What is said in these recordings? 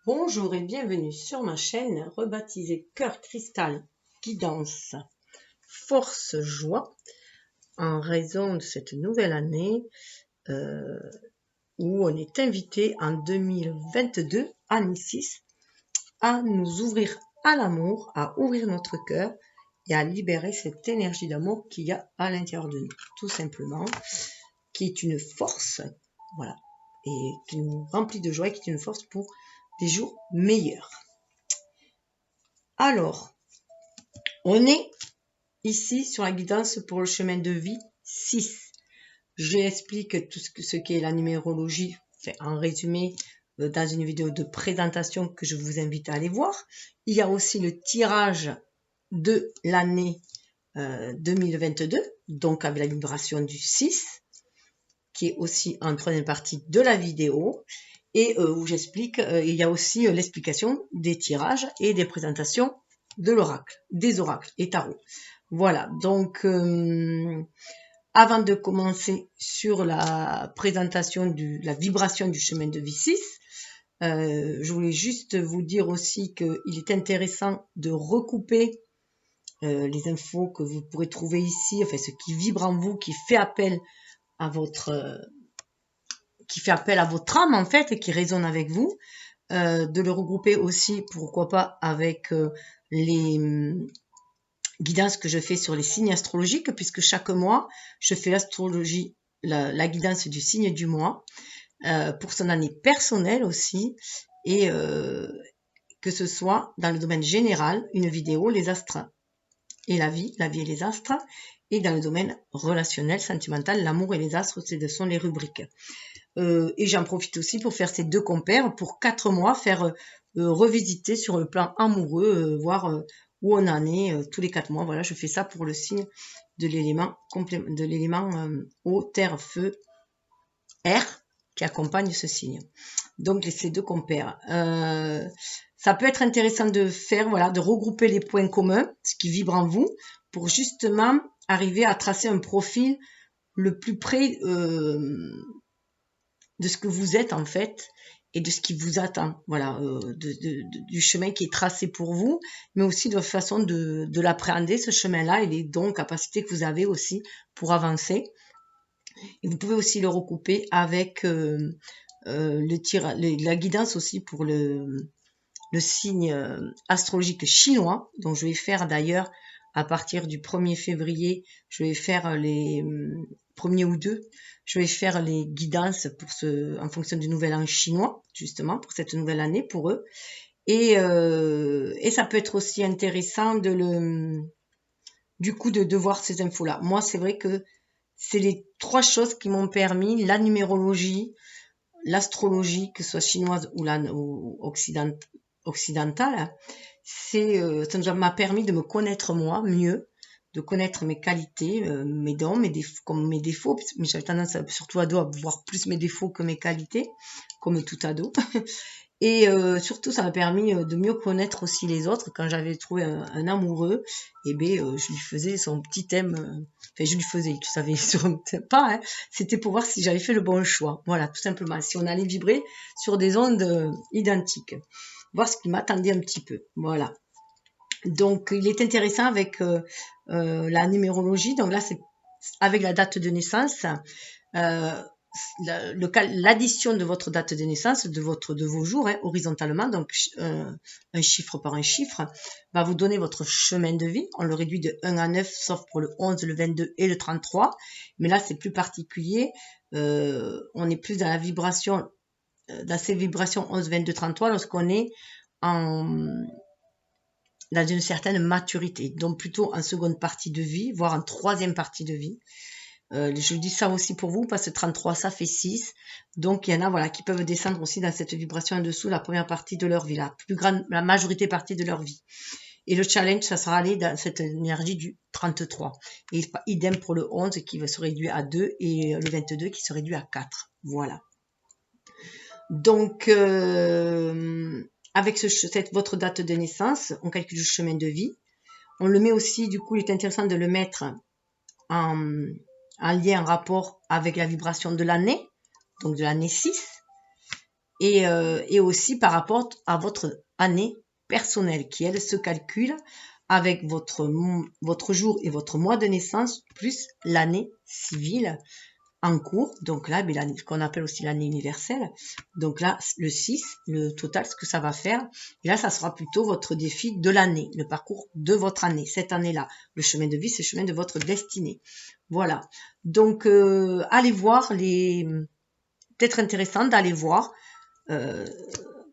Bonjour et bienvenue sur ma chaîne rebaptisée Cœur Cristal Guidance Force Joie en raison de cette nouvelle année où on est invité en 2022 année 6 à nous ouvrir à l'amour, à ouvrir notre cœur et à libérer cette énergie d'amour qu'il y a à l'intérieur de nous, tout simplement, qui est une force, voilà, et qui nous remplit de joie et qui est une force pour des jours meilleurs. Alors, on est ici sur la guidance pour le chemin de vie 6. J'explique tout ce qu'est la numérologie, en résumé, dans une vidéo de présentation que je vous invite à aller voir. Il y a aussi le tirage de l'année 2022, donc avec la vibration du 6, qui est aussi en troisième partie de la vidéo, et où j'explique, il y a aussi l'explication des tirages et des présentations de l'oracle, des oracles et tarots. Voilà, donc avant de commencer sur la présentation de la vibration du chemin de vie 6, je voulais juste vous dire aussi qu'il est intéressant de recouper les infos que vous pourrez trouver ici, enfin ce qui vibre en vous, qui fait appel à votre âme en fait, et qui résonne avec vous, de le regrouper aussi, pourquoi pas, avec les guidance que je fais sur les signes astrologiques, puisque chaque mois, je fais l'astrologie, la guidance du signe du mois, pour son année personnelle aussi, et que ce soit dans le domaine général, une vidéo, les astres et la vie et les astres, et dans le domaine relationnel, sentimental, l'amour et les astres, ce sont les rubriques. Et j'en profite aussi pour faire ces deux compères, pour 4 mois, faire revisiter sur le plan amoureux, voir où on en est tous les 4 mois. Voilà, je fais ça pour le signe de l'élément eau, terre, feu, air qui accompagne ce signe. Donc ces deux compères. Ça peut être intéressant de faire, voilà, de regrouper les points communs, ce qui vibre en vous, pour justement arriver à tracer un profil le plus près de ce que vous êtes en fait et de ce qui vous attend, voilà, du chemin qui est tracé pour vous, mais aussi de la façon de l'appréhender, ce chemin-là, et les dons, capacités que vous avez aussi pour avancer. Et vous pouvez aussi le recouper avec la guidance aussi pour le signe astrologique chinois, dont je vais faire d'ailleurs à partir du 1er février, je vais faire les 1er ou 2, je vais faire les guidances en fonction du nouvel an chinois, justement, pour cette nouvelle année pour eux. Et ça peut être aussi intéressant de voir ces infos-là. Moi, c'est vrai que c'est les 3 choses qui m'ont permis, la numérologie, l'astrologie, que ce soit chinoise ou occidentale, ça m'a permis de me connaître moi mieux, de connaître mes qualités, mes dons, mes défauts, mais j'avais tendance, surtout ado, à voir plus mes défauts que mes qualités, comme tout ado. Et surtout, ça m'a permis de mieux connaître aussi les autres. Quand j'avais trouvé un amoureux, je lui faisais son petit thème. Je lui faisais, tu savais, pas, hein. C'était pour voir si j'avais fait le bon choix. Voilà, tout simplement. Si on allait vibrer sur des ondes identiques. Voir ce qui m'attendait un petit peu. Voilà. Donc, il est intéressant avec la numérologie. Donc là, c'est avec la date de naissance. L'addition de votre date de naissance, de vos jours, hein, horizontalement, donc un chiffre par un chiffre, va vous donner votre chemin de vie. On le réduit de 1 à 9, sauf pour le 11, le 22 et le 33. Mais là, c'est plus particulier. On est plus dans la vibration, dans ces vibrations 11, 22, 33, lorsqu'on est dans une certaine maturité, donc plutôt en seconde partie de vie, voire en troisième partie de vie. Je dis ça aussi pour vous parce que 33 ça fait 6, donc il y en a, voilà, qui peuvent descendre aussi dans cette vibration en dessous la première partie de leur vie, la majorité partie de leur vie. Et le challenge, ça sera aller dans cette énergie du 33. Et idem pour le 11 qui va se réduire à 2 et le 22 qui se réduit à 4. Voilà. Donc avec votre date de naissance, on calcule le chemin de vie. On le met aussi, du coup, il est intéressant de le mettre en lien, en rapport avec la vibration de l'année, donc de l'année 6. et aussi par rapport à votre année personnelle qui, elle, se calcule avec votre jour et votre mois de naissance plus l'année civile en cours. Donc là, ce qu'on appelle aussi l'année universelle. Donc là, le 6, le total, ce que ça va faire. Et là, ça sera plutôt votre défi de l'année, le parcours de votre année, cette année-là. Le chemin de vie, c'est le chemin de votre destinée. Voilà. Donc, allez voir peut-être intéressant d'aller voir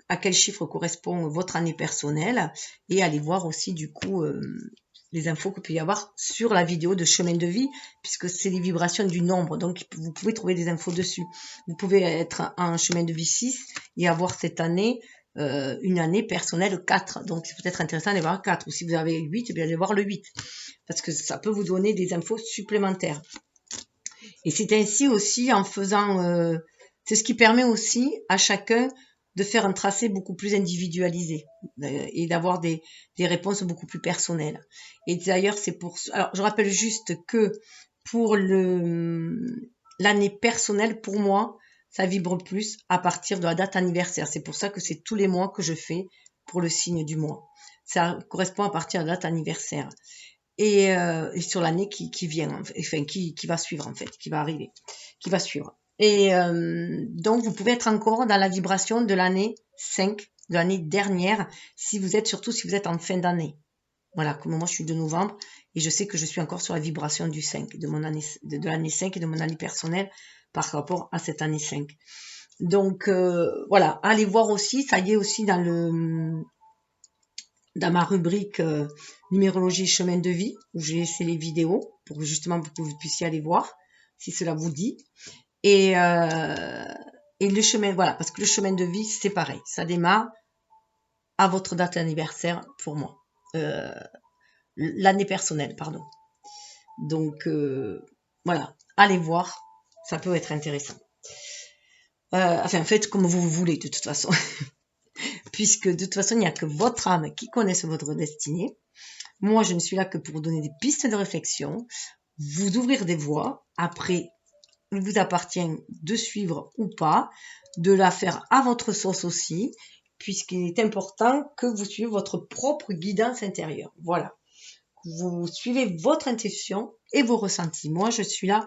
à quel chiffre correspond votre année personnelle et allez voir aussi du coup les infos qu'il peut y avoir sur la vidéo de chemin de vie puisque c'est les vibrations du nombre, donc vous pouvez trouver des infos dessus. Vous pouvez être en chemin de vie 6 et avoir cette année une année personnelle 4, donc c'est peut-être intéressant d'aller voir 4, ou si vous avez 8, eh bien allez voir le 8 parce que ça peut vous donner des infos supplémentaires. Et c'est ainsi aussi en faisant c'est ce qui permet aussi à chacun de faire un tracé beaucoup plus individualisé et d'avoir des réponses beaucoup plus personnelles. Et d'ailleurs, c'est pour... Alors, je rappelle juste que pour l'année personnelle, pour moi, ça vibre plus à partir de la date anniversaire. C'est pour ça que c'est tous les mois que je fais pour le signe du mois. Ça correspond à partir de la date anniversaire. Et sur l'année qui vient, enfin qui va suivre en fait, qui va arriver, qui va suivre. Et donc vous pouvez être encore dans la vibration de l'année 5, de l'année dernière, surtout si vous êtes en fin d'année. Voilà, comme moi je suis de novembre et je sais que je suis encore sur la vibration du 5, de mon année, de l'année 5 et de mon année personnelle par rapport à cette année 5. Donc voilà, allez voir aussi, ça y est aussi dans ma rubrique numérologie chemin de vie, où j'ai laissé les vidéos pour que justement vous puissiez aller voir si cela vous dit. Et le chemin, voilà, parce que le chemin de vie, c'est pareil. Ça démarre à votre date anniversaire pour moi. L'année personnelle, pardon. Donc, voilà, allez voir. Ça peut être intéressant. Enfin, faites comme vous voulez, de toute façon. Puisque de toute façon, il n'y a que votre âme qui connaisse votre destinée. Moi, je ne suis là que pour vous donner des pistes de réflexion, vous ouvrir des voies. Après, il vous appartient de suivre ou pas, de la faire à votre sauce aussi, puisqu'il est important que vous suivez votre propre guidance intérieure. Voilà. Vous suivez votre intuition et vos ressentis. Moi, je suis là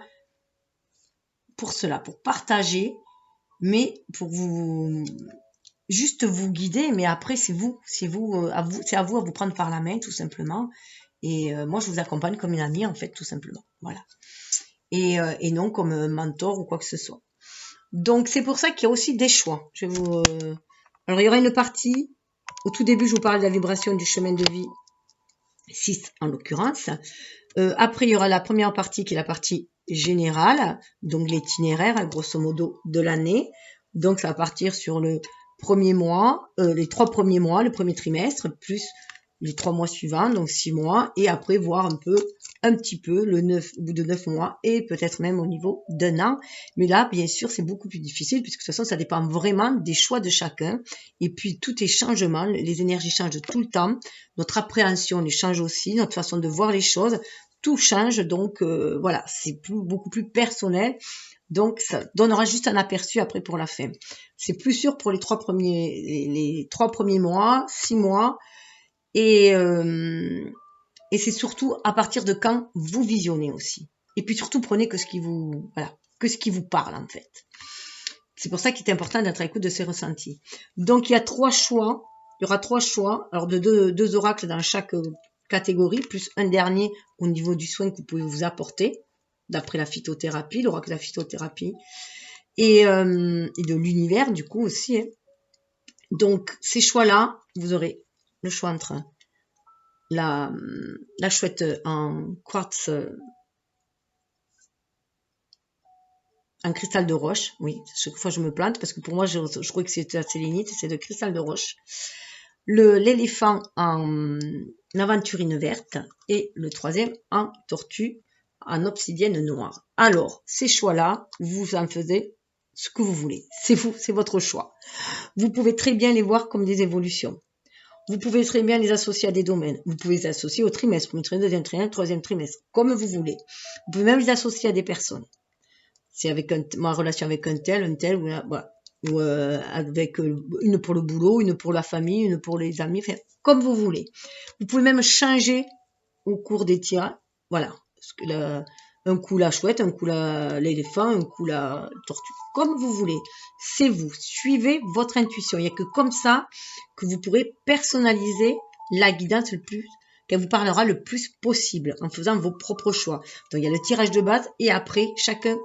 pour cela, pour partager, mais pour juste vous guider, mais après c'est à vous à vous prendre par la main tout simplement. Et moi je vous accompagne comme une amie en fait tout simplement. Voilà. Et non comme un mentor ou quoi que ce soit. Donc c'est pour ça qu'il y a aussi des choix. Alors il y aura une partie au tout début je vous parle de la vibration du chemin de vie 6 en l'occurrence. Après il y aura la première partie qui est la partie générale, donc l'itinéraire grosso modo de l'année. Donc ça va partir sur le premier mois, les 3 premiers mois, le premier trimestre, plus les 3 mois suivants, donc 6 mois, et après voir un petit peu au bout de 9 mois, et peut-être même au niveau d'un an. Mais là, bien sûr, c'est beaucoup plus difficile, puisque de toute façon, ça dépend vraiment des choix de chacun. Et puis, tout est changement, les énergies changent tout le temps, notre appréhension les change aussi, notre façon de voir les choses, tout change, donc voilà, c'est beaucoup plus personnel. Donc, ça donnera juste un aperçu après pour la fin. C'est plus sûr pour les 3 premiers mois, 6 mois. Et c'est surtout à partir de quand vous visionnez aussi. Et puis surtout, prenez que ce qui vous parle en fait. C'est pour ça qu'il est important d'être à l'écoute de ses ressentis. Donc, il y aura 3 choix. Alors, de deux oracles dans chaque catégorie, plus un dernier au niveau du soin que vous pouvez vous apporter, d'après la phytothérapie, l'oracle de la phytothérapie, et de l'univers, du coup, aussi. Hein. Donc, ces choix-là, vous aurez le choix entre la chouette en quartz, en cristal de roche. Oui, chaque fois je me plante, parce que pour moi, je crois que c'est la sélénite, c'est de cristal de roche. L'éléphant en aventurine verte, et le troisième en tortue en obsidienne noire. Alors, ces choix-là, vous en faites ce que vous voulez. C'est vous, c'est votre choix. Vous pouvez très bien les voir comme des évolutions. Vous pouvez très bien les associer à des domaines. Vous pouvez les associer au trimestre, premier trimestre, deuxième trimestre, troisième trimestre, comme vous voulez. Vous pouvez même les associer à des personnes. C'est avec ma relation avec un tel, voilà. ou avec une pour le boulot, une pour la famille, une pour les amis, enfin, comme vous voulez. Vous pouvez même changer au cours des tirages. Voilà. Parce que un coup la chouette, un coup l'éléphant, un coup la tortue. Comme vous voulez. C'est vous. Suivez votre intuition. Il n'y a que comme ça que vous pourrez personnaliser la guidance le plus, qu'elle vous parlera le plus possible en faisant vos propres choix. Donc il y a le tirage de base et après chacun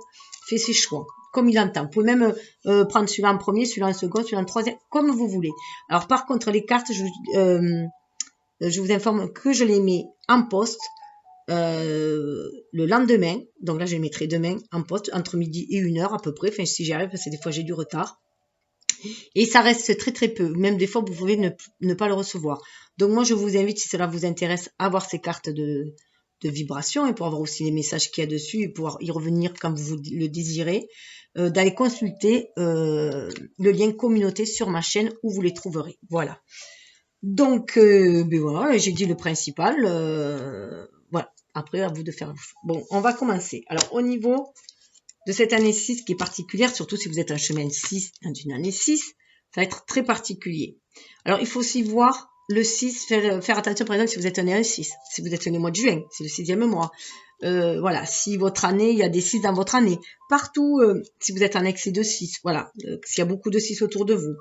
fait ses choix comme il entend. Vous pouvez même prendre celui-là en premier, celui-là en second, celui-là en troisième, comme vous voulez. Alors par contre les cartes, je vous informe que je les mets en poste le lendemain. Donc là je les mettrai demain en poste entre midi et 1h à peu près. Enfin si j'y arrive parce que des fois j'ai du retard. Et ça reste très très peu. Même des fois, vous pouvez ne pas le recevoir. Donc moi, je vous invite, si cela vous intéresse, à avoir ces cartes de vibration et pour avoir aussi les messages qu'il y a dessus et pouvoir y revenir quand vous le désirez, d'aller consulter le lien communauté sur ma chaîne où vous les trouverez. Voilà. Donc, ben voilà, j'ai dit le principal. Voilà. Après, à vous de faire. Bon, on va commencer. Alors, au niveau de cette année 6 qui est particulière, surtout si vous êtes en chemin 6 dans une année 6, ça va être très particulier. Alors, il faut aussi voir le 6, faire attention par exemple si vous êtes né un 6, si vous êtes né au mois de juin, c'est le 6e mois. Voilà, si votre année, il y a des 6 dans votre année. Partout, si vous êtes en excès de 6, voilà, s'il y a beaucoup de 6 autour de vous.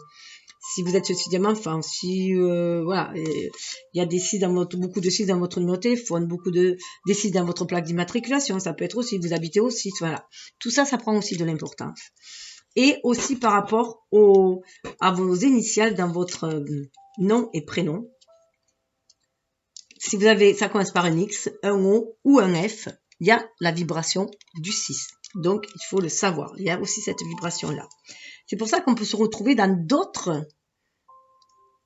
Si vous êtes ce 6e enfant, si voilà, il y a des 6 dans beaucoup de 6 dans votre numéro de téléphone, beaucoup des 6 dans votre plaque d'immatriculation, ça peut être aussi, vous habitez au 6, voilà. Tout ça, ça prend aussi de l'importance. Et aussi par rapport à vos initiales dans votre nom et prénom. Si vous avez, ça commence par un X, un O ou un F, il y a la vibration du 6. Donc, il faut le savoir. Il y a aussi cette vibration-là. C'est pour ça qu'on peut se retrouver dans d'autres...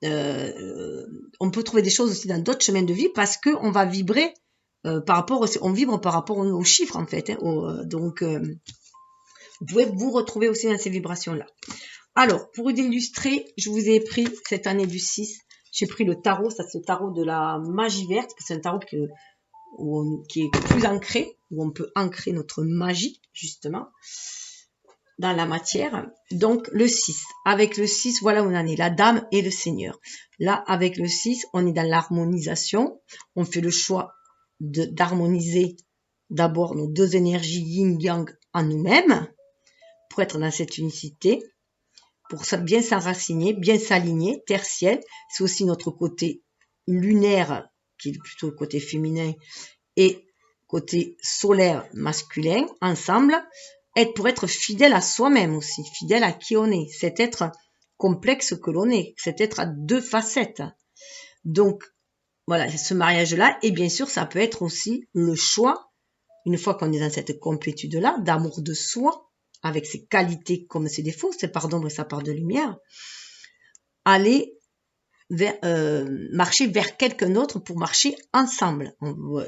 on peut trouver des choses aussi dans d'autres chemins de vie parce qu'on va vibrer par rapport... On vibre par rapport aux chiffres, en fait. Hein, donc, vous pouvez vous retrouver aussi dans ces vibrations-là. Alors, pour illustrer, je vous ai pris cette année du 6. J'ai pris le tarot, ça c'est le tarot de la magie verte. C'est un tarot qui est plus ancré, où on peut ancrer notre magie, justement, dans la matière. Donc, le 6. Avec le 6, voilà où on en est, la dame et le seigneur. Là, avec le 6, on est dans l'harmonisation. On fait le choix d'harmoniser d'abord nos deux énergies yin-yang en nous-mêmes, pour être dans cette unicité, pour bien s'enraciner, bien s'aligner, terre-ciel. C'est aussi notre côté lunaire, qui est plutôt le côté féminin, et côté solaire masculin, ensemble, pour être fidèle à soi-même aussi, fidèle à qui on est, cet être complexe que l'on est, cet être à deux facettes. Donc, voilà, ce mariage-là, et bien sûr, ça peut être aussi le choix, une fois qu'on est dans cette complétude-là, d'amour de soi, avec ses qualités comme ses défauts, ses parts d'ombre et sa part de lumière, aller marcher vers quelqu'un d'autre pour marcher ensemble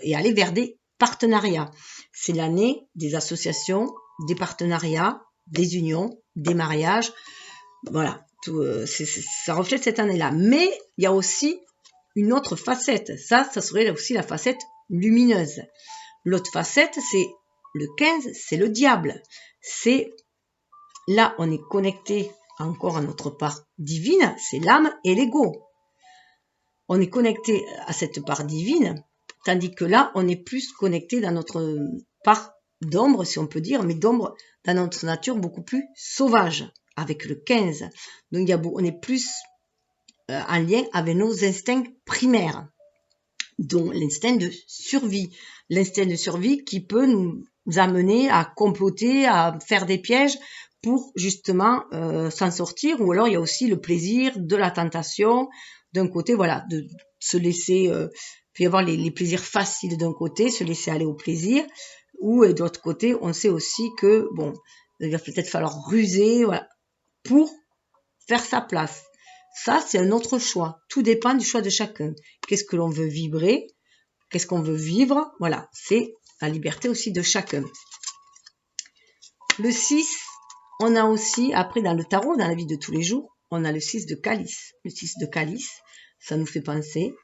et aller vers des partenariats. C'est l'année des associations, des partenariats, des unions, des mariages. Voilà, ça reflète cette année-là. Mais il y a aussi une autre facette. Ça serait aussi la facette lumineuse. L'autre facette, c'est le 15, c'est le diable. C'est là, on est connecté encore à notre part divine, c'est l'âme et l'ego. On est connecté à cette part divine, tandis que là, on est plus connecté dans notre part d'ombre, si on peut dire, mais d'ombre dans notre nature beaucoup plus sauvage, avec le 15. Donc, on est plus en lien avec nos instincts primaires, dont l'instinct de survie. L'instinct de survie qui peut nous amener à comploter, à faire des pièges pour justement s'en sortir. Ou alors, il y a aussi le plaisir de la tentation. D'un côté, voilà, de se laisser, il peut y avoir les plaisirs faciles d'un côté, se laisser aller au plaisir, ou de l'autre côté, on sait aussi que, bon, il va peut-être falloir ruser, voilà, pour faire sa place. Ça, c'est un autre choix. Tout dépend du choix de chacun. Qu'est-ce que l'on veut vibrer? Qu'est-ce qu'on veut vivre? Voilà, c'est la liberté aussi de chacun. Le 6, on a aussi, après dans le tarot, dans la vie de tous les jours, on a le 6 de calice. Le 6 de calice, ça nous fait penser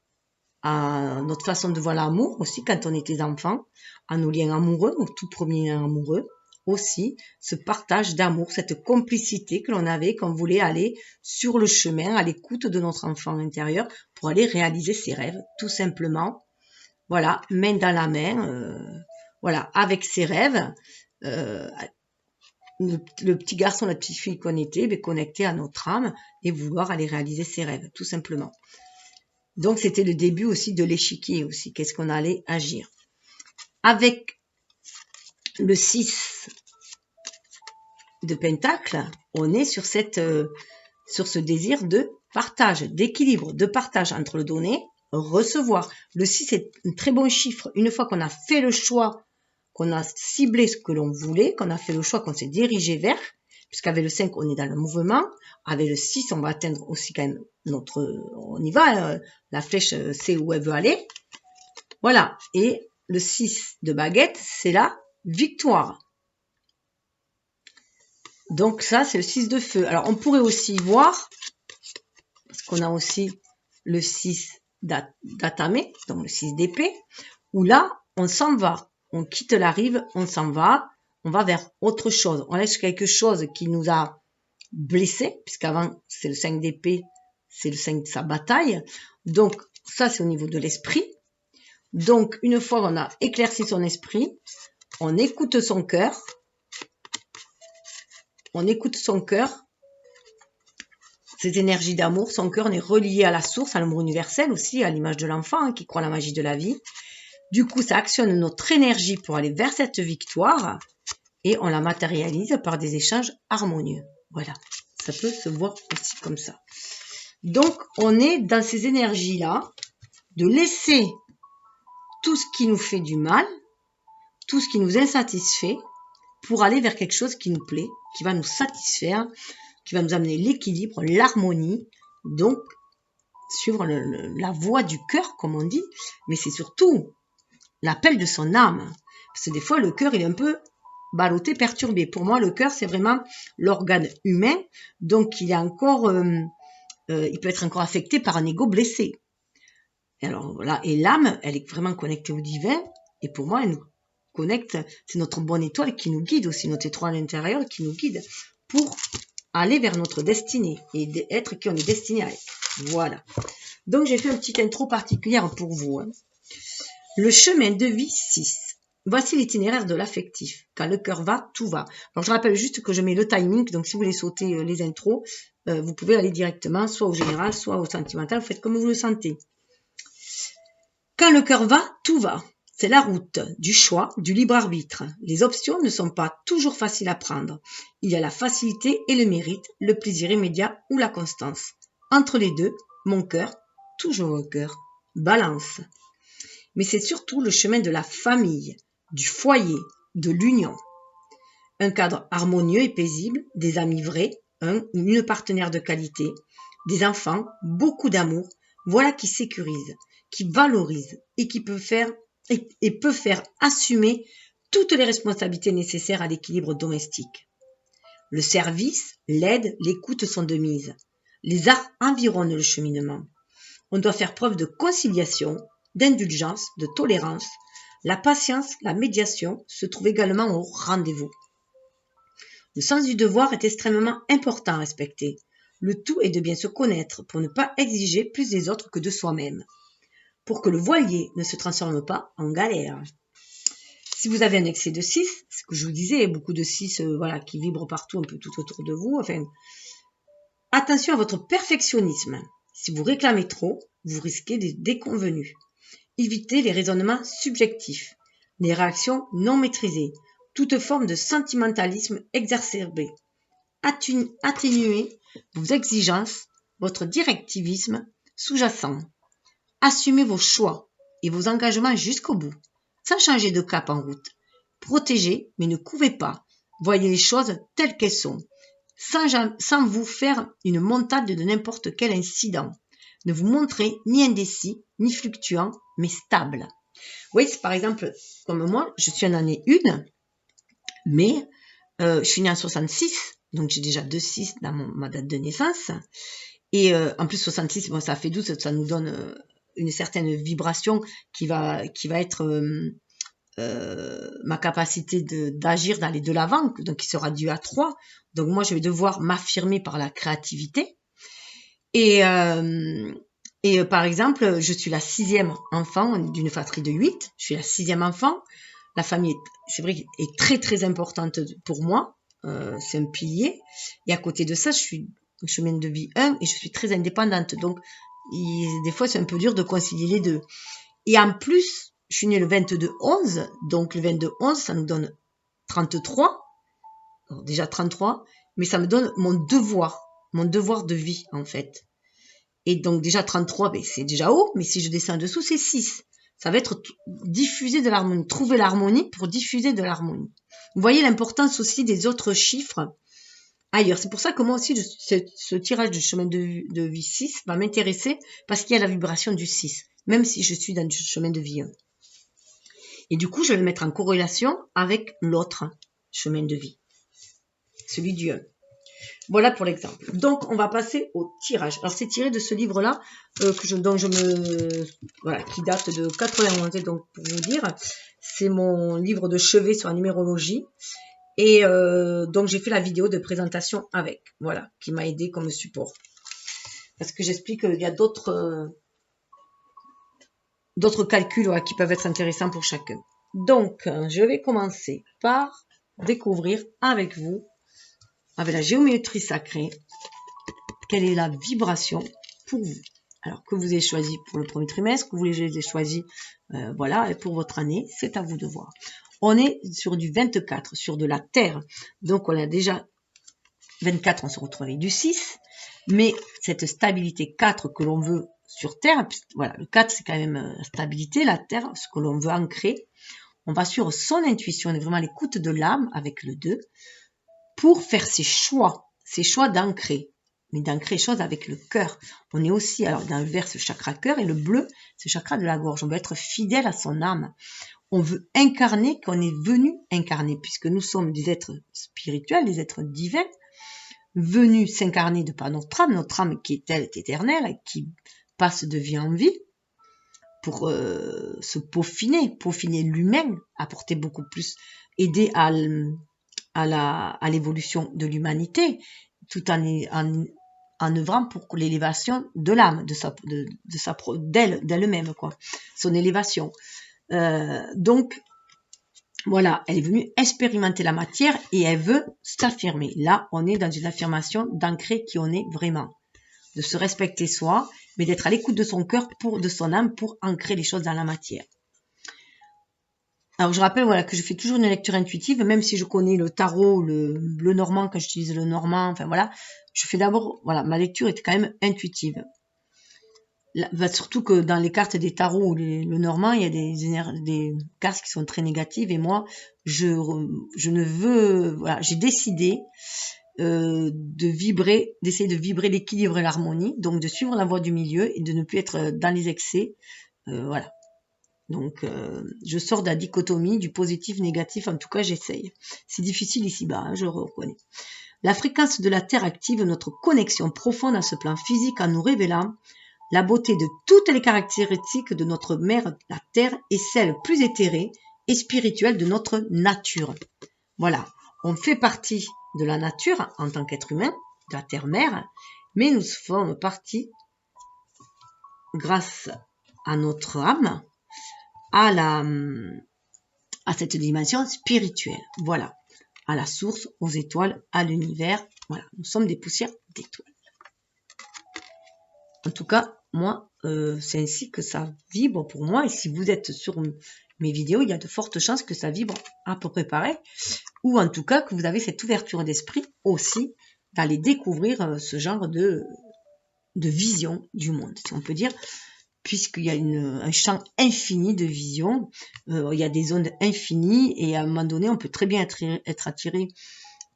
à notre façon de voir l'amour aussi quand on était enfant, à nos liens amoureux, nos tout premiers liens amoureux, aussi ce partage d'amour, cette complicité que l'on avait quand on voulait aller sur le chemin à l'écoute de notre enfant intérieur pour aller réaliser ses rêves, tout simplement. Voilà, main dans la main, voilà, avec ses rêves. Le petit garçon, la petite fille qu'on était, connecté à notre âme et vouloir aller réaliser ses rêves, tout simplement. Donc, c'était le début aussi de l'échiquier aussi. Qu'est-ce qu'on allait agir? Avec le 6 de Pentacle, on est sur ce désir de partage, d'équilibre, de partage entre le donner, recevoir. Le 6 est un très bon chiffre. Une fois qu'on a fait le choix, qu'on a ciblé ce que l'on voulait, qu'on a fait le choix, qu'on s'est dirigé vers, puisqu'avec le 5, on est dans le mouvement. Avec le 6, on va atteindre aussi quand même on y va, la flèche sait où elle veut aller. Voilà. Et le 6 de baguette, c'est la victoire. Donc ça, c'est le 6 de feu. Alors, on pourrait aussi voir, parce qu'on a aussi le 6 d'atame, donc le 6 d'épée, où là, on s'en va. On quitte la rive, on s'en va, on va vers autre chose. On laisse quelque chose qui nous a blessés, puisqu'avant, c'est le 5 d'épée, c'est le 5 de sa bataille. Donc, ça, c'est au niveau de l'esprit. Donc, une fois qu'on a éclairci son esprit, on écoute son cœur. On écoute son cœur, cette énergie d'amour. Son cœur est relié à la source, à l'amour universel aussi, à l'image de l'enfant qui croit à la magie de la vie. Du coup, ça actionne notre énergie pour aller vers cette victoire et on la matérialise par des échanges harmonieux. Voilà, ça peut se voir aussi comme ça. Donc, on est dans ces énergies-là de laisser tout ce qui nous fait du mal, tout ce qui nous insatisfait, pour aller vers quelque chose qui nous plaît, qui va nous satisfaire, qui va nous amener l'équilibre, l'harmonie. Donc, suivre la voie du cœur, comme on dit, mais c'est surtout l'appel de son âme. Parce que des fois, le cœur, il est un peu ballotté, perturbé. Pour moi, le cœur, c'est vraiment l'organe humain, donc il est encore, il peut être encore affecté par un ego blessé. Et alors voilà, et l'âme, elle est vraiment connectée au divin, et pour moi, elle nous connecte, c'est notre bonne étoile qui nous guide aussi, notre étoile intérieure qui nous guide pour aller vers notre destinée et être qui on est destiné à être. Voilà. Donc, j'ai fait une petite intro particulière pour vous. Le chemin de vie 6. Voici l'itinéraire de l'affectif. Quand le cœur va, tout va. Donc, je rappelle juste que je mets le timing. Donc, si vous voulez sauter les intros, vous pouvez aller directement soit au général, soit au sentimental. Vous faites comme vous le sentez. Quand le cœur va, tout va. C'est la route du choix, du libre arbitre. Les options ne sont pas toujours faciles à prendre. Il y a la facilité et le mérite, le plaisir immédiat ou la constance. Entre les deux, mon cœur, toujours au cœur, balance. Mais c'est surtout le chemin de la famille, du foyer, de l'union. Un cadre harmonieux et paisible, des amis vrais, un ou une partenaire de qualité, des enfants, beaucoup d'amour, voilà qui sécurise, qui valorise et qui peut faire assumer toutes les responsabilités nécessaires à l'équilibre domestique. Le service, l'aide, l'écoute sont de mise. Les arts environnent le cheminement. On doit faire preuve de conciliation, d'indulgence, de tolérance. La patience, la médiation se trouvent également au rendez-vous. Le sens du devoir est extrêmement important à respecter. Le tout est de bien se connaître pour ne pas exiger plus des autres que de soi-même. Pour que le voilier ne se transforme pas en galère. Si vous avez un excès de 6, ce que je vous disais, beaucoup de 6 voilà, qui vibrent partout, un peu tout autour de vous. Enfin, attention à votre perfectionnisme. Si vous réclamez trop, vous risquez des déconvenus. Évitez les raisonnements subjectifs, les réactions non maîtrisées, toute forme de sentimentalisme exacerbé. Atténuez vos exigences, votre directivisme sous-jacent. Assumez vos choix et vos engagements jusqu'au bout, sans changer de cap en route. Protégez, mais ne couvez pas. Voyez les choses telles qu'elles sont, sans vous faire une montade de n'importe quel incident. Ne vous montrez ni indécis, ni fluctuant, mais stable. Oui, c'est par exemple, comme moi, je suis en année 1, mais je suis née en 66, donc j'ai déjà 2-6 dans ma date de naissance. Et en plus 66, bon, ça fait 12, ça nous donne une certaine vibration qui va être ma capacité d'agir, d'aller de l'avant, donc qui sera due à 3. Donc moi, je vais devoir m'affirmer par la créativité. Et par exemple, je suis la 6e enfant d'une fratrie de 8. Je suis la 6e enfant. La famille, c'est vrai, est très, très importante pour moi. C'est un pilier. Et à côté de ça, je suis au chemin de vie 1 et je suis très indépendante. Donc, des fois, c'est un peu dur de concilier les deux. Et en plus, je suis née le 22-11. Donc, le 22-11, ça nous donne 33. Alors, déjà 33. Mais ça me donne mon devoir de vie, en fait. Et donc déjà 33, ben, c'est déjà haut, mais si je descends en dessous, c'est 6. Ça va être diffuser de l'harmonie, trouver l'harmonie pour diffuser de l'harmonie. Vous voyez l'importance aussi des autres chiffres ailleurs. C'est pour ça que moi aussi, ce tirage du chemin de vie 6 va m'intéresser parce qu'il y a la vibration du 6, même si je suis dans le chemin de vie 1. Et du coup, je vais le mettre en corrélation avec l'autre chemin de vie, celui du 1. Voilà pour l'exemple. Donc, on va passer au tirage. Alors, c'est tiré de ce livre-là, qui date de 91. Donc, pour vous dire, c'est mon livre de chevet sur la numérologie. Et donc, j'ai fait la vidéo de présentation avec. Voilà, qui m'a aidé comme support. Parce que j'explique qu'il y a d'autres calculs qui peuvent être intéressants pour chacun. Donc, je vais commencer par découvrir avec vous, avec la géométrie sacrée, quelle est la vibration pour vous. Alors, que vous ayez choisi pour le premier trimestre, que vous ayez choisi voilà, pour votre année, c'est à vous de voir. On est sur du 24, sur de la Terre. Donc, on a déjà 24, on se retrouve avec du 6. Mais cette stabilité 4 que l'on veut sur Terre, voilà, le 4, c'est quand même stabilité, la Terre, ce que l'on veut ancrer. On va sur son intuition, on est vraiment à l'écoute de l'âme avec le 2 pour faire ses choix d'ancrer. Mais d'ancrer les choses avec le cœur. On est aussi, alors dans le vert, ce chakra cœur, et le bleu, ce chakra de la gorge. On veut être fidèle à son âme. On veut incarner qu'on est venu incarner, puisque nous sommes des êtres spirituels, des êtres divins, venus s'incarner de par notre âme qui est telle, est éternelle, qui passe de vie en vie, pour se peaufiner l'humain, apporter beaucoup plus, aider à l'évolution de l'humanité, tout en œuvrant pour l'élévation de l'âme, d'elle-même, quoi, son élévation. Donc, voilà, elle est venue expérimenter la matière et elle veut s'affirmer. Là, on est dans une affirmation d'ancrer qui on est vraiment, de se respecter soi, mais d'être à l'écoute de son cœur, de son âme, pour ancrer les choses dans la matière. Alors, je rappelle voilà, que je fais toujours une lecture intuitive, même si je connais le tarot, le normand, quand j'utilise le normand, enfin voilà, je fais d'abord, voilà, ma lecture est quand même intuitive. Surtout que dans les cartes des tarots ou le normand, il y a des cartes qui sont très négatives, et moi, je ne veux, voilà, j'ai décidé d'essayer de vibrer l'équilibre et l'harmonie, donc de suivre la voie du milieu et de ne plus être dans les excès, voilà. Donc, je sors de la dichotomie du positif-négatif, en tout cas, j'essaye. C'est difficile ici-bas, hein, je le reconnais. La fréquence de la Terre active notre connexion profonde à ce plan physique en nous révélant la beauté de toutes les caractéristiques de notre mère, la Terre, et celle plus éthérée et spirituelle de notre nature. Voilà, on fait partie de la nature en tant qu'être humain, de la Terre-mère, mais nous faisons partie, grâce à notre âme, à cette dimension spirituelle. Voilà, à la source, aux étoiles, à l'univers. Voilà, nous sommes des poussières d'étoiles. En tout cas, moi, c'est ainsi que ça vibre pour moi. Et si vous êtes sur mes vidéos, il y a de fortes chances que ça vibre à peu près pareil. Ou en tout cas, que vous avez cette ouverture d'esprit aussi d'aller découvrir ce genre de vision du monde, si on peut dire. Puisqu'il y a un champ infini de vision, il y a des ondes infinies, et à un moment donné, on peut très bien être attiré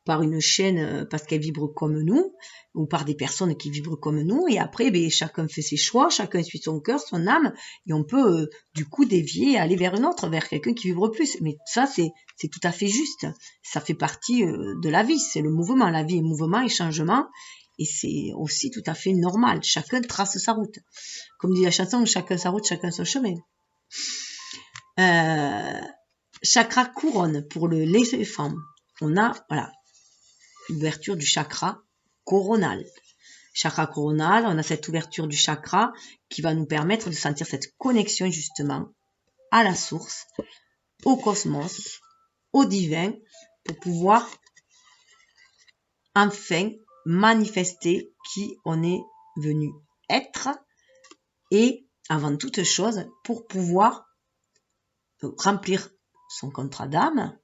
par une chaîne parce qu'elle vibre comme nous, ou par des personnes qui vibrent comme nous, et après, chacun fait ses choix, chacun suit son cœur, son âme, et on peut du coup dévier et aller vers une autre, vers quelqu'un qui vibre plus. Mais ça, c'est tout à fait juste. Ça fait partie de la vie, c'est le mouvement. La vie est mouvement et changement, et c'est aussi tout à fait normal. Chacun trace sa route. Comme dit la chanson, chacun sa route, chacun son chemin. chakra couronne pour l'éléphant. On a, voilà, l'ouverture du chakra coronal. Chakra coronal, on a cette ouverture du chakra qui va nous permettre de sentir cette connexion justement à la source, au cosmos, au divin, pour pouvoir enfin manifester qui on est venu être et avant toute chose pour pouvoir remplir son contrat d'âme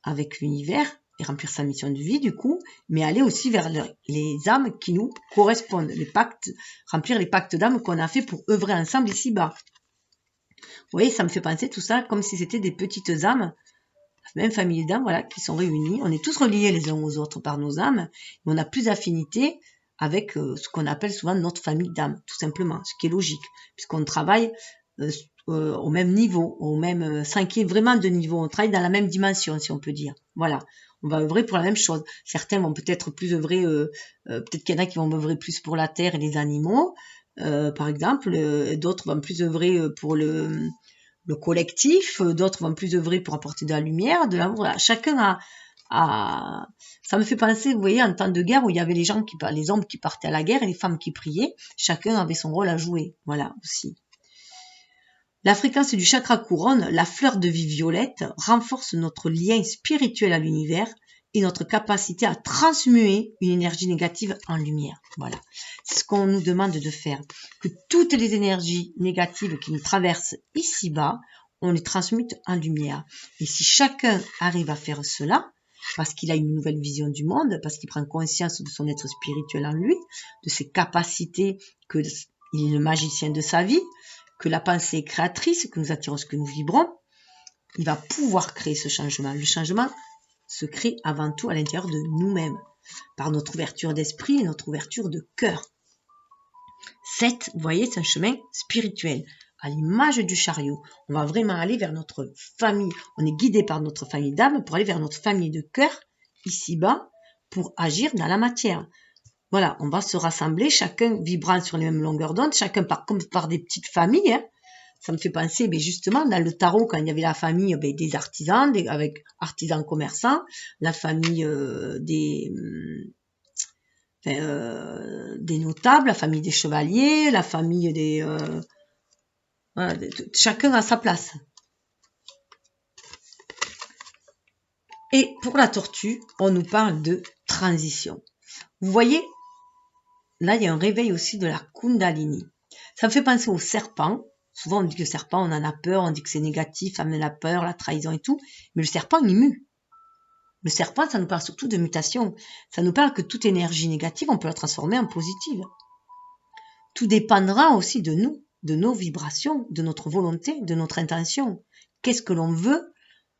avec l'univers et remplir sa mission de vie du coup, mais aller aussi vers les âmes qui nous correspondent, les pactes, remplir les pactes d'âme qu'on a fait pour œuvrer ensemble ici-bas. Vous voyez, ça me fait penser tout ça comme si c'était des petites âmes, la même famille d'âmes, voilà, qui sont réunies. On est tous reliés les uns aux autres par nos âmes, mais on a plus d'affinité avec ce qu'on appelle souvent notre famille d'âmes, tout simplement, ce qui est logique, puisqu'on travaille au même niveau, au même cinquième vraiment de niveau, on travaille dans la même dimension, si on peut dire. Voilà, on va œuvrer pour la même chose. Certains vont peut-être plus œuvrer, peut-être qu'il y en a qui vont œuvrer plus pour la terre et les animaux, par exemple, d'autres vont plus œuvrer pour le collectif, d'autres vont plus œuvrer pour apporter de la lumière, de l'amour. Voilà. Chacun a, ça me fait penser, vous voyez, en temps de guerre où il y avait les gens les hommes qui partaient à la guerre et les femmes qui priaient, chacun avait son rôle à jouer. Voilà, aussi. La fréquence du chakra couronne, la fleur de vie violette, renforce notre lien spirituel à l'univers et notre capacité à transmuer une énergie négative en lumière. Voilà. C'est ce qu'on nous demande de faire. Que toutes les énergies négatives qui nous traversent ici-bas, on les transmute en lumière. Et si chacun arrive à faire cela, parce qu'il a une nouvelle vision du monde, parce qu'il prend conscience de son être spirituel en lui, de ses capacités, qu'il est le magicien de sa vie, que la pensée est créatrice, que nous attirons ce que nous vibrons, il va pouvoir créer ce changement. Le changement se crée avant tout à l'intérieur de nous-mêmes, par notre ouverture d'esprit et notre ouverture de cœur. 7, vous voyez, c'est un chemin spirituel, à l'image du chariot. On va vraiment aller vers notre famille, on est guidé par notre famille d'âme pour aller vers notre famille de cœur, ici-bas, pour agir dans la matière. Voilà, on va se rassembler, chacun vibrant sur les mêmes longueurs d'onde, chacun comme par des petites familles. Hein. Ça me fait penser, justement, dans le tarot, quand il y avait la famille des artisans, avec artisans commerçants, la famille des notables, la famille des chevaliers, la famille des... voilà, chacun a sa place. Et pour la tortue, on nous parle de transition. Vous voyez, là, il y a un réveil aussi de la Kundalini. Ça me fait penser au serpent. Souvent, on dit que le serpent, on en a peur, on dit que c'est négatif, ça amène la peur, la trahison et tout. Mais le serpent, il mue. Le serpent, ça nous parle surtout de mutation. Ça nous parle que toute énergie négative, on peut la transformer en positive. Tout dépendra aussi de nous, de nos vibrations, de notre volonté, de notre intention. Qu'est-ce que l'on veut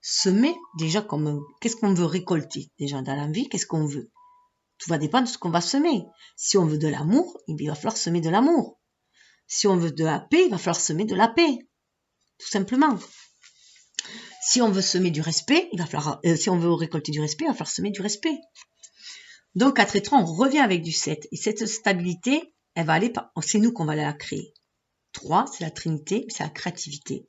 semer déjà qu'est-ce qu'on veut récolter déjà dans la vie, qu'est-ce qu'on veut. Tout va dépendre de ce qu'on va semer. Si on veut de l'amour, il va falloir semer de l'amour. Si on veut de la paix, il va falloir semer de la paix. Tout simplement. Si on veut semer du respect, si on veut récolter du respect, il va falloir semer du respect. Donc, 4 et 3, on revient avec du 7. Et cette stabilité, elle va aller c'est nous qu'on va la créer. 3, c'est la trinité, c'est la créativité.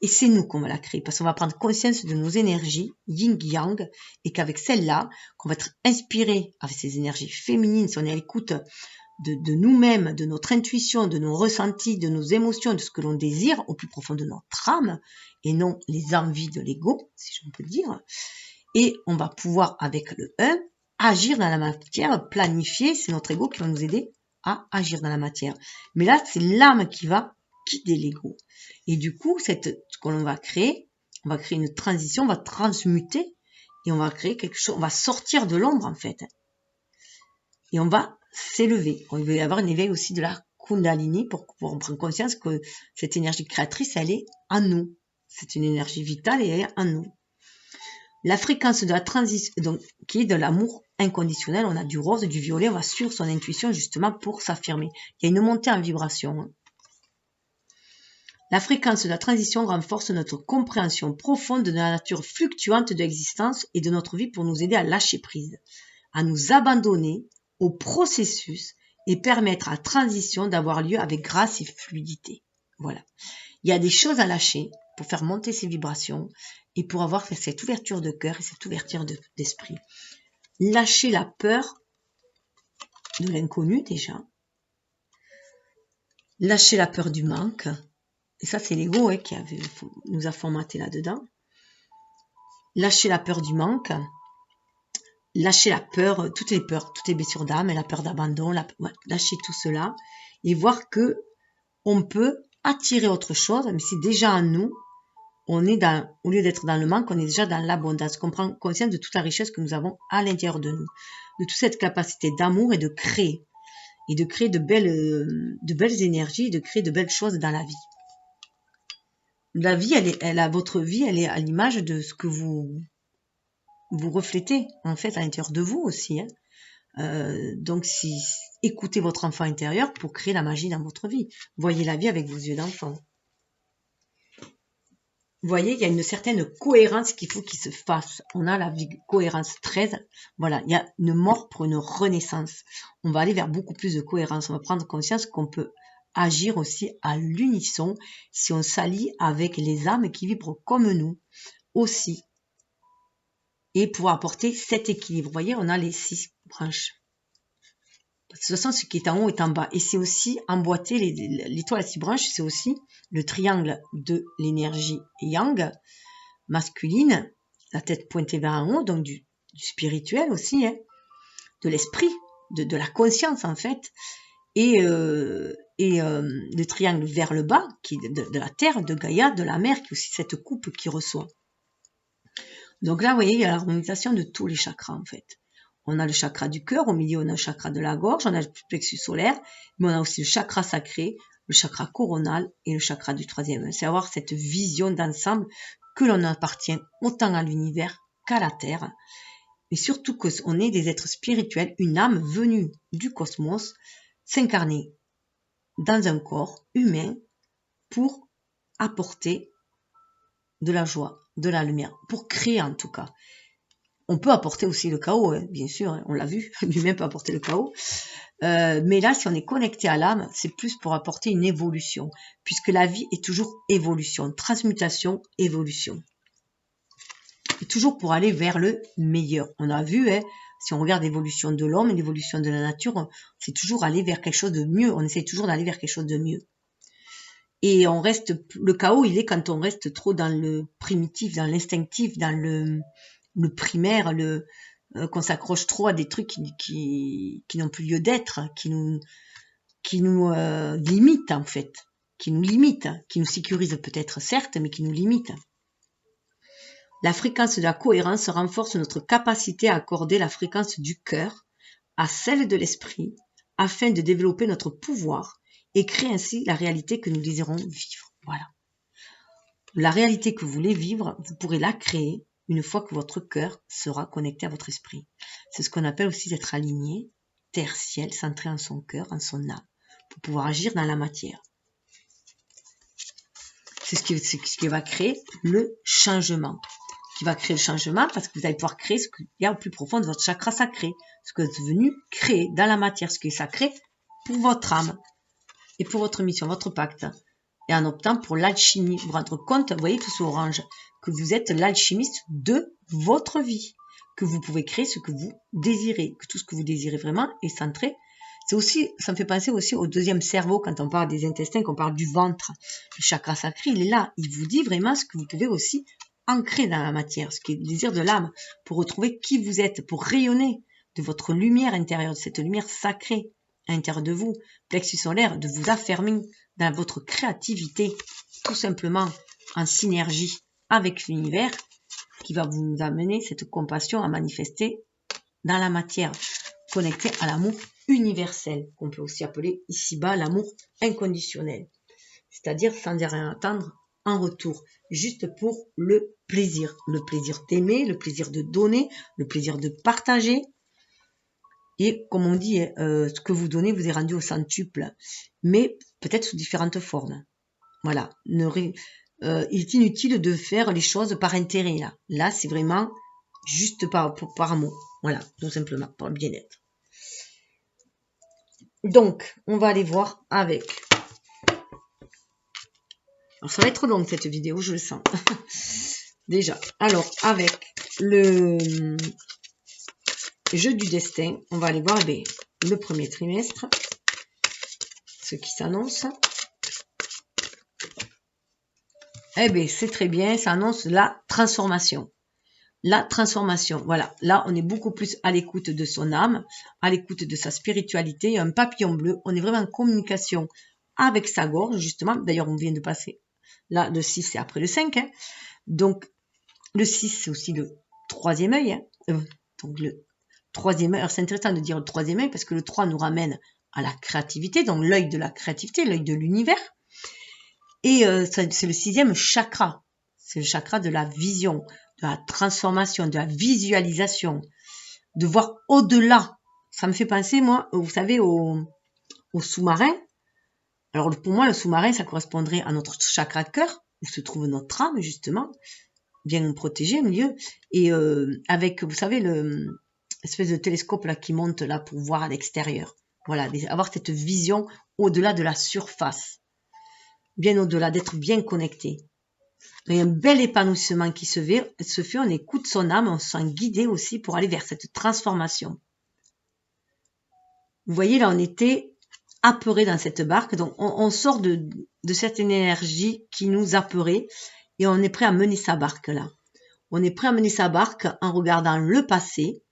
Et c'est nous qu'on va la créer, parce qu'on va prendre conscience de nos énergies, yin-yang, et qu'avec celle-là, qu'on va être inspiré avec ces énergies féminines, si on est à l'écoute de nous-mêmes, de notre intuition, de nos ressentis, de nos émotions, de ce que l'on désire au plus profond de notre âme, et non les envies de l'ego, si je peux dire. Et on va pouvoir, avec le 1, agir dans la matière, planifier, c'est notre ego qui va nous aider à agir dans la matière. Mais là, c'est l'âme qui va guider l'ego. Et du coup, ce que l'on va créer, on va créer une transition, on va transmuter, et on va créer quelque chose, on va sortir de l'ombre en fait. Et on va s'élever. Il va y avoir un éveil aussi de la Kundalini pour pouvoir prendre conscience que cette énergie créatrice, elle est en nous. C'est une énergie vitale et elle est en nous. La fréquence de la transition, donc, qui est de l'amour inconditionnel, on a du rose, du violet, on va suivre son intuition justement pour s'affirmer. Il y a une montée en vibration. La fréquence de la transition renforce notre compréhension profonde de la nature fluctuante de l'existence et de notre vie pour nous aider à lâcher prise, à nous abandonner au processus et permettre à la transition d'avoir lieu avec grâce et fluidité. Voilà. Il y a des choses à lâcher pour faire monter ces vibrations. et pour avoir fait cette ouverture de cœur et cette ouverture d'esprit. Lâchez la peur de l'inconnu déjà. Lâchez la peur du manque. Et ça, c'est l'ego qui nous a formaté là-dedans. Lâchez la peur du manque. Lâchez la peur, toutes les blessures d'âme, la peur d'abandon. Lâchez tout cela et voir que on peut attirer autre chose, mais c'est déjà en nous. On est au lieu d'être dans le manque, on est déjà dans l'abondance. On prend conscience de toute la richesse que nous avons à l'intérieur de nous, de toute cette capacité d'amour et de créer de belles énergies, de créer de belles choses dans la vie. La vie, votre vie, elle est à l'image de ce que vous reflétez en fait à l'intérieur de vous aussi. Donc, écoutez votre enfant intérieur pour créer la magie dans votre vie. Voyez la vie avec vos yeux d'enfant. Vous voyez, il y a une certaine cohérence qu'il faut qu'il se fasse. On a la vie cohérence 13. Voilà, il y a une mort pour une renaissance. On va aller vers beaucoup plus de cohérence. On va prendre conscience qu'on peut agir aussi à l'unisson si on s'allie avec les âmes qui vibrent comme nous aussi. Et pour apporter cet équilibre. Vous voyez, on a les 6 branches. De toute façon, ce qui est en haut est en bas. Et c'est aussi emboîter l'étoile à 6 branches, c'est aussi le triangle de l'énergie yang, masculine, la tête pointée vers en haut, donc du spirituel aussi, de l'esprit, de la conscience en fait, et le triangle vers le bas, qui est de la terre, de Gaïa, de la mer, qui est aussi cette coupe qui reçoit. Donc là, vous voyez, il y a l'harmonisation de tous les chakras en fait. On a le chakra du cœur, au milieu on a le chakra de la gorge, on a le plexus solaire, mais on a aussi le chakra sacré, le chakra coronal et le chakra du 3e. C'est avoir cette vision d'ensemble que l'on appartient autant à l'univers qu'à la Terre. Mais surtout qu'on est des êtres spirituels, une âme venue du cosmos, s'incarner dans un corps humain pour apporter de la joie, de la lumière, pour créer en tout cas. On peut apporter aussi le chaos, bien sûr, on l'a vu, l'humain peut apporter le chaos. Mais là, si on est connecté à l'âme, c'est plus pour apporter une évolution, puisque la vie est toujours évolution, transmutation, évolution. Et toujours pour aller vers le meilleur. On a vu, si on regarde l'évolution de l'homme et l'évolution de la nature, c'est toujours aller vers quelque chose de mieux. On essaie toujours d'aller vers quelque chose de mieux. Et le chaos, il est quand on reste trop dans le primitif, dans l'instinctif, dans le primaire, qu'on s'accroche trop à des trucs qui n'ont plus lieu d'être, qui nous limitent en fait, qui nous sécurisent peut-être certes, mais qui nous limitent. La fréquence de la cohérence renforce notre capacité à accorder la fréquence du cœur à celle de l'esprit, afin de développer notre pouvoir et créer ainsi la réalité que nous désirons vivre. Voilà. La réalité que vous voulez vivre, vous pourrez la créer une fois que votre cœur sera connecté à votre esprit. C'est ce qu'on appelle aussi d'être aligné, terre-ciel, centré en son cœur, en son âme, pour pouvoir agir dans la matière. C'est ce qui va créer le changement. Qui va créer le changement parce que vous allez pouvoir créer ce qu'il y a au plus profond de votre chakra sacré, ce que vous êtes venu créer dans la matière, ce qui est sacré pour votre âme et pour votre mission, votre pacte. Et en optant pour l'alchimie, vous rendre compte, vous voyez tout ce orange, que vous êtes l'alchimiste de votre vie, que vous pouvez créer ce que vous désirez, que tout ce que vous désirez vraiment est centré. C'est aussi, ça me fait penser aussi au deuxième cerveau quand on parle des intestins, qu'on parle du ventre. Le chakra sacré, il est là, il vous dit vraiment ce que vous pouvez aussi ancrer dans la matière, ce qui est le désir de l'âme, pour retrouver qui vous êtes, pour rayonner de votre lumière intérieure, de cette lumière sacrée à l'intérieur de vous, plexus solaire, de vous affermir dans votre créativité, tout simplement en synergie avec l'univers, qui va vous amener cette compassion à manifester dans la matière, connecté à l'amour universel, qu'on peut aussi appeler ici-bas l'amour inconditionnel, c'est-à-dire sans rien attendre en retour, juste pour le plaisir d'aimer, le plaisir de donner, le plaisir de partager. Et comme on dit, ce que vous donnez vous est rendu au centuple, mais peut-être sous différentes formes. Voilà. Il est inutile de faire les choses par intérêt. Là c'est vraiment juste par amour. Voilà, tout simplement, par le bien-être. Donc, on va aller voir avec. Alors, ça va être long cette vidéo, je le sens. déjà. Alors, avec le jeu du destin, on va aller voir le premier trimestre, ce qui s'annonce. Eh bien, c'est très bien, ça annonce la transformation. La transformation, voilà. Là, on est beaucoup plus à l'écoute de son âme, à l'écoute de sa spiritualité. Un papillon bleu, on est vraiment en communication avec sa gorge, justement. D'ailleurs, on vient de passer. Là, le 6, c'est après le 5. Hein. Donc, le 6, c'est aussi le troisième œil. Hein. Donc, le troisième œil. Alors, c'est intéressant de dire le troisième œil parce que le 3 nous ramène à la créativité, donc l'œil de la créativité, l'œil de l'univers. Et c'est le 6e chakra. C'est le chakra de la vision, de la transformation, de la visualisation, de voir au-delà. Ça me fait penser, moi, vous savez, au sous-marin. Alors, pour moi, le sous-marin, ça correspondrait à notre chakra de cœur, où se trouve notre âme, justement, bien protégée au milieu. Et avec, vous savez, l'espèce de télescope là qui monte là pour voir à l'extérieur. Voilà, avoir cette vision au-delà de la surface. Bien au-delà, d'être bien connecté. Il y a un bel épanouissement qui se fait, on écoute son âme, on se sent guidé aussi pour aller vers cette transformation. Vous voyez, là, on était apeuré dans cette barque, donc on sort de cette énergie qui nous apeurait et on est prêt à mener sa barque là. On est prêt à mener sa barque en regardant le passé.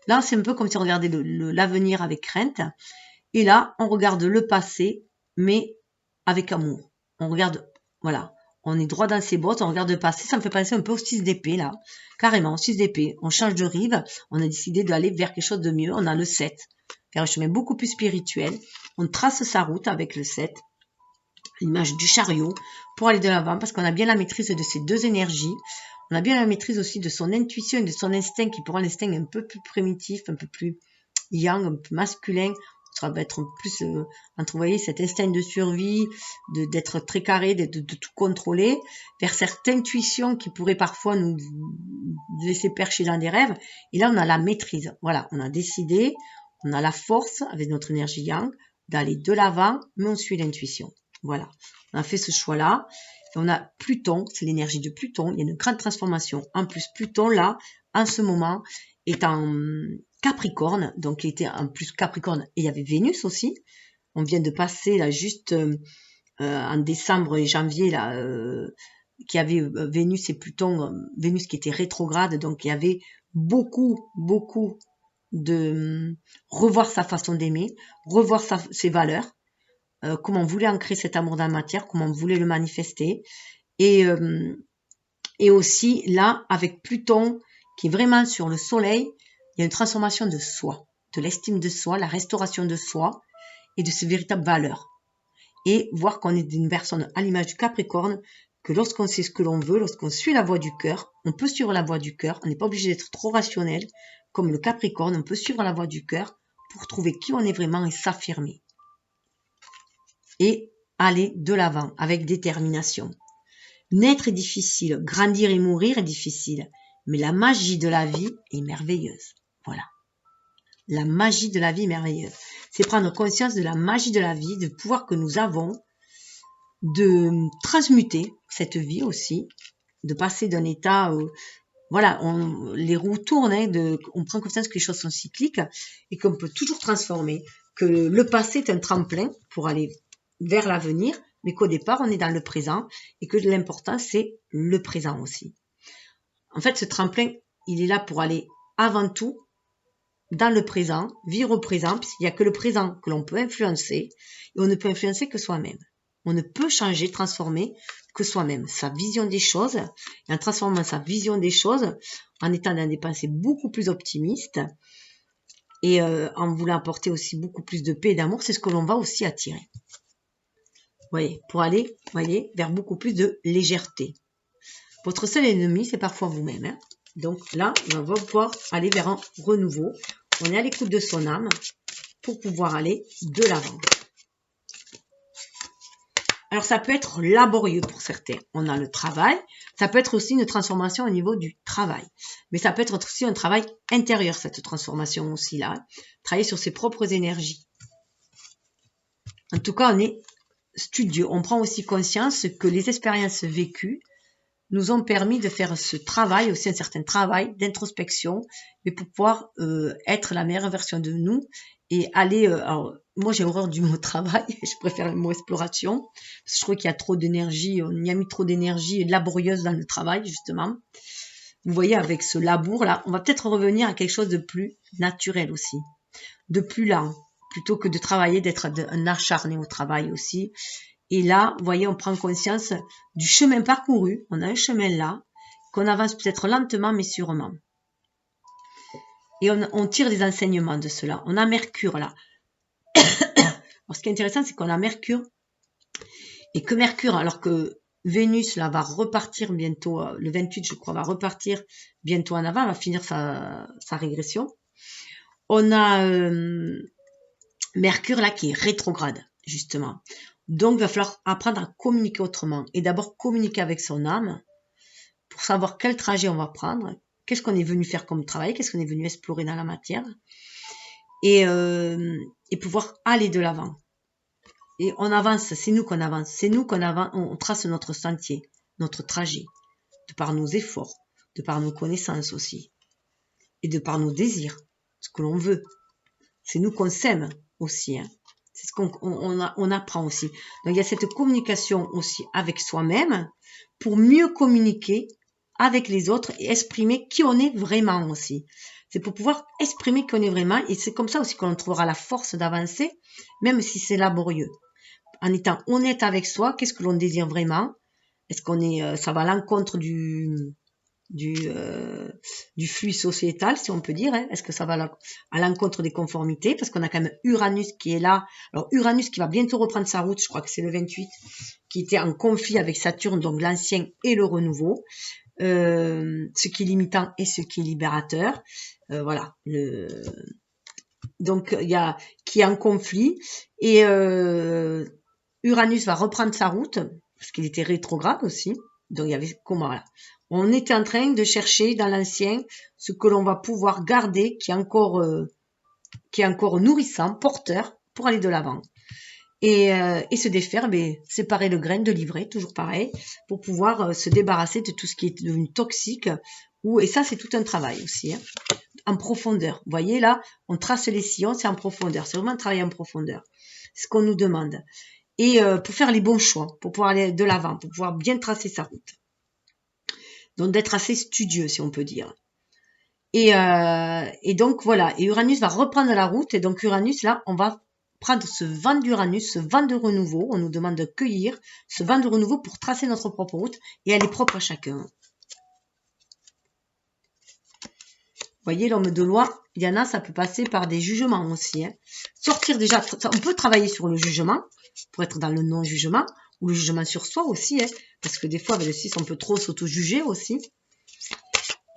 Là, c'est un peu comme si on regardait l'avenir avec crainte. Et là, on regarde le passé, mais avec amour. On regarde, voilà, on est droit dans ses bottes, on regarde le passé. Ça me fait penser un peu au 6 d'épée, là. Carrément, 6 d'épée. On change de rive, on a décidé d'aller vers quelque chose de mieux. On a le 7, vers un chemin beaucoup plus spirituel. On trace sa route avec le 7, l'image du chariot, pour aller de l'avant, parce qu'on a bien la maîtrise de ces deux énergies. On a bien la maîtrise aussi de son intuition et de son instinct, qui pourra un instinct un peu plus primitif, un peu plus yang, un peu masculin. Ça va être plus entre, vous voyez, cet instinct de survie, d'être très carré, de tout contrôler, vers cette intuition qui pourrait parfois nous laisser percher dans des rêves. Et là, on a la maîtrise. Voilà, on a décidé, on a la force, avec notre énergie yang, d'aller de l'avant, mais on suit l'intuition. Voilà, on a fait ce choix-là. Et on a Pluton, c'est l'énergie de Pluton. Il y a une grande transformation. En plus, Pluton, là, en ce moment, est en Capricorne, donc il était en plus Capricorne, et il y avait Vénus aussi. On vient de passer là juste en décembre et janvier là, qui avait Vénus et Pluton, Vénus qui était rétrograde, donc il y avait beaucoup de revoir sa façon d'aimer, revoir ses valeurs, comment on voulait ancrer cet amour dans la matière, comment on voulait le manifester, et aussi là avec Pluton qui est vraiment sur le soleil. Il y a une transformation de soi, de l'estime de soi, la restauration de soi et de ses véritables valeurs. Et voir qu'on est une personne à l'image du Capricorne, que lorsqu'on sait ce que l'on veut, lorsqu'on suit la voie du cœur, on peut suivre la voie du cœur, on n'est pas obligé d'être trop rationnel. Comme le Capricorne, on peut suivre la voie du cœur pour trouver qui on est vraiment et s'affirmer. Et aller de l'avant avec détermination. Naître est difficile, grandir et mourir est difficile, mais la magie de la vie est merveilleuse. Voilà. La magie de la vie est merveilleuse. C'est prendre conscience de la magie de la vie, de pouvoir que nous avons, de transmuter cette vie aussi, de passer d'un état, voilà, les roues tournent, hein, on prend conscience que les choses sont cycliques et qu'on peut toujours transformer, que le passé est un tremplin pour aller vers l'avenir, mais qu'au départ, on est dans le présent et que l'important, c'est le présent aussi. En fait, ce tremplin, il est là pour aller avant tout dans le présent, vivre au présent, puisqu'il n'y a que le présent que l'on peut influencer, et on ne peut influencer que soi-même. On ne peut changer, transformer que soi-même, sa vision des choses, et en transformant sa vision des choses, en étant dans des pensées beaucoup plus optimistes, et en voulant apporter aussi beaucoup plus de paix et d'amour, c'est ce que l'on va aussi attirer. Voyez, pour aller, voyez, vers beaucoup plus de légèreté. Votre seul ennemi, c'est parfois vous-même. Hein. Donc là, on va pouvoir aller vers un renouveau. On est à l'écoute de son âme pour pouvoir aller de l'avant. Alors, ça peut être laborieux pour certains. On a le travail. Ça peut être aussi une transformation au niveau du travail. Mais ça peut être aussi un travail intérieur, cette transformation aussi là. Travailler sur ses propres énergies. En tout cas, on est studieux. On prend aussi conscience que les expériences vécues nous ont permis de faire ce travail, aussi un certain travail d'introspection, mais pour pouvoir être la meilleure version de nous et aller... alors, moi, j'ai horreur du mot travail, je préfère le mot exploration, parce que je trouve qu'il y a trop d'énergie, on y a mis trop d'énergie laborieuse dans le travail, justement. Vous voyez, avec ce labour-là, on va peut-être revenir à quelque chose de plus naturel aussi, de plus lent, plutôt que de travailler, d'être un acharné au travail aussi. Et là, vous voyez, on prend conscience du chemin parcouru. On a un chemin là, qu'on avance peut-être lentement, mais sûrement. Et on tire des enseignements de cela. On a Mercure là. Alors, ce qui est intéressant, c'est qu'on a Mercure. Et que Mercure, alors que Vénus là va repartir bientôt, le 28 je crois, va repartir bientôt en avant, va finir sa régression. On a Mercure là qui est rétrograde, justement. Donc, il va falloir apprendre à communiquer autrement. Et d'abord, communiquer avec son âme pour savoir quel trajet on va prendre, qu'est-ce qu'on est venu faire comme travail, qu'est-ce qu'on est venu explorer dans la matière, et pouvoir aller de l'avant. Et on avance, c'est nous qu'on avance, c'est nous qu'on avance, on trace notre sentier, notre trajet, de par nos efforts, de par nos connaissances aussi, et de par nos désirs, ce que l'on veut. C'est nous qu'on s'aime aussi, hein. C'est ce qu'on apprend aussi. Donc, il y a cette communication aussi avec soi-même pour mieux communiquer avec les autres et exprimer qui on est vraiment aussi. C'est pour pouvoir exprimer qui on est vraiment et c'est comme ça aussi qu'on trouvera la force d'avancer, même si c'est laborieux. En étant honnête avec soi, qu'est-ce que l'on désire vraiment? Est-ce qu'on est, ça va à l'encontre du flux sociétal, si on peut dire, hein. Est-ce que ça va à l'encontre des conformités, parce qu'on a quand même Uranus qui est là. Alors Uranus qui va bientôt reprendre sa route, je crois que c'est le 28, qui était en conflit avec Saturne, donc l'ancien et le renouveau, ce qui est limitant et ce qui est libérateur. Voilà. Donc il y a qui est en conflit et Uranus va reprendre sa route parce qu'il était rétrograde aussi. Donc il y avait comment là. On était en train de chercher dans l'ancien ce que l'on va pouvoir garder, qui est encore nourrissant, porteur, pour aller de l'avant. Et se défaire, séparer le grain de l'ivraie, toujours pareil, pour pouvoir se débarrasser de tout ce qui est devenu toxique. Et ça, c'est tout un travail aussi, hein, en profondeur. Vous voyez là, on trace les sillons, c'est en profondeur. C'est vraiment un travail en profondeur. C'est ce qu'on nous demande. Et pour faire les bons choix, pour pouvoir aller de l'avant, pour pouvoir bien tracer sa route. Donc d'être assez studieux, si on peut dire. Et donc voilà, et Uranus va reprendre la route, et donc Uranus, là, on va prendre ce vent d'Uranus, ce vent de renouveau, on nous demande de cueillir ce vent de renouveau pour tracer notre propre route, et elle est propre à chacun. Vous voyez, l'homme de loi, il y en a, ça peut passer par des jugements aussi. Hein. Sortir déjà, on peut travailler sur le jugement, pour être dans le non-jugement, ou le jugement sur soi aussi, hein, parce que des fois, avec le 6, on peut trop s'auto-juger aussi.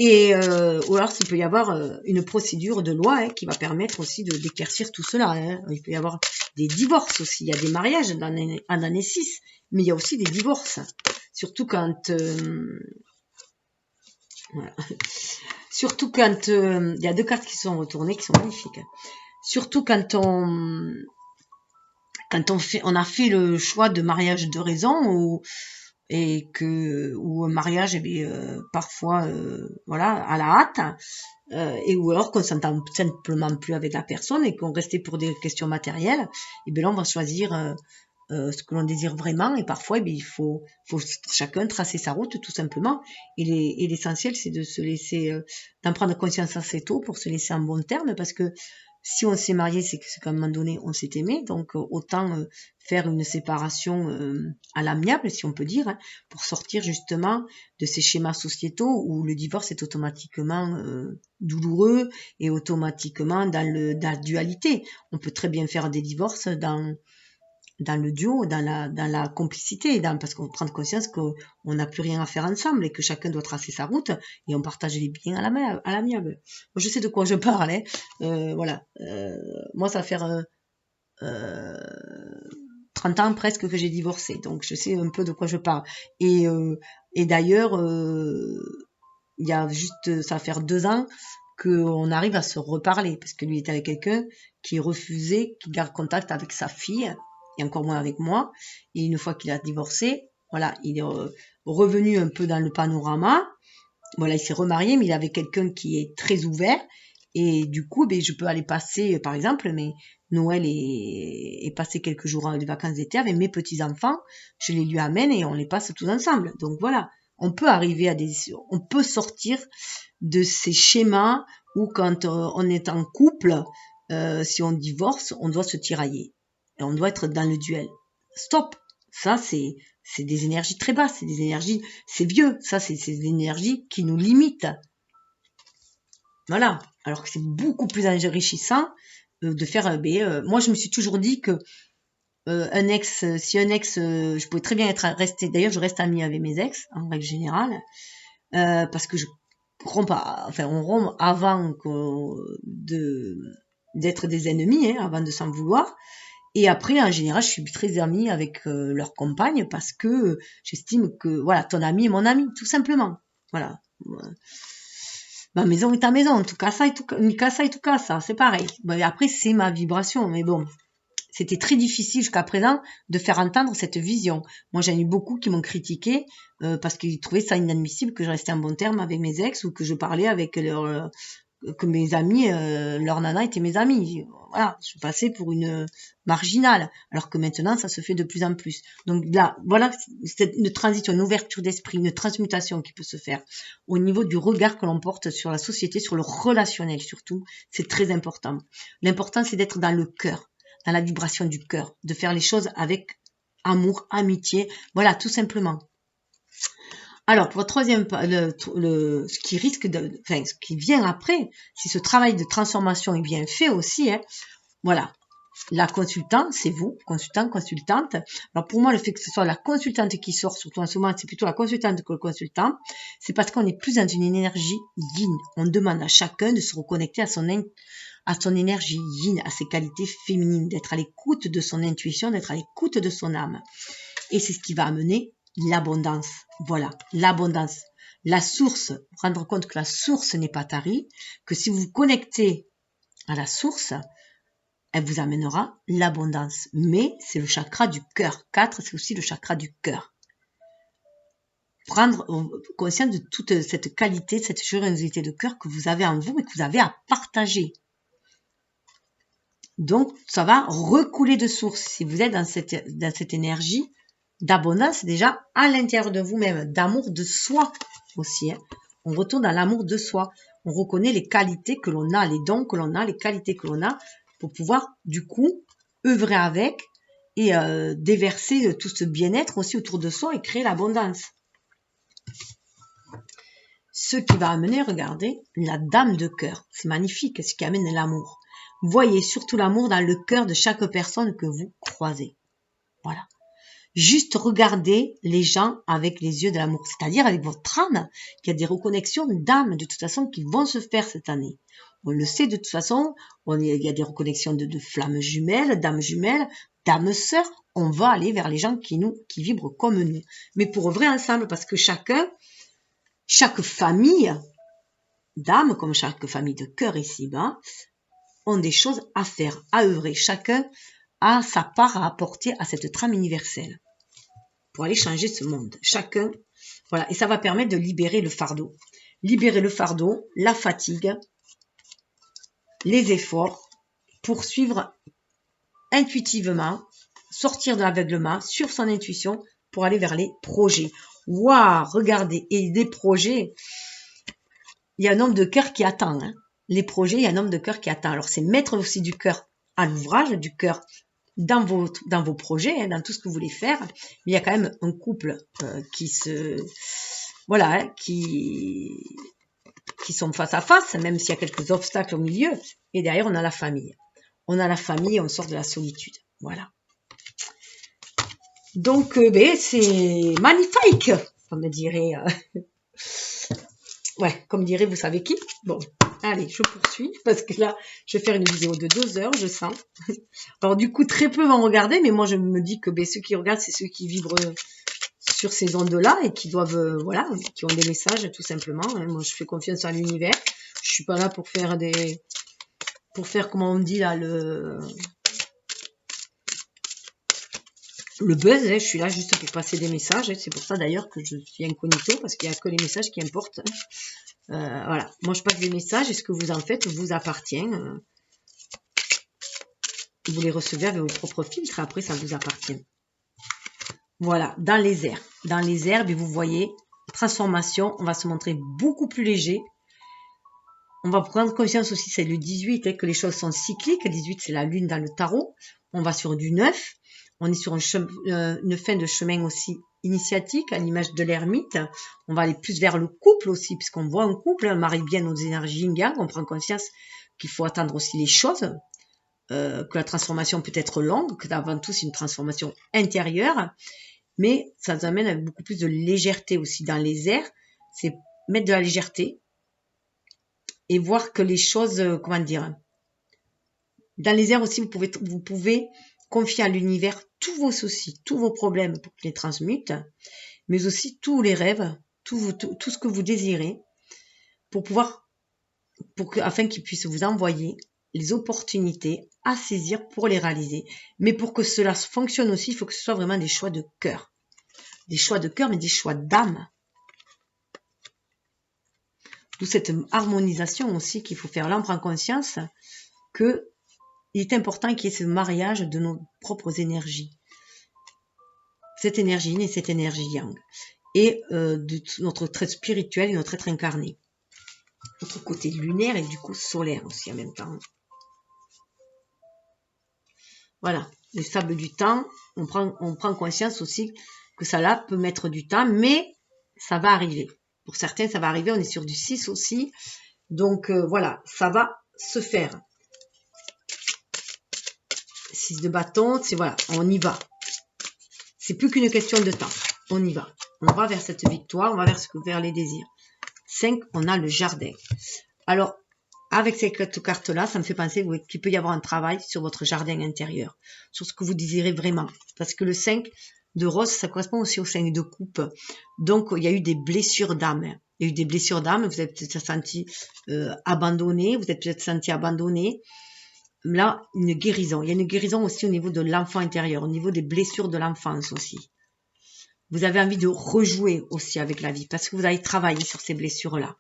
Et ou alors, il peut y avoir une procédure de loi hein, qui va permettre aussi d'éclaircir tout cela. Hein. Il peut y avoir des divorces aussi. Il y a des mariages en année 6, mais il y a aussi des divorces. Surtout quand... voilà. Surtout quand... il y a 2 cartes qui sont retournées, qui sont magnifiques. Surtout quand on a fait le choix de mariage de raison ou un mariage parfois voilà à la hâte ou alors qu'on s'entend simplement plus avec la personne et qu'on restait pour des questions matérielles, et bien là on va choisir ce que l'on désire vraiment, et parfois il faut chacun tracer sa route tout simplement, et l'essentiel c'est de se laisser d'en prendre conscience assez tôt pour se laisser en bon terme, parce que si on s'est marié, c'est qu'à un moment donné, on s'est aimé. Donc, autant faire une séparation à l'amiable, si on peut dire, hein, pour sortir justement de ces schémas sociétaux où le divorce est automatiquement douloureux et automatiquement dans la dualité. On peut très bien faire des divorces dans le duo, dans la complicité, parce qu'on prend conscience qu'on n'a plus rien à faire ensemble et que chacun doit tracer sa route et on partage les biens à l'amiable. Moi, je sais de quoi je parle, hein. Voilà. Moi, ça va faire 30 ans presque que j'ai divorcé, donc je sais un peu de quoi je parle. Et d'ailleurs, il y a juste, ça va faire 2 ans qu'on arrive à se reparler, parce que lui était avec quelqu'un qui refusait, qui garde contact avec sa fille, et encore moins avec moi. Et une fois qu'il a divorcé, Voilà, il est revenu un peu dans le panorama. Voilà, il s'est remarié, mais il avait quelqu'un qui est très ouvert. Et du coup, ben, je peux aller passer, par exemple, mais Noël est passé quelques jours de vacances d'été avec mes petits-enfants. Je les lui amène et on les passe tous ensemble. Donc voilà, on peut arriver à on peut sortir de ces schémas où quand on est en couple, si on divorce, on doit se tirailler. Et on doit être dans le duel. Stop! Ça, c'est des énergies très basses, c'est des énergies, c'est vieux, ça, c'est des énergies qui nous limitent. Voilà. Alors que c'est beaucoup plus enrichissant de faire, moi, je me suis toujours dit que si un ex, je pouvais très bien être resté, d'ailleurs, je reste amie avec mes ex, en règle générale, parce que je romps pas, enfin, on rompt avant d'être des ennemis, hein, avant de s'en vouloir. Et après, en général, je suis très amie avec leur compagne parce que j'estime que, voilà, ton ami est mon ami, tout simplement. Voilà. Ma maison est ta maison, en tout cas ça et tout cas ça, c'est pareil. Bon, après, c'est ma vibration, mais bon, c'était très difficile jusqu'à présent de faire entendre cette vision. Moi, j'en ai eu beaucoup qui m'ont critiqué parce qu'ils trouvaient ça inadmissible que je restais en bon terme avec mes ex ou que je parlais avec que mes amis, leur nana étaient mes amis. Voilà, je passais pour une marginale, alors que maintenant, ça se fait de plus en plus. Donc là, voilà, c'est une transition, une ouverture d'esprit, une transmutation qui peut se faire au niveau du regard que l'on porte sur la société, sur le relationnel surtout. C'est très important. L'important, c'est d'être dans le cœur, dans la vibration du cœur, de faire les choses avec amour, amitié, voilà, tout simplement. Alors, pour le troisième, ce qui risque enfin, ce qui vient après, si ce travail de transformation est bien fait aussi, hein, voilà. La consultante, c'est vous, consultant, consultante. Alors, pour moi, le fait que ce soit la consultante qui sort, surtout en ce moment, c'est plutôt la consultante que le consultant, c'est parce qu'on est plus dans une énergie yin. On demande à chacun de se reconnecter à son énergie yin, à ses qualités féminines, d'être à l'écoute de son intuition, d'être à l'écoute de son âme. Et c'est ce qui va amener l'abondance. Voilà, l'abondance. La source, rendre compte que la source n'est pas tarie, que si vous vous connectez à la source, elle vous amènera l'abondance. Mais c'est le chakra du cœur. 4, c'est aussi le chakra du cœur. Prendre conscience de toute cette qualité, cette générosité de cœur que vous avez en vous et que vous avez à partager. Donc, ça va recouler de source. Si vous êtes dans cette énergie d'abondance, déjà à l'intérieur de vous-même, d'amour de soi aussi. Hein. On retourne dans l'amour de soi. On reconnaît les qualités que l'on a, les dons que l'on a, les qualités que l'on a, pour pouvoir, du coup, œuvrer avec et déverser tout ce bien-être aussi autour de soi et créer l'abondance. Ce qui va amener, regardez, la dame de cœur. C'est magnifique, ce qui amène l'amour. Voyez surtout l'amour dans le cœur de chaque personne que vous croisez. Voilà. Juste regardez les gens avec les yeux de l'amour, c'est-à-dire avec votre âme, qu'il y a des reconnexions d'âme de toute façon qui vont se faire cette année. On le sait de toute façon, il y a des reconnexions de flammes jumelles, d'âmes sœurs. On va aller vers les gens qui vibrent comme nous. Mais pour œuvrer ensemble, parce que chaque famille d'âme, comme chaque famille de cœur ici-bas, ont des choses à faire, à œuvrer. Chacun a sa part à apporter à cette trame universelle pour aller changer ce monde. Chacun, voilà, et ça va permettre de libérer le fardeau. Libérer le fardeau, la fatigue, les efforts, poursuivre intuitivement, sortir de l'aveuglement sur son intuition pour aller vers les projets. Waouh, regardez, et des projets, il y a un homme de cœur qui attend. Hein. Les projets, il y a un homme de cœur qui attend. Alors, c'est mettre aussi du cœur à l'ouvrage, du cœur dans vos projets, hein, dans tout ce que vous voulez faire. Mais il y a quand même un couple qui sont face à face, même s'il y a quelques obstacles au milieu. Et derrière, on a la famille. On a la famille et on sort de la solitude. Voilà. Donc, c'est magnifique, comme dirait... comme dirait vous savez qui. Bon, allez, je poursuis, parce que là, je vais faire une vidéo de 2 heures, je sens. Alors, du coup, très peu vont regarder, mais moi, je me dis que ceux qui regardent, c'est ceux qui vibrent sur ces ondes-là et qui doivent, qui ont des messages, tout simplement. Hein. Moi, je fais confiance à l'univers. Je suis pas là pour faire comment on dit là, le buzz, hein, je suis là juste pour passer des messages. Hein, c'est pour ça d'ailleurs que je suis incognito, parce qu'il n'y a que les messages qui importent. Voilà, moi je passe des messages et ce que vous en faites vous appartient. Vous les recevez avec vos propres filtres, après ça vous appartient. Voilà, dans les airs. Dans les airs, vous voyez, transformation, on va se montrer beaucoup plus léger. On va prendre conscience aussi, c'est le 18, hein, que les choses sont cycliques. Le 18, c'est la lune dans le tarot. On va sur du 9. On est sur une fin de chemin aussi initiatique, à l'image de l'ermite. On va aller plus vers le couple aussi, puisqu'on voit un couple, on marie bien nos énergies yin-yang. On prend conscience qu'il faut attendre aussi les choses, que la transformation peut être longue, que avant tout, c'est une transformation intérieure. Mais ça nous amène avec beaucoup plus de légèreté aussi dans les airs. C'est mettre de la légèreté et voir que les choses, comment dire, dans les airs aussi, vous pouvez confier à l'univers tous vos soucis, tous vos problèmes pour qu'ils les transmutent, mais aussi tous les rêves, tout ce que vous désirez, afin qu'ils puissent vous envoyer les opportunités à saisir pour les réaliser. Mais pour que cela fonctionne aussi, il faut que ce soit vraiment des choix de cœur. Des choix de cœur, mais des choix d'âme. D'où cette harmonisation aussi qu'il faut faire. Là, on prend conscience qu'il est important qu'il y ait ce mariage de nos propres énergies. Cette énergie yin et cette énergie yang. Et de notre être spirituel et notre être incarné. Notre côté lunaire et du coup solaire aussi en même temps. Voilà, les sables du temps, on prend conscience aussi que ça là peut mettre du temps, mais ça va arriver. Pour certains, ça va arriver, on est sur du 6 aussi. Donc voilà, ça va se faire. 6 de bâton, c'est voilà, on y va. C'est plus qu'une question de temps, on y va. On va vers cette victoire, on va vers les désirs. 5, on a le jardin. Alors, avec cette carte-là, ça me fait penser qu'il peut y avoir un travail sur votre jardin intérieur, sur ce que vous désirez vraiment. Parce que le 5 de rose, ça correspond aussi au 5 de coupe. Donc, il y a eu des blessures d'âme. Il y a eu des blessures d'âme, vous êtes peut-être senti abandonné, vous êtes peut-être senti abandonné. Là, une guérison. Il y a une guérison aussi au niveau de l'enfant intérieur, au niveau des blessures de l'enfance aussi. Vous avez envie de rejouer aussi avec la vie, parce que vous avez travaillé sur ces blessures-là.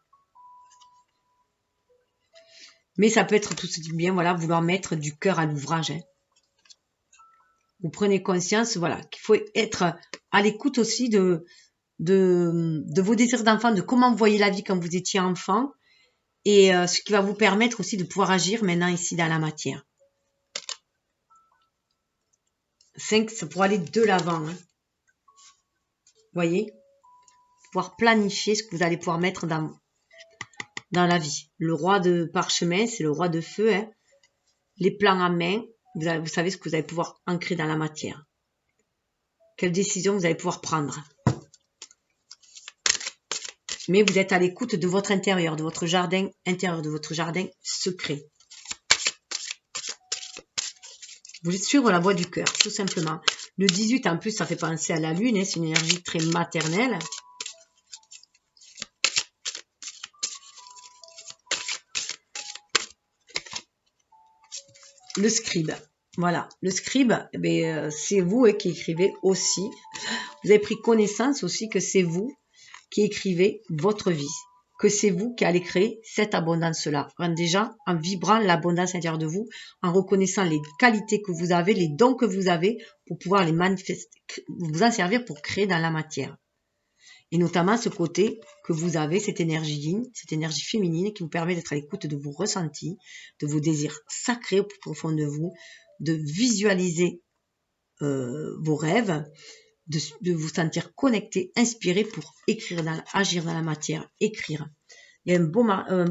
Mais ça peut être tout aussi bien, voilà, vouloir mettre du cœur à l'ouvrage. Hein. Vous prenez conscience, voilà, qu'il faut être à l'écoute aussi de vos désirs d'enfant, de comment vous voyez la vie quand vous étiez enfant, et ce qui va vous permettre aussi de pouvoir agir maintenant ici dans la matière. 5, c'est pour aller de l'avant. Hein. Vous voyez, pouvoir planifier ce que vous allez pouvoir mettre dans la vie. Le roi de parchemin, c'est le roi de feu. Hein. Les plans en main, vous savez ce que vous allez pouvoir ancrer dans la matière. Quelles décisions vous allez pouvoir prendre. Mais vous êtes à l'écoute de votre intérieur, de votre jardin intérieur, de votre jardin secret. Vous êtes suivre la voie du cœur, tout simplement. Le 18, en plus, ça fait penser à la lune. Hein, c'est une énergie très maternelle. Le scribe. Voilà, le scribe, c'est vous qui écrivez aussi. Vous avez pris connaissance aussi que c'est vous qui écrivez votre vie. Que c'est vous qui allez créer cette abondance-là. Déjà, en vibrant l'abondance intérieure de vous, en reconnaissant les qualités que vous avez, les dons que vous avez, pour pouvoir les manifester, vous en servir pour créer dans la matière. Et notamment ce côté que vous avez, cette énergie yin, cette énergie féminine qui vous permet d'être à l'écoute de vos ressentis, de vos désirs sacrés au plus profond de vous, de visualiser vos rêves, de vous sentir connecté, inspiré pour écrire, agir dans la matière, écrire. Il y a un beau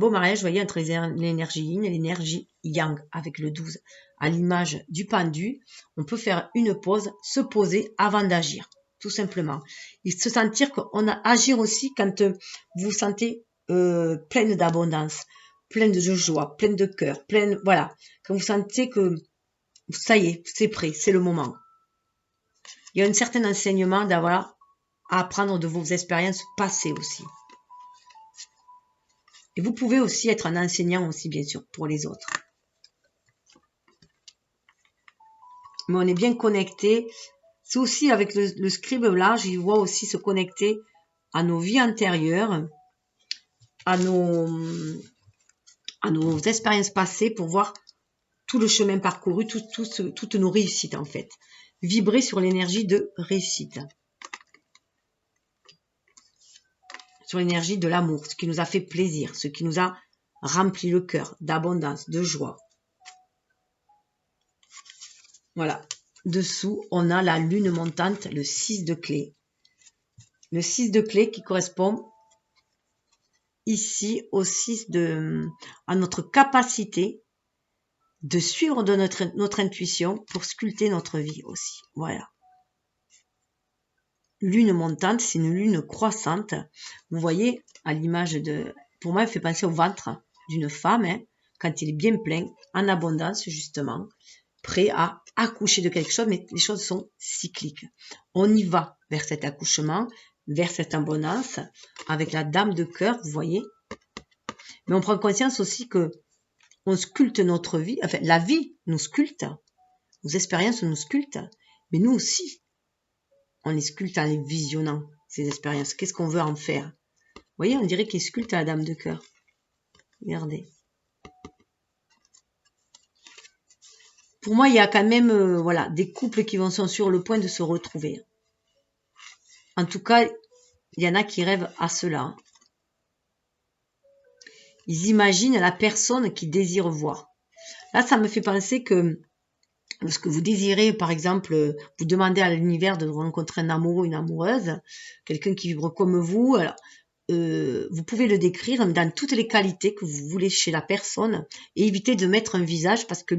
mariage, vous voyez, entre l'énergie yin et l'énergie yang avec le 12. À l'image du pendu, on peut faire une pause, se poser avant d'agir, tout simplement. Et se sentir qu'on a agir aussi quand vous vous sentez pleine d'abondance, pleine de joie, pleine de cœur, voilà. Quand vous sentez que ça y est, c'est prêt, c'est le moment. Il y a un certain enseignement à apprendre de vos expériences passées aussi. Et vous pouvez aussi être un enseignant aussi, bien sûr, pour les autres. Mais on est bien connecté C'est aussi avec le scribe là, j'y vois aussi se connecter à nos vies antérieures, à nos expériences passées pour voir tout le chemin parcouru, toutes nos réussites en fait. Vibrer sur l'énergie de réussite. Sur l'énergie de l'amour, ce qui nous a fait plaisir, ce qui nous a rempli le cœur d'abondance, de joie. Voilà. Dessous, on a la lune montante, le 6 de clé. Le 6 de clé qui correspond ici au 6 à notre capacité de suivre de notre intuition pour sculpter notre vie aussi. Voilà. Lune montante, c'est une lune croissante. Vous voyez, à l'image de... Pour moi, elle fait penser au ventre d'une femme, hein, quand il est bien plein, en abondance justement, prêt à accoucher de quelque chose, mais les choses sont cycliques. On y va vers cet accouchement, vers cette abondance, avec la dame de cœur, vous voyez. Mais on prend conscience aussi que on sculpte notre vie, enfin la vie nous sculpte, nos expériences nous sculptent, mais nous aussi, on les sculpte en les visionnant, ces expériences. Qu'est-ce qu'on veut en faire? Vous voyez, on dirait qu'il sculpte la dame de cœur. Regardez. Pour moi, il y a quand même voilà, des couples qui sont sur le point de se retrouver. En tout cas, il y en a qui rêvent à cela. Ils imaginent la personne qu'ils désirent voir. Là, ça me fait penser que lorsque vous désirez, par exemple, vous demandez à l'univers de rencontrer un amoureux ou une amoureuse, quelqu'un qui vibre comme vous, alors, vous pouvez le décrire dans toutes les qualités que vous voulez chez la personne et éviter de mettre un visage parce que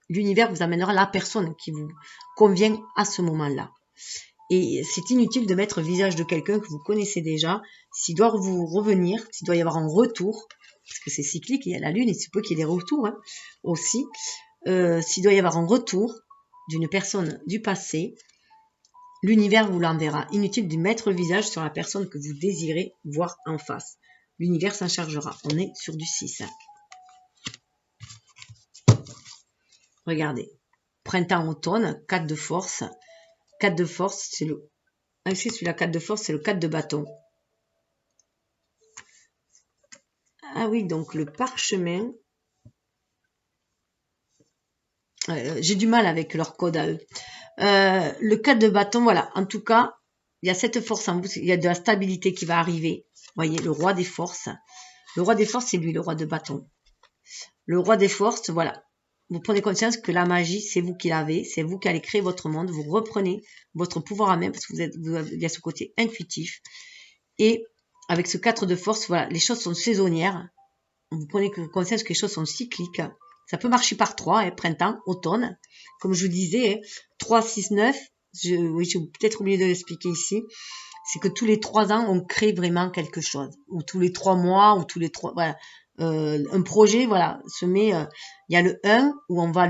l'univers vous amènera la personne qui vous convient à ce moment-là. Et c'est inutile de mettre le visage de quelqu'un que vous connaissez déjà. S'il doit vous revenir, s'il doit y avoir un retour, parce que c'est cyclique, il y a la lune et c'est peu qu'il y ait des retours hein, aussi. S'il doit y avoir un retour d'une personne du passé, l'univers vous l'enverra. Inutile de mettre le visage sur la personne que vous désirez voir en face. L'univers s'en chargera. On est sur du 6. Regardez. Printemps-automne, 4 de force. 4 de force, c'est le... Ah, c'est celui-là, 4 de force, c'est le 4 de bâton. Ah oui, donc le parchemin. J'ai du mal avec leur code à eux. Le 4 de bâton, voilà. En tout cas, il y a cette force en vous. Il y a de la stabilité qui va arriver. Vous voyez, le roi des forces. Le roi des forces, c'est lui, le roi de bâton. Le roi des forces, voilà. Vous prenez conscience que la magie, c'est vous qui l'avez. C'est vous qui allez créer votre monde. Vous reprenez votre pouvoir à main parce que il y a ce côté intuitif. Et avec ce 4 de force, voilà, les choses sont saisonnières. Vous prenez conscience que les choses sont cycliques. Ça peut marcher par 3, hein, printemps, automne. Comme je vous disais, 3, 6, 9, oui, j'ai peut-être oublié de l'expliquer ici, c'est que tous les 3 ans, on crée vraiment quelque chose. Ou tous les 3 mois, ou tous les 3... Voilà. Un projet, voilà, se met... Il y a le 1, où on va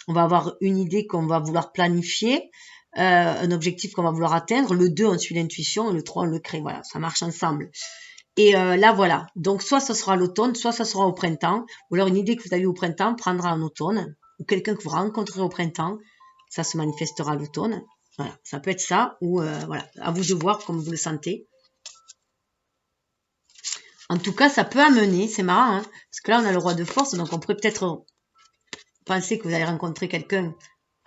avoir une idée qu'on va vouloir planifier, un objectif qu'on va vouloir atteindre. Le 2, on suit l'intuition, et le 3, on le crée. Voilà, ça marche ensemble. Et là, voilà. Donc, soit ça sera l'automne, soit ça sera au printemps. Ou alors, une idée que vous avez au printemps prendra en automne. Ou quelqu'un que vous rencontrerez au printemps, ça se manifestera à l'automne. Voilà. Ça peut être ça. Ou voilà. À vous de voir comme vous le sentez. En tout cas, ça peut amener. C'est marrant, hein, parce que là, on a le roi de force. Donc, on pourrait peut-être penser que vous allez rencontrer quelqu'un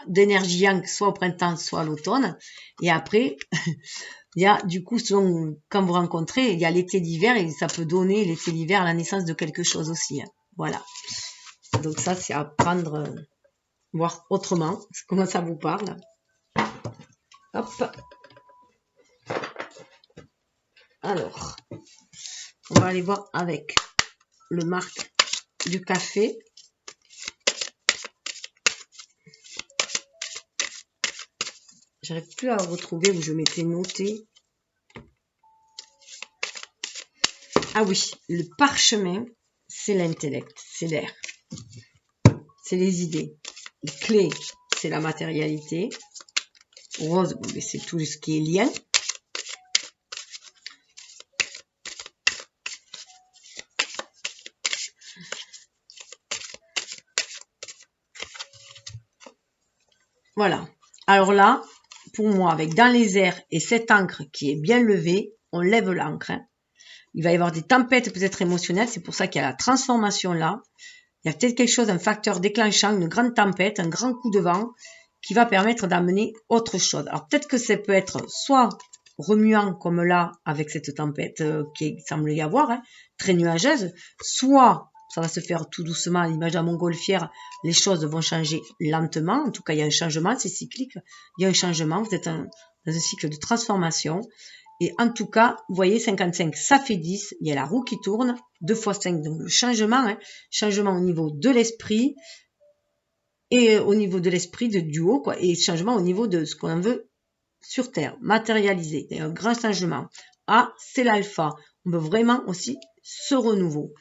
d'énergie yang, soit au printemps, soit à l'automne. Et après... Il y a, du coup, selon quand vous rencontrez, il y a l'été d'hiver et ça peut donner l'été d'hiver à la naissance de quelque chose aussi. Hein. Voilà. Donc ça, c'est à prendre, voir autrement. Comment ça vous parle. Hop. Alors, on va aller voir avec le marque du café. J'arrive plus à retrouver où je m'étais noté. Ah oui, le parchemin, c'est l'intellect, c'est l'air. C'est les idées. Les clés, c'est la matérialité. Rose, c'est tout ce qui est lien. Voilà. Alors là, pour moi, avec dans les airs et cette encre qui est bien levée, on lève l'encre. Hein. Il va y avoir des tempêtes peut-être émotionnelles, c'est pour ça qu'il y a la transformation là. Il y a peut-être quelque chose, un facteur déclenchant, une grande tempête, un grand coup de vent qui va permettre d'amener autre chose. Alors peut-être que ça peut être soit remuant comme là avec cette tempête qui semble y avoir, hein, très nuageuse, soit ça va se faire tout doucement à l'image d'un montgolfière, les choses vont changer lentement, en tout cas il y a un changement, c'est cyclique, il y a un changement, vous êtes dans un cycle de transformation, et en tout cas, vous voyez 55 ça fait 10, il y a la roue qui tourne, 2 fois 5, donc le changement, hein, changement au niveau de l'esprit, et au niveau de l'esprit du haut, quoi, et changement au niveau de ce qu'on veut sur Terre, matérialisé, il y a un grand changement. Ah, c'est l'alpha, on veut vraiment aussi ce renouveau.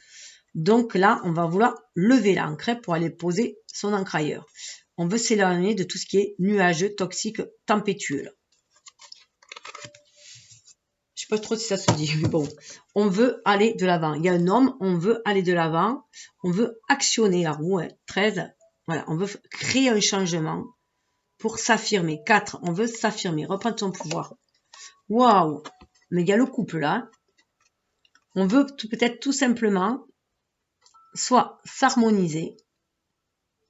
Donc là, on va vouloir lever l'ancre pour aller poser son ancre ailleurs. On veut s'éloigner de tout ce qui est nuageux, toxique, tempétueux. Je sais pas trop si ça se dit, mais bon. On veut aller de l'avant. Il y a un homme, on veut aller de l'avant. On veut actionner la roue, hein, 13. Voilà, on veut créer un changement pour s'affirmer. 4, on veut s'affirmer, reprendre son pouvoir. Waouh! Mais il y a le couple là. On veut peut-être tout simplement soit s'harmoniser,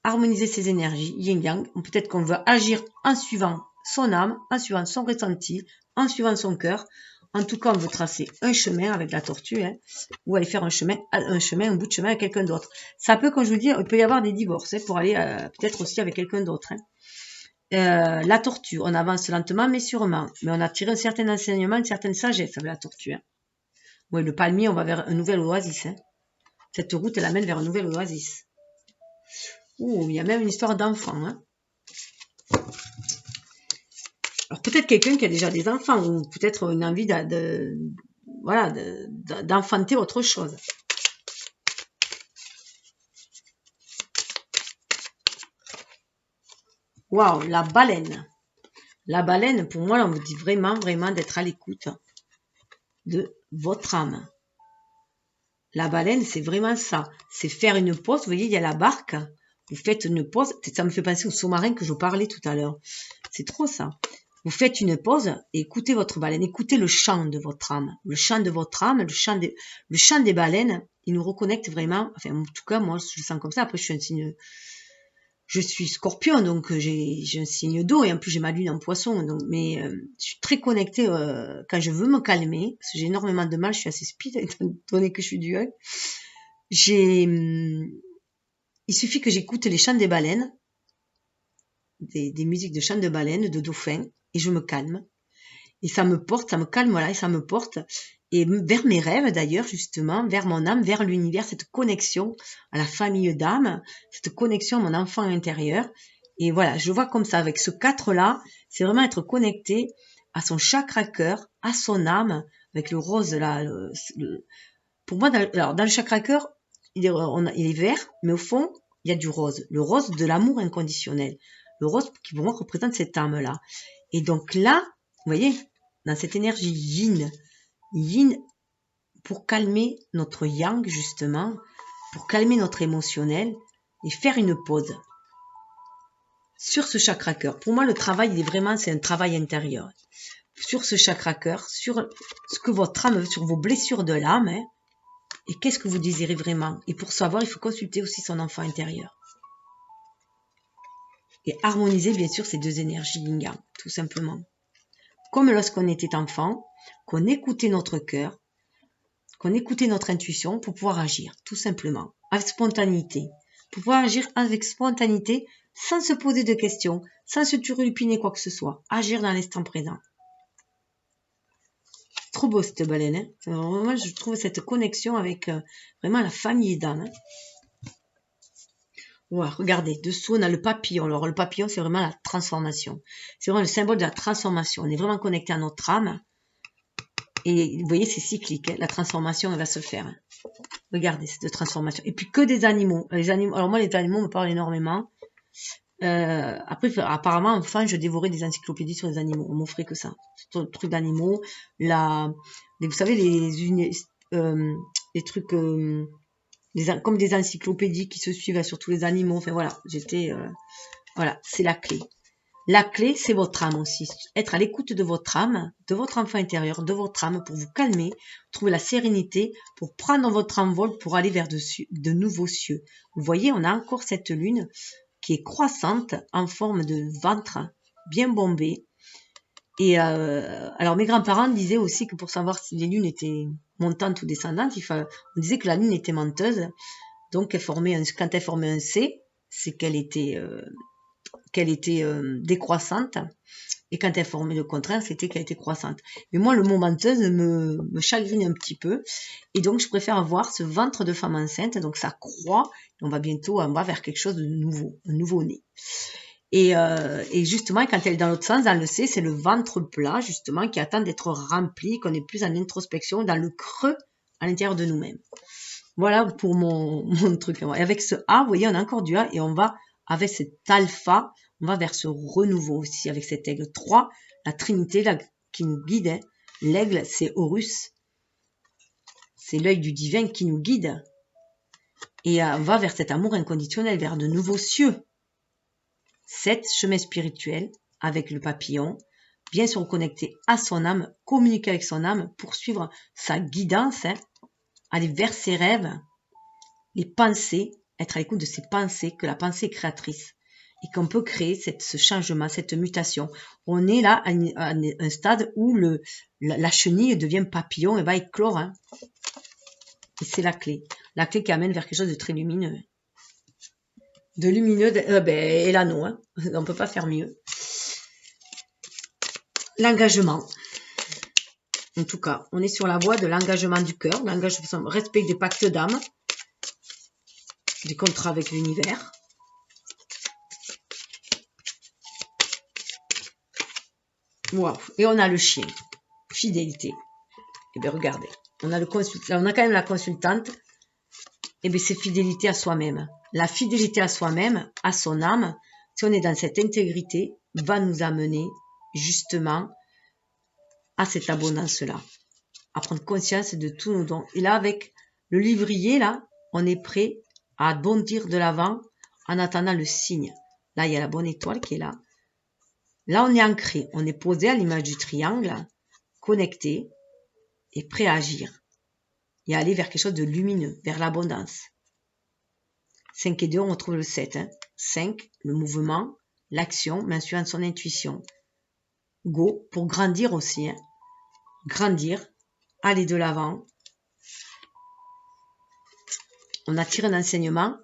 harmoniser ses énergies, yin-yang. Peut-être qu'on veut agir en suivant son âme, en suivant son ressenti, en suivant son cœur. En tout cas, on veut tracer un chemin avec la tortue, hein, ou aller faire un bout de chemin avec quelqu'un d'autre. Ça peut, comme je vous dis, il peut y avoir des divorces, hein, pour aller peut-être aussi avec quelqu'un d'autre. Hein. La tortue, on avance lentement mais sûrement, mais on a tiré un certain enseignement, une certaine sagesse avec la tortue. Hein. Oui, le palmier, on va vers un nouvel oasis. Hein. Cette route, elle amène vers un nouvel oasis. Ouh, il y a même une histoire d'enfant. Hein. Alors peut-être quelqu'un qui a déjà des enfants ou peut-être une envie d'enfanter autre chose. Waouh, la baleine. La baleine, pour moi, on vous dit vraiment d'être à l'écoute de votre âme. La baleine, c'est vraiment ça. C'est faire une pause. Vous voyez, il y a la barque. Vous faites une pause. Ça me fait penser au sous-marin que je vous parlais tout à l'heure. C'est trop ça. Vous faites une pause et écoutez votre baleine. Écoutez le chant de votre âme. Le chant de votre âme, le chant des baleines, il nous reconnecte vraiment. Enfin, en tout cas, moi, je le sens comme ça. Après, je suis scorpion, donc j'ai un signe d'eau et en plus j'ai ma lune en poisson. Donc, mais je suis très connectée quand je veux me calmer, parce que j'ai énormément de mal, je suis assez speed, étant donné que je suis du 1. Il suffit que j'écoute les chants des baleines, des musiques de chants de baleines, de dauphins, et je me calme. Et ça me porte, ça me calme, voilà, et ça me porte. Et vers mes rêves d'ailleurs, justement, vers mon âme, vers l'univers, cette connexion à la famille d'âme, cette connexion à mon enfant intérieur. Et voilà, je vois comme ça, avec ce 4-là, c'est vraiment être connecté à son chakra cœur, à son âme, avec le rose là. Pour moi, dans le chakra cœur, il est vert, mais au fond, il y a du rose. Le rose de l'amour inconditionnel. Le rose qui pour moi représente cette âme-là. Et donc là, vous voyez, dans cette énergie yin pour calmer notre yang justement, pour calmer notre émotionnel et faire une pause sur ce chakra cœur. Pour moi, le travail, c'est un travail intérieur. Sur ce chakra cœur, sur ce que votre âme, sur vos blessures de l'âme, hein, et qu'est-ce que vous désirez vraiment. Et pour savoir, il faut consulter aussi son enfant intérieur. Et harmoniser, bien sûr, ces deux énergies yin-yang, tout simplement. Comme lorsqu'on était enfant, qu'on écoutait notre cœur, qu'on écoutait notre intuition pour pouvoir agir, tout simplement, avec spontanéité. Pour pouvoir agir avec spontanéité, sans se poser de questions, sans se turlupiner quoi que ce soit. Agir dans l'instant présent. Trop beau cette baleine. Hein. Vraiment, je trouve cette connexion avec vraiment la famille d'âme. Hein. Ouais, regardez, dessous on a le papillon. Alors le papillon, c'est vraiment la transformation. C'est vraiment le symbole de la transformation. On est vraiment connecté à notre âme. Et vous voyez, c'est cyclique. Hein. La transformation, elle va se faire. Hein. Regardez cette transformation. Et puis que des animaux. Alors moi, les animaux me parlent énormément. Après, apparemment, enfin, je dévorais des encyclopédies sur les animaux. On m'offrait que ça. C'est un truc d'animaux. Vous savez, les trucs comme des encyclopédies qui se suivent sur tous les animaux. Enfin voilà, voilà, c'est la clé. La clé, c'est votre âme aussi. Être à l'écoute de votre âme, de votre enfant intérieur, de votre âme pour vous calmer, trouver la sérénité, pour prendre votre envol, pour aller vers de nouveaux cieux. Vous voyez, on a encore cette lune qui est croissante en forme de ventre, bien bombé. Et alors mes grands-parents disaient aussi que pour savoir si les lunes étaient montantes ou descendantes, on disait que la lune était menteuse. Donc quand elle formait un C, c'est qu'elle était décroissante. Et quand elle formait le contraire, c'était qu'elle était croissante. Mais moi, le mot menteuse me chagrine un petit peu. Et donc, je préfère voir ce ventre de femme enceinte. Donc, ça croît. On va vers quelque chose de nouveau, un nouveau-né. Et justement, quand elle est dans l'autre sens, dans le C, c'est le ventre plat, justement, qui attend d'être rempli, qu'on est plus en introspection, dans le creux à l'intérieur de nous-mêmes. Voilà pour mon truc. Et avec ce A, vous voyez, on a encore du A et on va, avec cet alpha, on va vers ce renouveau aussi, avec cet aigle 3, la trinité là, qui nous guide. L'aigle, c'est Horus. C'est l'œil du divin qui nous guide. Et on va vers cet amour inconditionnel, vers de nouveaux cieux. 7 chemins spirituels avec le papillon, bien se reconnecter à son âme, communiquer avec son âme, poursuivre sa guidance, aller vers ses rêves, les pensées, être à l'écoute de ses pensées, que la pensée est créatrice et qu'on peut créer ce changement, cette mutation. On est là à un stade où la chenille devient papillon et va éclore. Et c'est la clé qui amène vers quelque chose de très lumineux. De lumineux, et l'anneau, on ne peut pas faire mieux. L'engagement. En tout cas, on est sur la voie de l'engagement du cœur, l'engagement, respect des pactes d'âme, des contrats avec l'univers. Wow. Et on a le chien, fidélité. Et bien regardez, on a quand même la consultante. Et bien c'est fidélité à soi-même. La fidélité à soi-même, à son âme, si on est dans cette intégrité, va nous amener justement à cette abondance-là, à prendre conscience de tous nos dons. Et là, avec le livrier, là, on est prêt à bondir de l'avant en attendant le signe. Là, il y a la bonne étoile qui est là. Là, on est ancré, on est posé à l'image du triangle, connecté et prêt à agir et à aller vers quelque chose de lumineux, vers l'abondance. 5 et 2, on retrouve le 7. 5, le mouvement, l'action, mais en suivant son intuition. Go, pour grandir aussi. Grandir, aller de l'avant. On a tiré un enseignement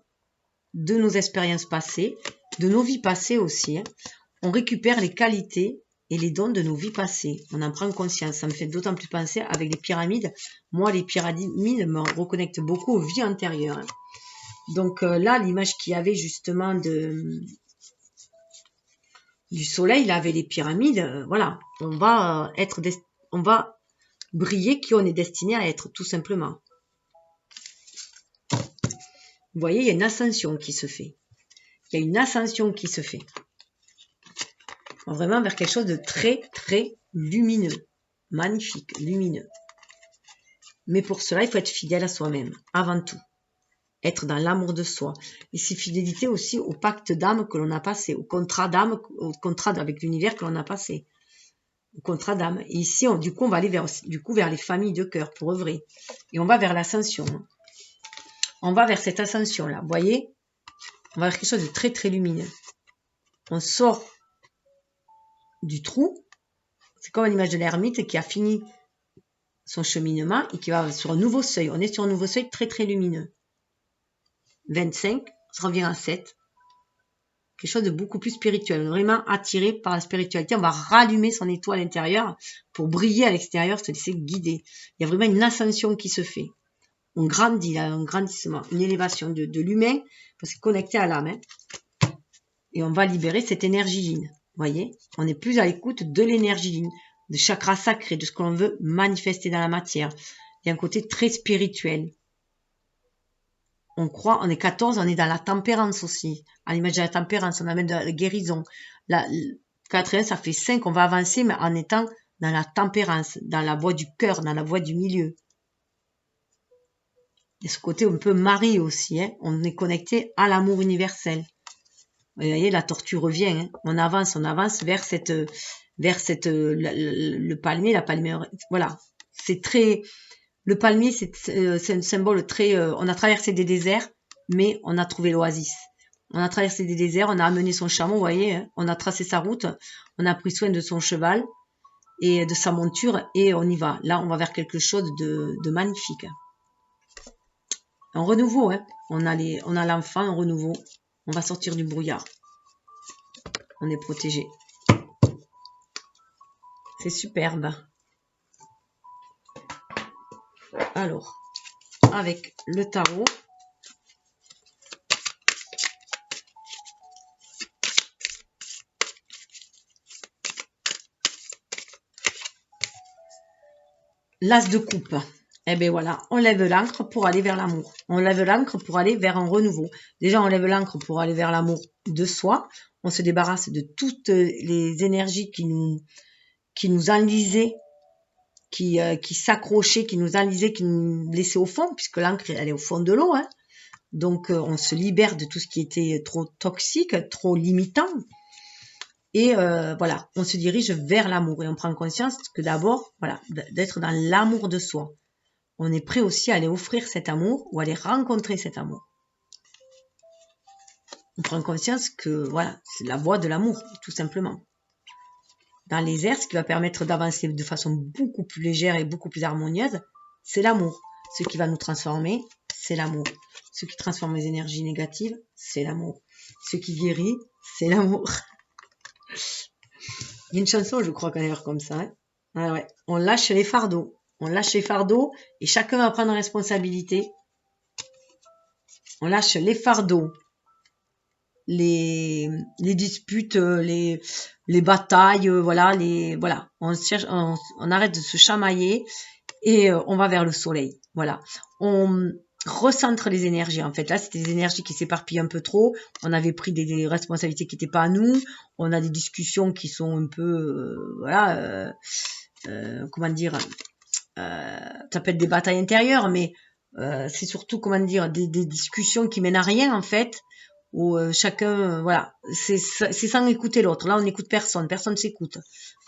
de nos expériences passées, de nos vies passées aussi. On récupère les qualités et les dons de nos vies passées. On en prend conscience. Ça me fait d'autant plus penser avec les pyramides. Moi, les pyramides me reconnectent beaucoup aux vies antérieures. Donc là, l'image qu'il y avait justement du soleil, là, avec les pyramides, voilà. On va briller qui on est destiné à être, tout simplement. Vous voyez, il y a une ascension qui se fait. Il y a une ascension qui se fait. Vraiment vers quelque chose de très, très lumineux. Magnifique, lumineux. Mais pour cela, il faut être fidèle à soi-même, avant tout. Être dans l'amour de soi. Et c'est fidélité aussi au pacte d'âme que l'on a passé, au contrat d'âme, au contrat avec l'univers que l'on a passé. Au contrat d'âme. Et ici, du coup, on va aller vers les familles de cœur pour œuvrer. Et on va vers l'ascension. On va vers cette ascension-là. Vous voyez? On va vers quelque chose de très, très lumineux. On sort du trou. C'est comme l'image de l'ermite qui a fini son cheminement et qui va sur un nouveau seuil. On est sur un nouveau seuil très, très lumineux. 25, ça revient à 7. Quelque chose de beaucoup plus spirituel. On est vraiment attiré par la spiritualité. On va rallumer son étoile intérieure pour briller à l'extérieur, se laisser guider. Il y a vraiment une ascension qui se fait. On grandit, là, un grandissement, une élévation de l'humain, parce que c'est connecté à l'âme. Et on va libérer cette énergie yin. Vous voyez? On est plus à l'écoute de l'énergie yin, de chakra sacré, de ce que l'on veut manifester dans la matière. Il y a un côté très spirituel. On est 14, on est dans la tempérance aussi. À l'image de la tempérance, on amène de la guérison. 81, ça fait 5, on va avancer, mais en étant dans la tempérance, dans la voie du cœur, dans la voie du milieu. Il y a ce côté un peu Marie aussi, on est connecté à l'amour universel. Vous voyez, la tortue revient. Hein. On avance vers le palmier, la palmier. Voilà. C'est très, le palmier, c'est un symbole très, on a traversé des déserts, mais on a trouvé l'oasis. On a traversé des déserts, on a amené son chameau, vous voyez, hein, on a tracé sa route, on a pris soin de son cheval et de sa monture et on y va. Là, on va vers quelque chose de magnifique. Un renouveau, hein. On a l'enfant, un renouveau. On va sortir du brouillard. On est protégé. C'est superbe. Alors, avec le tarot, l'as de coupe. Eh bien voilà, on lève l'ancre pour aller vers l'amour. On lève l'ancre pour aller vers un renouveau. Déjà, on lève l'ancre pour aller vers l'amour de soi. On se débarrasse de toutes les énergies qui nous enlisaient, qui s'accrochaient, qui nous enlisaient, qui nous laissaient au fond, puisque l'encre, elle est au fond de l'eau. Hein. Donc, on se libère de tout ce qui était trop toxique, trop limitant. Et voilà, on se dirige vers l'amour. Et on prend conscience que d'abord, voilà, d'être dans l'amour de soi. On est prêt aussi à aller offrir cet amour ou à aller rencontrer cet amour. On prend conscience que, voilà, c'est la voie de l'amour, tout simplement. Dans les airs, ce qui va permettre d'avancer de façon beaucoup plus légère et beaucoup plus harmonieuse, c'est l'amour. Ce qui va nous transformer, c'est l'amour. Ce qui transforme les énergies négatives, c'est l'amour. Ce qui guérit, c'est l'amour. Il y a une chanson, je crois, d'ailleurs, comme ça. Hein. Ah ouais. On lâche les fardeaux. On lâche les fardeaux et chacun va prendre responsabilité. On lâche les fardeaux, les disputes, les batailles, voilà, voilà. On arrête de se chamailler et on va vers le soleil. Voilà. On recentre les énergies. En fait, là, c'était des énergies qui s'éparpillent un peu trop. On avait pris des responsabilités qui n'étaient pas à nous. On a des discussions qui sont un peu, voilà, comment dire, ça peut être des batailles intérieures, mais c'est surtout, comment dire, des discussions qui mènent à rien, en fait, où chacun, voilà, c'est sans écouter l'autre. Là, on n'écoute personne, personne s'écoute.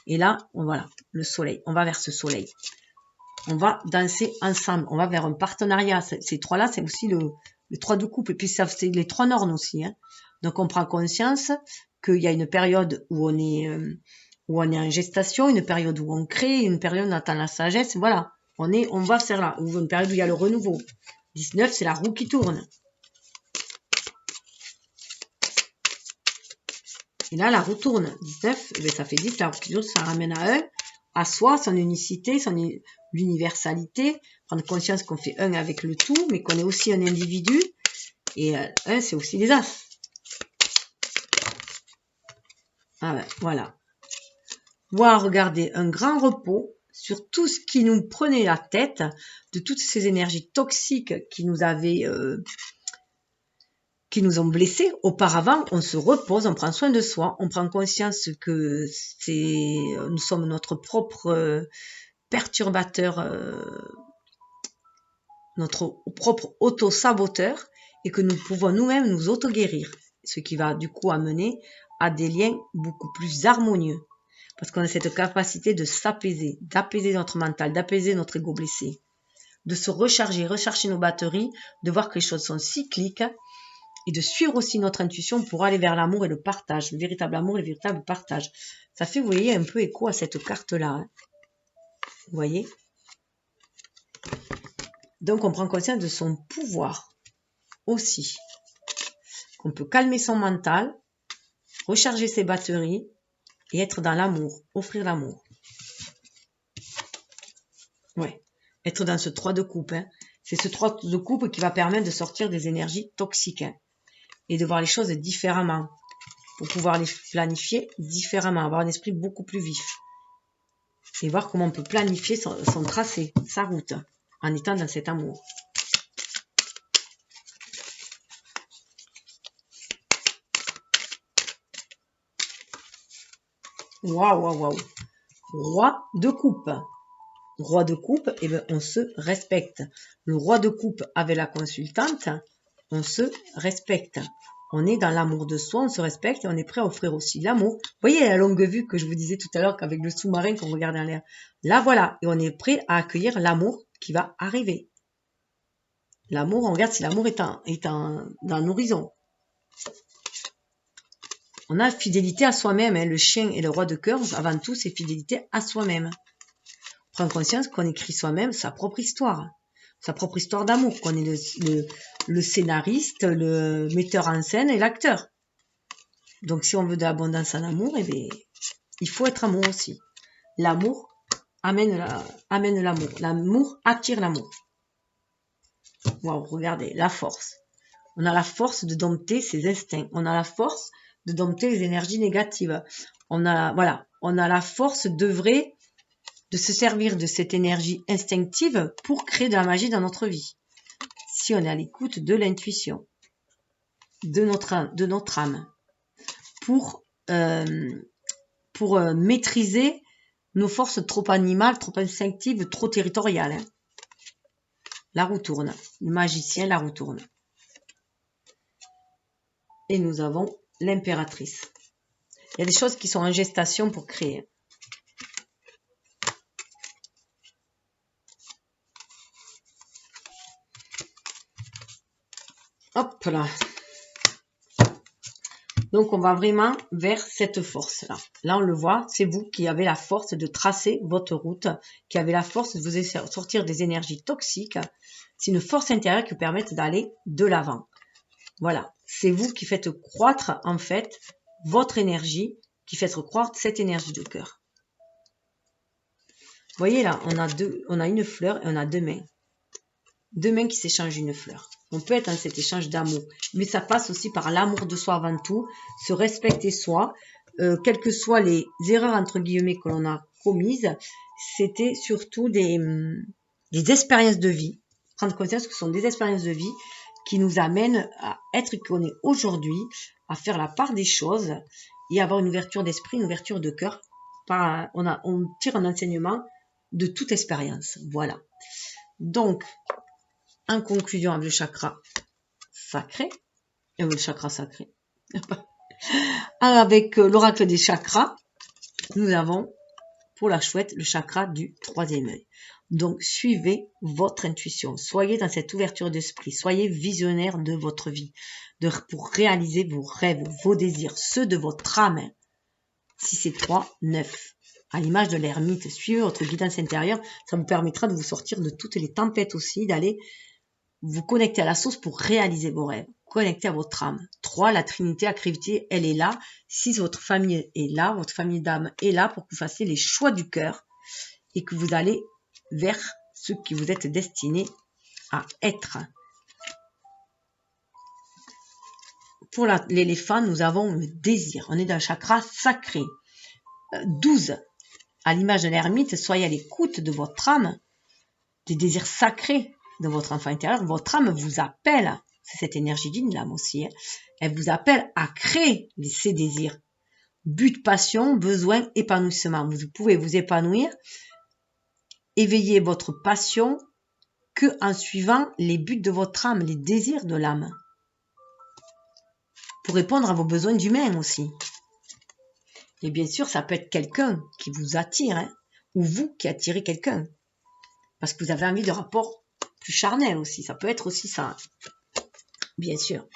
Et là, voilà, le soleil, on va vers ce soleil. On va danser ensemble, on va vers un partenariat. Ces trois-là, c'est aussi le 3 de coupe, et puis ça, c'est les 3 nornes aussi. Hein. Donc, on prend conscience qu'il y a une période où on est en gestation, une période où on crée, une période où on attend la sagesse, voilà. On va vers là, ou une période où il y a le renouveau. 19, c'est la roue qui tourne. Et là, la roue tourne. 19, eh bien, ça fait 10, la roue qui tourne, ça ramène à 1, à soi, son unicité, l'universalité, prendre conscience qu'on fait 1 avec le tout, mais qu'on est aussi un individu. Et 1, c'est aussi les as. Ah ben, voilà. Voir, regarder un grand repos sur tout ce qui nous prenait la tête, de toutes ces énergies toxiques qui nous avaient, qui nous ont blessés. Auparavant, on se repose, on prend soin de soi, on prend conscience que nous sommes notre propre perturbateur, notre propre auto-saboteur, et que nous pouvons nous-mêmes nous auto-guérir. Ce qui va du coup amener à des liens beaucoup plus harmonieux. Parce qu'on a cette capacité de s'apaiser, d'apaiser notre mental, d'apaiser notre ego blessé, de se recharger nos batteries, de voir que les choses sont cycliques et de suivre aussi notre intuition pour aller vers l'amour et le partage, le véritable amour et le véritable partage. Ça fait, vous voyez, un peu écho à cette carte-là. Hein. Vous voyez ? Donc, on prend conscience de son pouvoir aussi. Qu'on peut calmer son mental, recharger ses batteries, et être dans l'amour, offrir l'amour. Ouais, être dans ce 3 de coupe. Hein. C'est ce 3 de coupe qui va permettre de sortir des énergies toxiques hein, et de voir les choses différemment pour pouvoir les planifier différemment, avoir un esprit beaucoup plus vif et voir comment on peut planifier son tracé, sa route en étant dans cet amour. Waouh, waouh, waouh. Roi de coupe. Roi de coupe, eh bien, on se respecte. Le roi de coupe avec la consultante, on se respecte. On est dans l'amour de soi, on se respecte et on est prêt à offrir aussi l'amour. Vous voyez la longue vue que je vous disais tout à l'heure qu'avec le sous-marin qu'on regardait en l'air. Là, voilà. Et on est prêt à accueillir l'amour qui va arriver. L'amour, on regarde si l'amour est dans un horizon. On a fidélité à soi-même. Hein. Le chien et le roi de cœur, avant tout, c'est fidélité à soi-même. Prendre conscience qu'on écrit soi-même sa propre histoire d'amour, qu'on est le scénariste, le metteur en scène et l'acteur. Donc, si on veut de l'abondance en amour, eh bien, il faut être amour aussi. L'amour amène l'amour. L'amour attire l'amour. Waouh, regardez, la force. On a la force de dompter ses instincts. On a la force de dompter les énergies négatives. On a la force d'œuvrer, de se servir de cette énergie instinctive pour créer de la magie dans notre vie. Si on est à l'écoute de l'intuition, de notre âme, pour maîtriser nos forces trop animales, trop instinctives, trop territoriales. Hein. La roue tourne. Le magicien, la roue tourne. Et nous avons l'impératrice. Il y a des choses qui sont en gestation pour créer. Hop là. Donc, on va vraiment vers cette force-là. Là, on le voit, c'est vous qui avez la force de tracer votre route, qui avez la force de vous sortir des énergies toxiques. C'est une force intérieure qui vous permet d'aller de l'avant. Voilà, c'est vous qui faites croître, en fait, votre énergie, qui faites croître cette énergie de cœur. Vous voyez là, on a une fleur et on a deux mains. Deux mains qui s'échangent une fleur. On peut être dans cet échange d'amour, mais ça passe aussi par l'amour de soi avant tout, se respecter soi, quelles que soient les erreurs entre guillemets que l'on a commises, c'était surtout des expériences de vie, prendre conscience que ce sont des expériences de vie qui nous amènent à être qu'on est aujourd'hui, à faire la part des choses et avoir une ouverture d'esprit, une ouverture de cœur. On tire un enseignement de toute expérience, voilà. Donc, en conclusion avec le chakra sacré, avec l'oracle des chakras, nous avons pour la chouette le chakra du troisième œil. Donc, suivez votre intuition, soyez dans cette ouverture d'esprit, soyez visionnaire de votre vie, pour réaliser vos rêves, vos désirs, ceux de votre âme. Si c'est 3, 9. À l'image de l'ermite, suivez votre guidance intérieure, ça vous permettra de vous sortir de toutes les tempêtes aussi, d'aller vous connecter à la source pour réaliser vos rêves. Connecter à votre âme. 3, la Trinité, la Créativité, elle est là. 6, votre famille est là, votre famille d'âme est là pour que vous fassiez les choix du cœur et que vous allez vers ce qui vous êtes destiné à être. Pour l'éléphant, nous avons le désir. On est dans le chakra sacré. 12, à l'image de l'ermite, soyez à l'écoute de votre âme, des désirs sacrés de votre enfant intérieur. Votre âme vous appelle, c'est cette énergie d'une l'âme aussi, hein. Elle vous appelle à créer ces désirs. But, passion, besoin, épanouissement. Vous pouvez vous épanouir, éveiller votre passion que en suivant les buts de votre âme, les désirs de l'âme. Pour répondre à vos besoins d'humain aussi. Et bien sûr, ça peut être quelqu'un qui vous attire, hein, ou vous qui attirez quelqu'un. Parce que vous avez envie de rapports plus charnels aussi. Ça peut être aussi ça, bien sûr.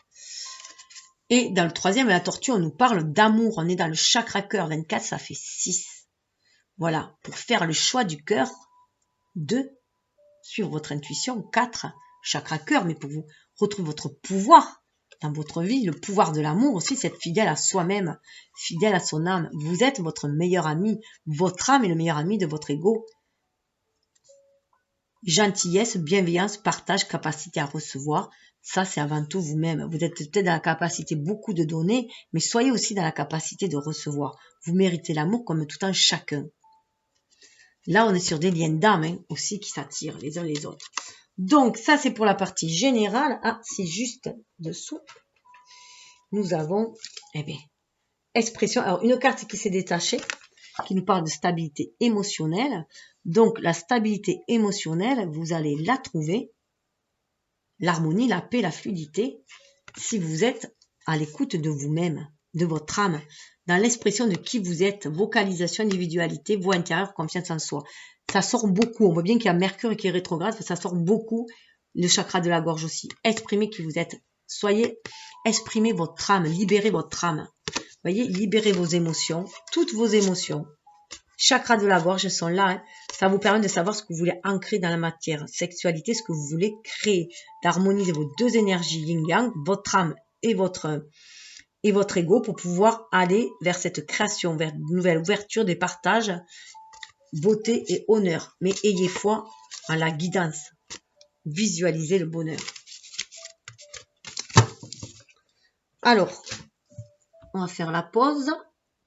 Et dans le troisième, la tortue, on nous parle d'amour. On est dans le chakra cœur. 24, ça fait 6. Voilà, pour faire le choix du cœur. 2, suivre votre intuition. 4, chakra cœur, mais pour vous retrouver votre pouvoir dans votre vie, le pouvoir de l'amour aussi, c'est être fidèle à soi-même, fidèle à son âme. Vous êtes votre meilleur ami. Votre âme est le meilleur ami de votre ego. Gentillesse, bienveillance, partage, capacité à recevoir. Ça, c'est avant tout vous-même. Vous êtes peut-être dans la capacité beaucoup de donner, mais soyez aussi dans la capacité de recevoir. Vous méritez l'amour comme tout un chacun. Là, on est sur des liens d'âme, hein, aussi qui s'attirent les uns les autres. Donc, ça, c'est pour la partie générale. Ah, c'est juste dessous. Nous avons, expression. Alors, une carte qui s'est détachée, qui nous parle de stabilité émotionnelle. Donc, la stabilité émotionnelle, vous allez la trouver. L'harmonie, la paix, la fluidité, si vous êtes à l'écoute de vous-même, de votre âme, dans l'expression de qui vous êtes, vocalisation, individualité, voix intérieure, confiance en soi. Ça sort beaucoup. On voit bien qu'il y a Mercure qui est rétrograde, ça sort beaucoup. Le chakra de la gorge aussi. Exprimez qui vous êtes. Exprimez votre âme, libérez votre âme. Voyez, libérez vos émotions, toutes vos émotions. Chakra de la gorge sont là. Hein. Ça vous permet de savoir ce que vous voulez ancrer dans la matière. Sexualité, ce que vous voulez créer. D'harmoniser vos deux énergies yin-yang, votre âme et votre ego pour pouvoir aller vers cette création, vers une nouvelle ouverture des partages, beauté et honneur. Mais ayez foi en la guidance. Visualisez le bonheur. Alors, on va faire la pause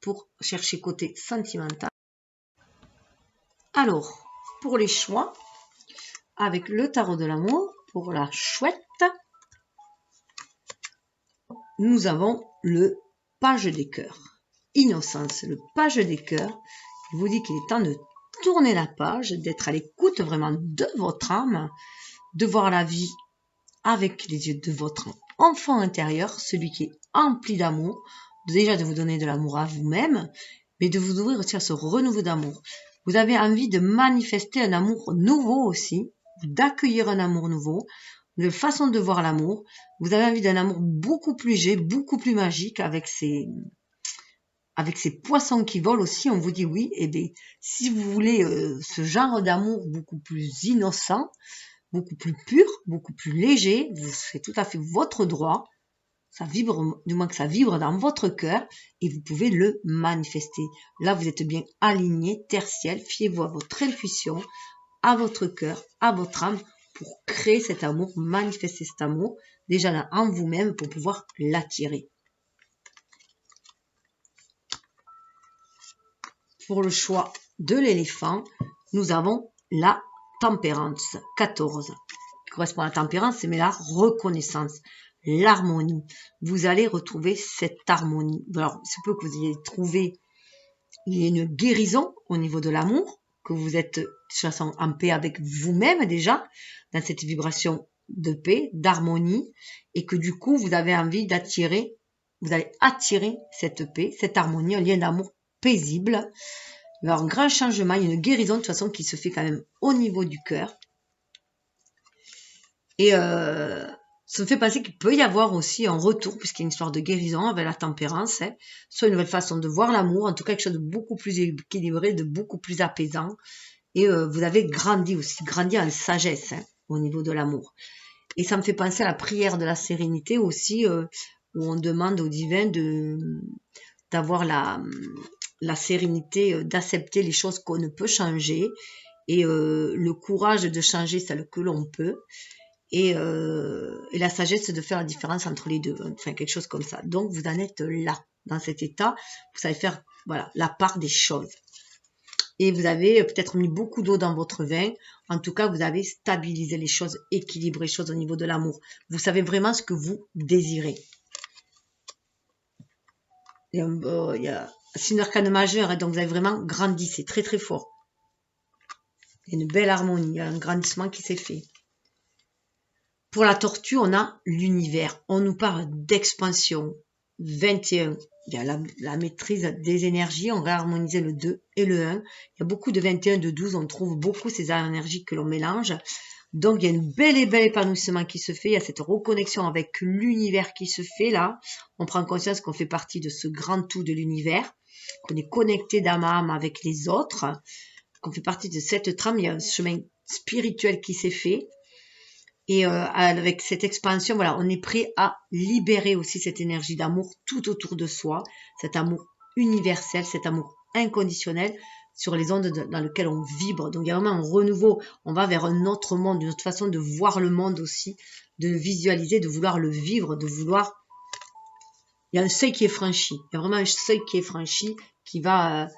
pour chercher côté sentimental. Alors, pour les choix, avec le tarot de l'amour, pour la chouette, nous avons le page des cœurs. Innocence, le page des cœurs, il vous dit qu'il est temps de tourner la page, d'être à l'écoute vraiment de votre âme, de voir la vie avec les yeux de votre enfant intérieur, celui qui est empli d'amour, déjà de vous donner de l'amour à vous-même, mais de vous ouvrir aussi à ce renouveau d'amour. Vous avez envie de manifester un amour nouveau aussi, d'accueillir un amour nouveau, de façon de voir l'amour. Vous avez envie d'un amour beaucoup plus gai, beaucoup plus magique, avec ces poissons qui volent aussi. On vous dit oui, et bien, si vous voulez ce genre d'amour beaucoup plus innocent, beaucoup plus pur, beaucoup plus léger, c'est tout à fait votre droit. Ça vibre, du moins que ça vibre dans votre cœur et vous pouvez le manifester. Là, vous êtes bien aligné, terre ciel, fiez-vous à votre intuition, à votre cœur, à votre âme pour créer cet amour, manifester cet amour déjà là en vous-même pour pouvoir l'attirer. Pour le choix de l'éléphant, nous avons la tempérance, 14. Qui correspond à la tempérance, mais la reconnaissance. L'harmonie. Vous allez retrouver cette harmonie. Alors, il se peut que vous ayez trouvé une guérison au niveau de l'amour, que vous êtes de toute façon en paix avec vous-même déjà, dans cette vibration de paix, d'harmonie, et que du coup, vous avez envie d'attirer, vous allez attirer cette paix, cette harmonie, un lien d'amour paisible. Il va y avoir un grand changement, il y a une guérison de toute façon qui se fait quand même au niveau du cœur. Et ça me fait penser qu'il peut y avoir aussi un retour, puisqu'il y a une histoire de guérison avec la tempérance, hein, soit une nouvelle façon de voir l'amour, en tout cas quelque chose de beaucoup plus équilibré, de beaucoup plus apaisant. Et vous avez grandi aussi, grandi en sagesse hein, au niveau de l'amour. Et ça me fait penser à la prière de la sérénité aussi, où on demande au divin d'avoir la sérénité, d'accepter les choses qu'on ne peut changer, et le courage de changer celles que l'on peut. Et la sagesse de faire la différence entre les deux, enfin quelque chose comme ça. Donc vous en êtes là, dans cet état, vous savez faire voilà, la part des choses. Et vous avez peut-être mis beaucoup d'eau dans votre vin, en tout cas vous avez stabilisé les choses, équilibré les choses au niveau de l'amour. Vous savez vraiment ce que vous désirez. C'est une arcane majeure, hein, donc vous avez vraiment grandi, c'est très très fort. Il y a une belle harmonie, il y a un grandissement qui s'est fait. Pour la tortue, on a l'univers. On nous parle d'expansion. 21, il y a la maîtrise des énergies. On va harmoniser le 2 et le 1. Il y a beaucoup de 21, de 12. On trouve beaucoup ces énergies que l'on mélange. Donc, il y a une bel épanouissement qui se fait. Il y a cette reconnexion avec l'univers qui se fait là. On prend conscience qu'on fait partie de ce grand tout de l'univers, qu'on est connecté d'âme à âme avec les autres, qu'on fait partie de cette trame. Il y a un chemin spirituel qui s'est fait. Et avec cette expansion, voilà, on est prêt à libérer aussi cette énergie d'amour tout autour de soi, cet amour universel, cet amour inconditionnel sur les ondes dans lesquelles on vibre. Donc il y a vraiment un renouveau, on va vers un autre monde, une autre façon de voir le monde aussi, de le visualiser, de vouloir le vivre, de vouloir... Il y a un seuil qui est franchi, il y a vraiment un seuil qui est franchi qui va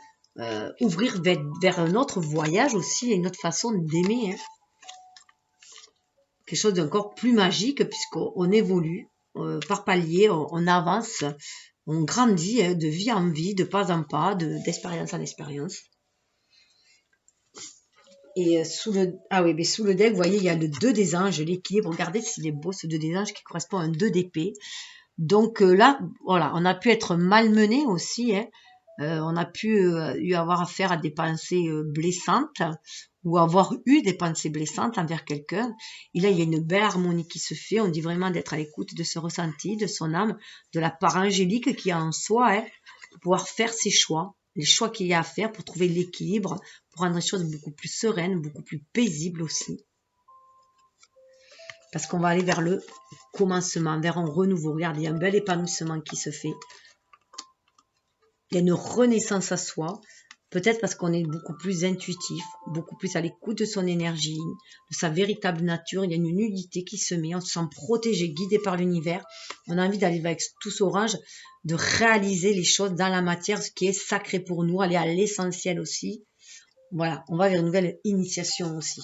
ouvrir vers un autre voyage aussi, une autre façon d'aimer, hein. Quelque chose d'encore plus magique puisqu'on évolue par palier, on avance, on grandit hein, de vie en vie, de pas en pas, d'expérience en expérience. Et sous le deck, vous voyez, il y a le 2 des anges, l'équilibre. Regardez s'il est beau ce 2 des anges qui correspond à un 2 d'épée. Donc là, voilà, on a pu être malmené aussi, hein. On a pu avoir affaire à des pensées blessantes ou avoir eu des pensées blessantes envers quelqu'un. Et là, il y a une belle harmonie qui se fait. On dit vraiment d'être à l'écoute de ce ressenti, de son âme, de la part angélique qui a en soi, hein, pour pouvoir faire ses choix, les choix qu'il y a à faire pour trouver l'équilibre, pour rendre les choses beaucoup plus sereines, beaucoup plus paisibles aussi. Parce qu'on va aller vers le commencement, vers un renouveau. Regardez, il y a un bel épanouissement qui se fait. Il y a une renaissance à soi, peut-être parce qu'on est beaucoup plus intuitif, beaucoup plus à l'écoute de son énergie, de sa véritable nature. Il y a une unité qui se met, on se sent protégé, guidé par l'univers. On a envie d'aller avec tous orange, de réaliser les choses dans la matière, ce qui est sacré pour nous, aller à l'essentiel aussi. Voilà, on va vers une nouvelle initiation aussi.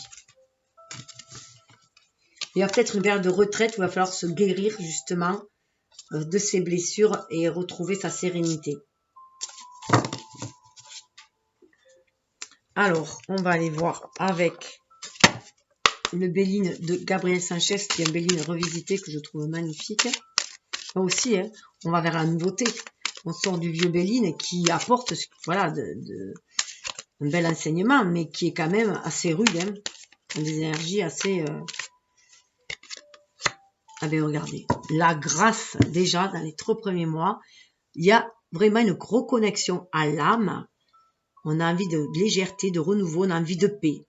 Il y a peut-être une période de retraite où il va falloir se guérir justement de ses blessures et retrouver sa sérénité. Alors, on va aller voir avec le Béline de Gabriel Sanchez, qui est un Béline revisité que je trouve magnifique. Là aussi, hein, on va vers la nouveauté. On sort du vieux Béline qui apporte, voilà, un bel enseignement, mais qui est quand même assez rude, hein, des énergies assez... Ah ben regardez, la grâce, déjà, dans les 3 premiers mois, il y a vraiment une reconnexion à l'âme. On a envie de légèreté, de renouveau, on a envie de paix.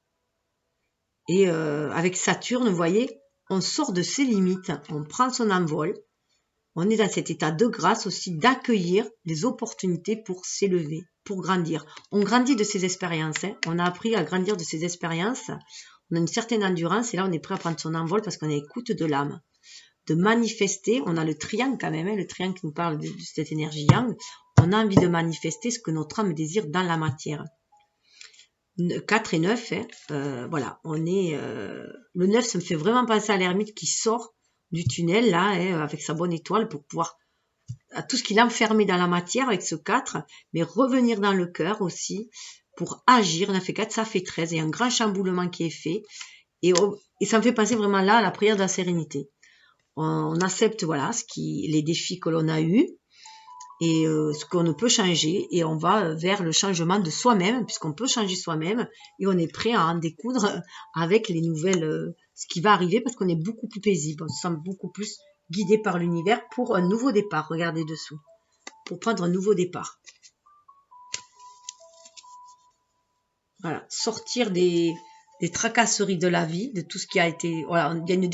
Et avec Saturne, vous voyez, on sort de ses limites, on prend son envol. On est dans cet état de grâce aussi, d'accueillir les opportunités pour s'élever, pour grandir. On grandit de ses expériences, hein. On a appris à grandir de ses expériences. On a une certaine endurance et là, on est prêt à prendre son envol parce qu'on est à l'écoute de l'âme. De manifester, on a le triangle quand même, hein, le triangle qui nous parle de cette énergie yang. On a envie de manifester ce que notre âme désire dans la matière. 4 et 9, hein, voilà, on est... le 9, ça me fait vraiment penser à l'ermite qui sort du tunnel, là, hein, avec sa bonne étoile, pour pouvoir... à tout ce qu'il a enfermé dans la matière avec ce 4, mais revenir dans le cœur aussi, pour agir. On a fait 4, ça fait 13, et un grand chamboulement qui est fait. Et ça me fait penser vraiment là à la prière de la sérénité. On accepte, voilà, les défis que l'on a eus, et ce qu'on ne peut changer, et on va vers le changement de soi-même, puisqu'on peut changer soi-même, et on est prêt à en découdre avec les nouvelles, ce qui va arriver, parce qu'on est beaucoup plus paisible, on se sent beaucoup plus guidé par l'univers pour un nouveau départ. Regardez dessous, pour prendre un nouveau départ. Voilà, sortir des tracasseries de la vie, de tout ce qui a été... Voilà, il y a une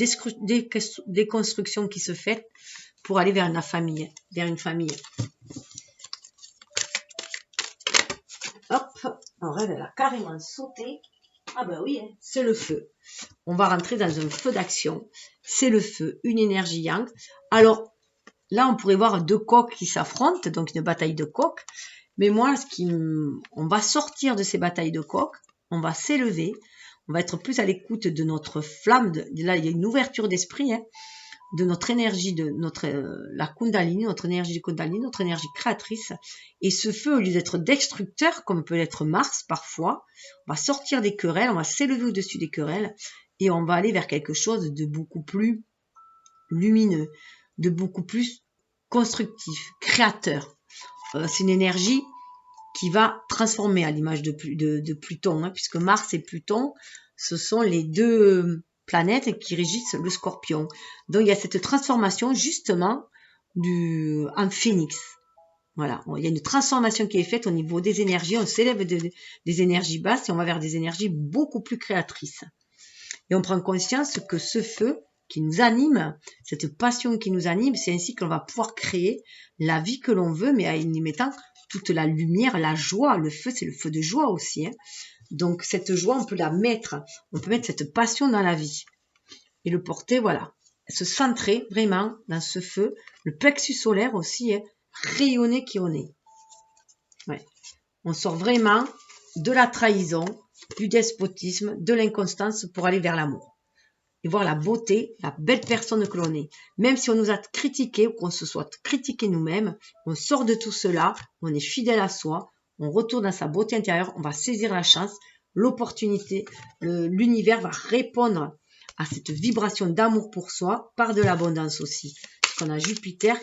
déconstruction qui se fait pour aller vers la famille, vers une famille. Hop, on rêve, elle a carrément sauté. Ah ben oui, hein, c'est le feu. On va rentrer dans un feu d'action. C'est le feu, une énergie yang. Alors, là, on pourrait voir 2 coqs qui s'affrontent, donc une bataille de coqs. Mais moi, on va sortir de ces batailles de coqs, on va s'élever, on va être plus à l'écoute de notre flamme. Là, il y a une ouverture d'esprit, hein, de notre énergie, de la Kundalini, notre énergie de Kundalini, notre énergie créatrice. Et ce feu, au lieu d'être destructeur, comme peut l'être Mars parfois, on va sortir des querelles, on va s'élever au-dessus des querelles, et on va aller vers quelque chose de beaucoup plus lumineux, de beaucoup plus constructif, créateur. C'est une énergie qui va transformer à l'image de Pluton, hein, puisque Mars et Pluton, ce sont les 2 planètes qui régissent le Scorpion. Donc il y a cette transformation justement en phénix. Voilà, il y a une transformation qui est faite au niveau des énergies, on s'élève des énergies basses et on va vers des énergies beaucoup plus créatrices. Et on prend conscience que ce feu qui nous anime, cette passion qui nous anime, c'est ainsi qu'on va pouvoir créer la vie que l'on veut, mais en y mettant toute la lumière, la joie. Le feu, c'est le feu de joie aussi, hein. Donc cette joie, on peut mettre cette passion dans la vie et le porter, voilà, se centrer vraiment dans ce feu. Le plexus solaire aussi, hein, rayonner qui on est. Ouais. On sort vraiment de la trahison, du despotisme, de l'inconstance pour aller vers l'amour. Et voir la beauté, la belle personne que l'on est. Même si on nous a critiqué ou qu'on se soit critiqué nous-mêmes, on sort de tout cela, on est fidèle à soi, on retourne à sa beauté intérieure, on va saisir la chance, l'opportunité, l'univers va répondre à cette vibration d'amour pour soi par de l'abondance aussi. puisqu'on a Jupiter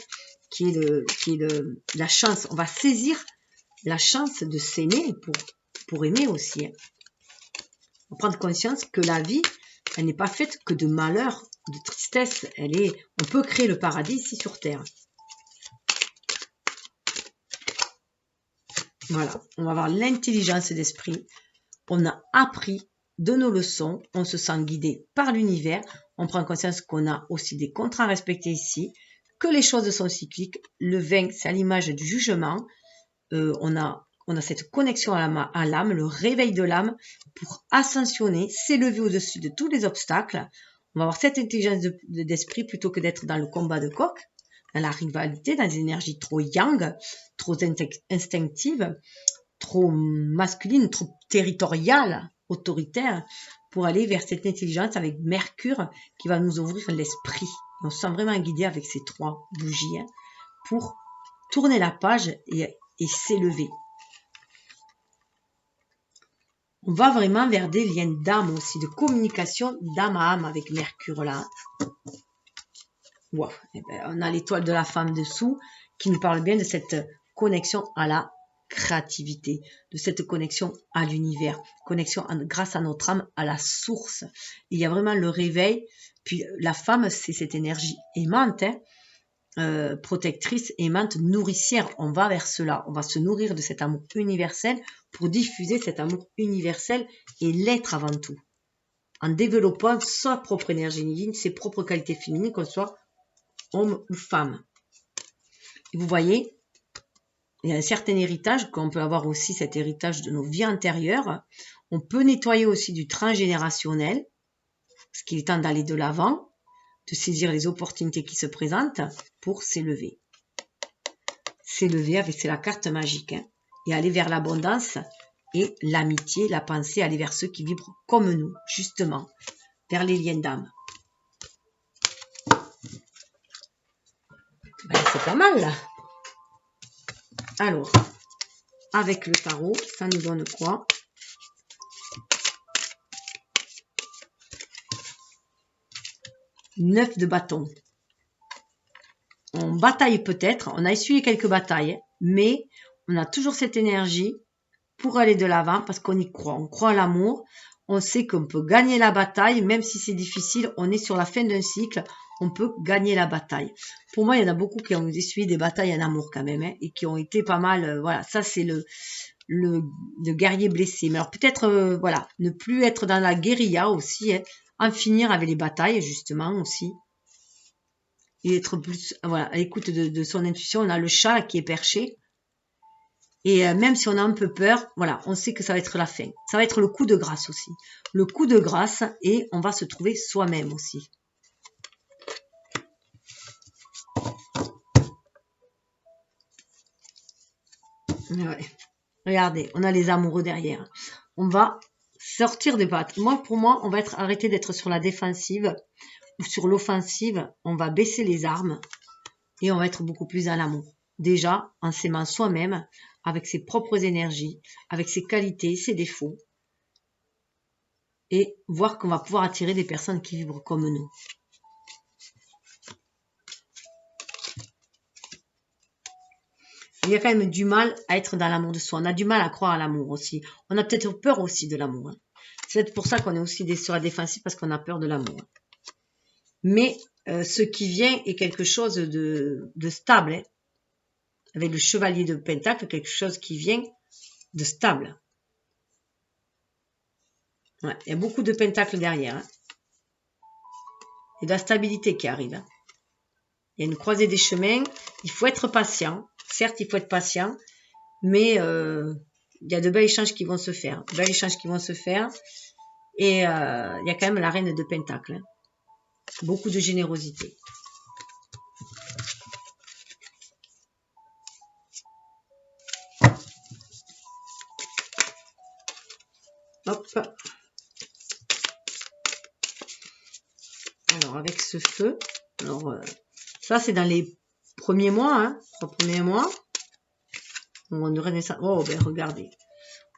qui est la chance. On va saisir la chance de s'aimer pour aimer aussi. Hein. On prend conscience que la vie, elle n'est pas faite que de malheur, de tristesse. On peut créer le paradis ici sur Terre. Voilà, on va avoir l'intelligence d'esprit. On a appris de nos leçons, on se sent guidé par l'univers. On prend conscience qu'on a aussi des contrats à respecter ici, que les choses sont cycliques. Le 20, c'est à l'image du jugement. On a cette connexion à l'âme, le réveil de l'âme pour ascensionner, s'élever au-dessus de tous les obstacles. On va avoir cette intelligence d'esprit plutôt que d'être dans le combat de coq, dans la rivalité, dans des énergies trop yang, trop instinctives, trop masculines, trop territoriales, autoritaires, pour aller vers cette intelligence avec Mercure qui va nous ouvrir l'esprit. On se sent vraiment guidé avec ces 3 bougies hein, pour tourner la page et s'élever. On va vraiment vers des liens d'âme aussi, de communication d'âme à âme avec Mercure là. Wow. Et ben, on a l'étoile de la femme dessous qui nous parle bien de cette connexion à la créativité, de cette connexion à l'univers, connexion grâce à notre âme à la source. Il y a vraiment le réveil. Puis la femme, c'est cette énergie aimante, hein, protectrice, aimante, nourricière. On va vers cela. On va se nourrir de cet amour universel pour diffuser cet amour universel et l'être avant tout. En développant sa propre énergie divine, ses propres qualités féminines, qu'on soit homme ou femme. Et vous voyez, il y a un certain héritage, qu'on peut avoir aussi cet héritage de nos vies antérieures. On peut nettoyer aussi du transgénérationnel, parce qu'il est temps d'aller de l'avant, de saisir les opportunités qui se présentent pour s'élever. S'élever avec, c'est la carte magique, hein, et aller vers l'abondance et l'amitié, la pensée, aller vers ceux qui vibrent comme nous, justement, vers les liens d'âme. Ben, c'est pas mal, là. Alors, avec le tarot, ça nous donne quoi? Neuf de bâton. On bataille peut-être, on a essuyé quelques batailles, mais on a toujours cette énergie pour aller de l'avant parce qu'on y croit. On croit à l'amour, on sait qu'on peut gagner la bataille, même si c'est difficile, on est sur la fin d'un cycle, on peut gagner la bataille. Pour moi, il y en a beaucoup qui ont essuyé des batailles en amour quand même, hein, et qui ont été pas mal, voilà, ça c'est le guerrier blessé. Mais alors peut-être, voilà, ne plus être dans la guérilla aussi, hein, en finir avec les batailles justement aussi. Et être plus, voilà, à l'écoute de son intuition. On a le chat qui est perché. Et même si on a un peu peur, voilà, on sait que ça va être la fin. Ça va être le coup de grâce aussi. Le coup de grâce et on va se trouver soi-même aussi. Ouais. Regardez, on a les amoureux derrière. On va sortir des pattes. Pour moi, on va arrêter d'être sur la défensive ou sur l'offensive. On va baisser les armes et on va être beaucoup plus dans l'amour. Déjà, en s'aimant soi-même, avec ses propres énergies, avec ses qualités, ses défauts. Et voir qu'on va pouvoir attirer des personnes qui vibrent comme nous. Il y a quand même du mal à être dans l'amour de soi. On a du mal à croire à l'amour aussi. On a peut-être peur aussi de l'amour. Hein. C'est peut-être pour ça qu'on est aussi sur la défensive, parce qu'on a peur de l'amour. Mais ce qui vient est quelque chose de stable. Hein. Avec le chevalier de Pentacle, quelque chose qui vient de stable. Ouais, il y a beaucoup de pentacles derrière. Hein. Et de la stabilité qui arrive. Hein. Il y a une croisée des chemins. Il faut être patient. Certes, il faut être patient. Mais il y a de bels échanges qui vont se faire. De bels échanges qui vont se faire. Et il y a quand même la reine de Pentacle. Hein. Beaucoup de générosité. Hop. Alors, avec ce feu. Alors, ça, c'est dans les premiers mois. Hein, 3 premiers mois. On renaissance. Oh, ben regardez.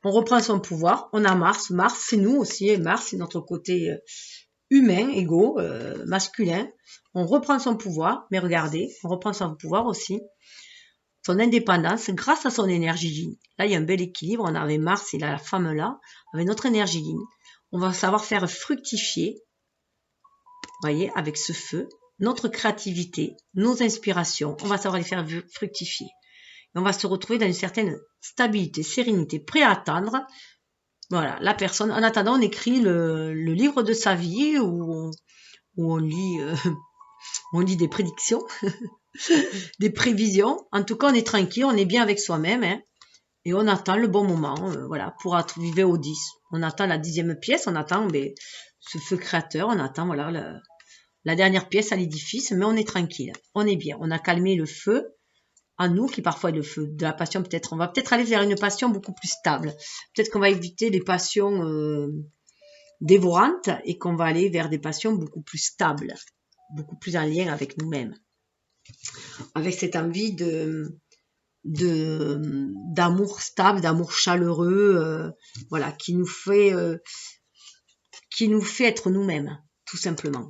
On reprend son pouvoir. On a Mars. Mars, c'est nous aussi. Et Mars, c'est notre côté humains, égaux, masculins. On reprend son pouvoir, mais regardez, on reprend son pouvoir aussi, son indépendance grâce à son énergie yin. Là, il y a un bel équilibre. On avait Mars, il a la femme là, avec notre énergie yin. On va savoir faire fructifier, voyez, avec ce feu, notre créativité, nos inspirations. On va savoir les faire fructifier. Et on va se retrouver dans une certaine stabilité, sérénité, prêt à attendre. Voilà, la personne. En attendant, on écrit le livre de sa vie où on lit des prédictions, des prévisions. En tout cas, on est tranquille, on est bien avec soi-même, hein, et on attend le bon moment, voilà, pour arriver au 10. On attend la 10e pièce, on attend ce feu créateur, on attend voilà la dernière pièce à l'édifice, mais on est tranquille, on est bien, on a calmé le feu en nous, qui parfois est le feu de la passion. Peut-être on va peut-être aller vers une passion beaucoup plus stable. Peut-être qu'on va éviter les passions dévorantes et qu'on va aller vers des passions beaucoup plus stables, beaucoup plus en lien avec nous-mêmes, avec cette envie d'amour stable, d'amour chaleureux, voilà, qui nous fait être nous-mêmes, tout simplement,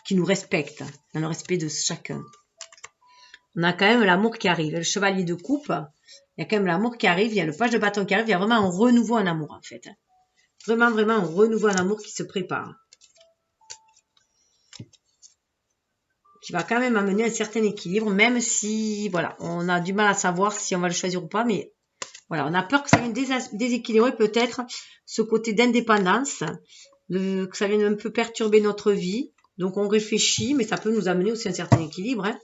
qui nous respecte, dans le respect de chacun. On a quand même l'amour qui arrive, le chevalier de coupe, il y a quand même l'amour qui arrive, il y a le page de bâton qui arrive, il y a vraiment un renouveau en amour en fait, vraiment un renouveau en amour qui se prépare, qui va quand même amener un certain équilibre, même si, voilà, on a du mal à savoir si on va le choisir ou pas, mais voilà, on a peur que ça vienne déséquilibrer peut-être ce côté d'indépendance, que ça vienne un peu perturber notre vie. Donc on réfléchit, mais ça peut nous amener aussi un certain équilibre, hein.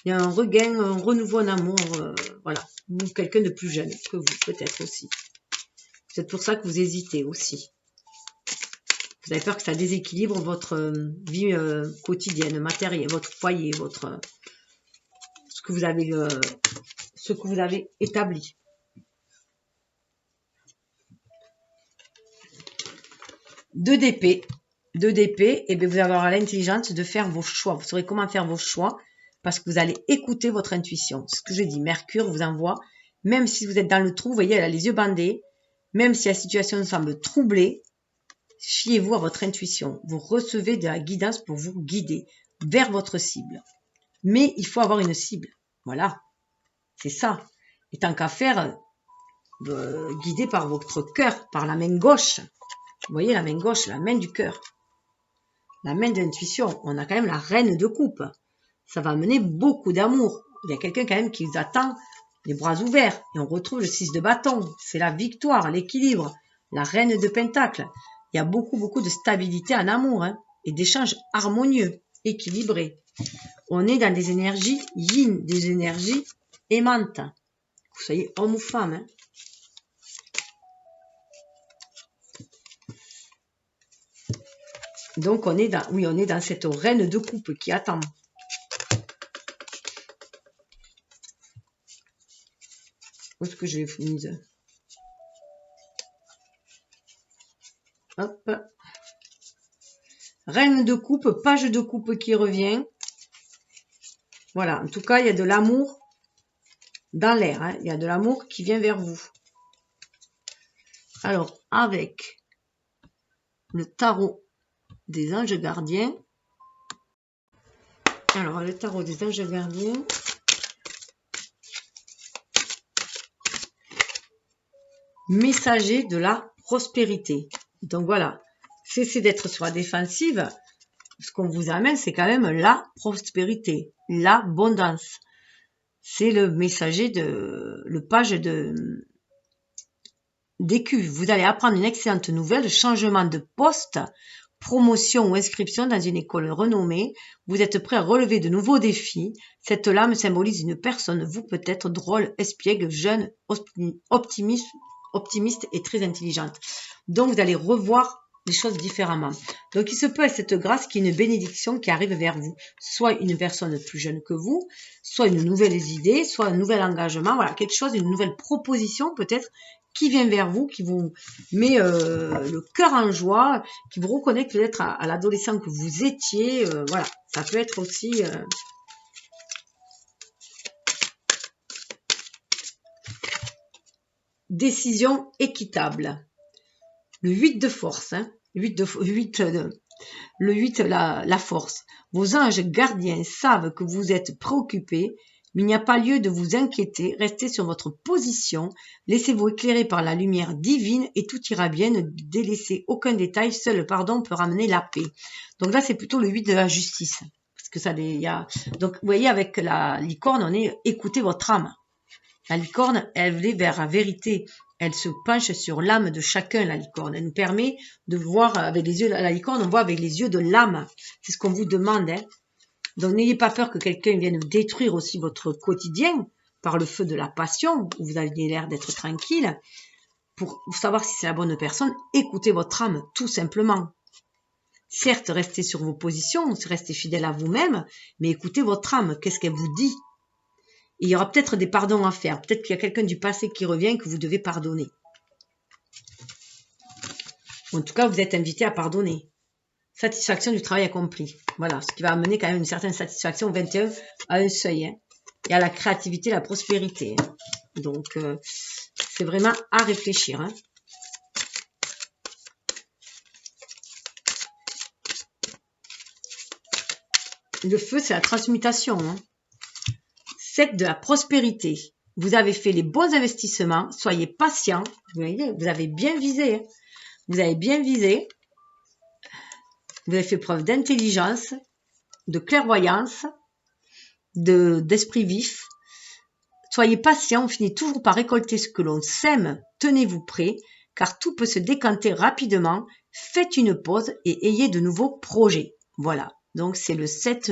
Il y a un regain, un renouveau en amour, voilà, ou quelqu'un de plus jeune que vous, peut-être aussi. C'est pour ça que vous hésitez aussi. Vous avez peur que ça déséquilibre votre vie quotidienne, matérielle, votre foyer, ce que vous avez établi. 2 d'épée. 2 d'épée, et bien vous allez avoir l'intelligence de faire vos choix. Vous saurez comment faire vos choix parce que vous allez écouter votre intuition. Ce que je dis, Mercure vous envoie, même si vous êtes dans le trou, vous voyez, elle a les yeux bandés, même si la situation semble troublée, fiez-vous à votre intuition. Vous recevez de la guidance pour vous guider vers votre cible. Mais il faut avoir une cible. Voilà, c'est ça. Et tant qu'à faire, guidé par votre cœur, par la main gauche. Vous voyez la main gauche, la main du cœur. La main de l'intuition. On a quand même la reine de coupe. Ça va amener beaucoup d'amour. Il y a quelqu'un quand même qui vous attend les bras ouverts. Et on retrouve le 6 de bâton. C'est la victoire, l'équilibre. La reine de pentacle. Il y a beaucoup de stabilité en amour, hein, et d'échanges harmonieux, équilibrés. On est dans des énergies yin, des énergies aimantes. Que vous soyez homme ou femme, hein. Donc on est dans cette reine de coupe qui attend. Où est-ce que je l'ai mise? Hop. Reine de coupe, page de coupe qui revient. Voilà, en tout cas, il y a de l'amour dans l'air, hein. Il y a de l'amour qui vient vers vous. Alors, avec le tarot des anges gardiens. Alors, le tarot des anges gardiens. Messager de la prospérité. Donc voilà, cessez d'être sur la défensive. Ce qu'on vous amène, c'est quand même la prospérité, l'abondance. C'est le messager le page d'écu. Vous allez apprendre une excellente nouvelle, changement de poste, promotion ou inscription dans une école renommée. Vous êtes prêt à relever de nouveaux défis. Cette lame symbolise une personne, vous peut-être drôle, espiègle, jeune, optimiste et très intelligente. Donc, vous allez revoir les choses différemment. Donc, il se peut avec cette grâce qu'il y ait une bénédiction qui arrive vers vous. Soit une personne plus jeune que vous, soit une nouvelle idée, soit un nouvel engagement. Voilà, quelque chose, une nouvelle proposition peut-être qui vient vers vous, qui vous met le cœur en joie, qui vous reconnecte peut-être à l'adolescent que vous étiez. Voilà, ça peut être aussi... décision équitable. Le 8 de force, hein. Le 8, la force. Vos anges gardiens savent que vous êtes préoccupés, mais il n'y a pas lieu de vous inquiéter. Restez sur votre position, laissez-vous éclairer par la lumière divine et tout ira bien. Ne délaissez aucun détail, seul le pardon peut ramener la paix. Donc là, c'est plutôt le 8 de la justice. Parce que ça, donc, vous voyez, avec la licorne, on est écoutez votre âme. La licorne, elle est vers la vérité. Elle se penche sur l'âme de chacun, la licorne. Elle nous permet de voir avec les yeux de la licorne, on voit avec les yeux de l'âme. C'est ce qu'on vous demande. Hein. Donc, n'ayez pas peur que quelqu'un vienne détruire aussi votre quotidien par le feu de la passion, où vous avez l'air d'être tranquille. Pour savoir si c'est la bonne personne, écoutez votre âme, tout simplement. Certes, restez sur vos positions, restez fidèle à vous-même, mais écoutez votre âme. Qu'est-ce qu'elle vous dit ? Et il y aura peut-être des pardons à faire. Peut-être qu'il y a quelqu'un du passé qui revient que vous devez pardonner. En tout cas, vous êtes invité à pardonner. Satisfaction du travail accompli. Voilà, ce qui va amener quand même une certaine satisfaction 21 à un seuil. Hein, et à la créativité, la prospérité. Hein. Donc, c'est vraiment à réfléchir. Hein. Le feu, c'est la transmutation. Hein. 7 de la prospérité. Vous avez fait les bons investissements. Soyez patient. Vous voyez, vous avez bien visé. Hein. Vous avez bien visé. Vous avez fait preuve d'intelligence, de clairvoyance, d'esprit vif. Soyez patient. On finit toujours par récolter ce que l'on sème. Tenez-vous prêt, car tout peut se décanter rapidement. Faites une pause et ayez de nouveaux projets. Voilà. Donc, c'est le 7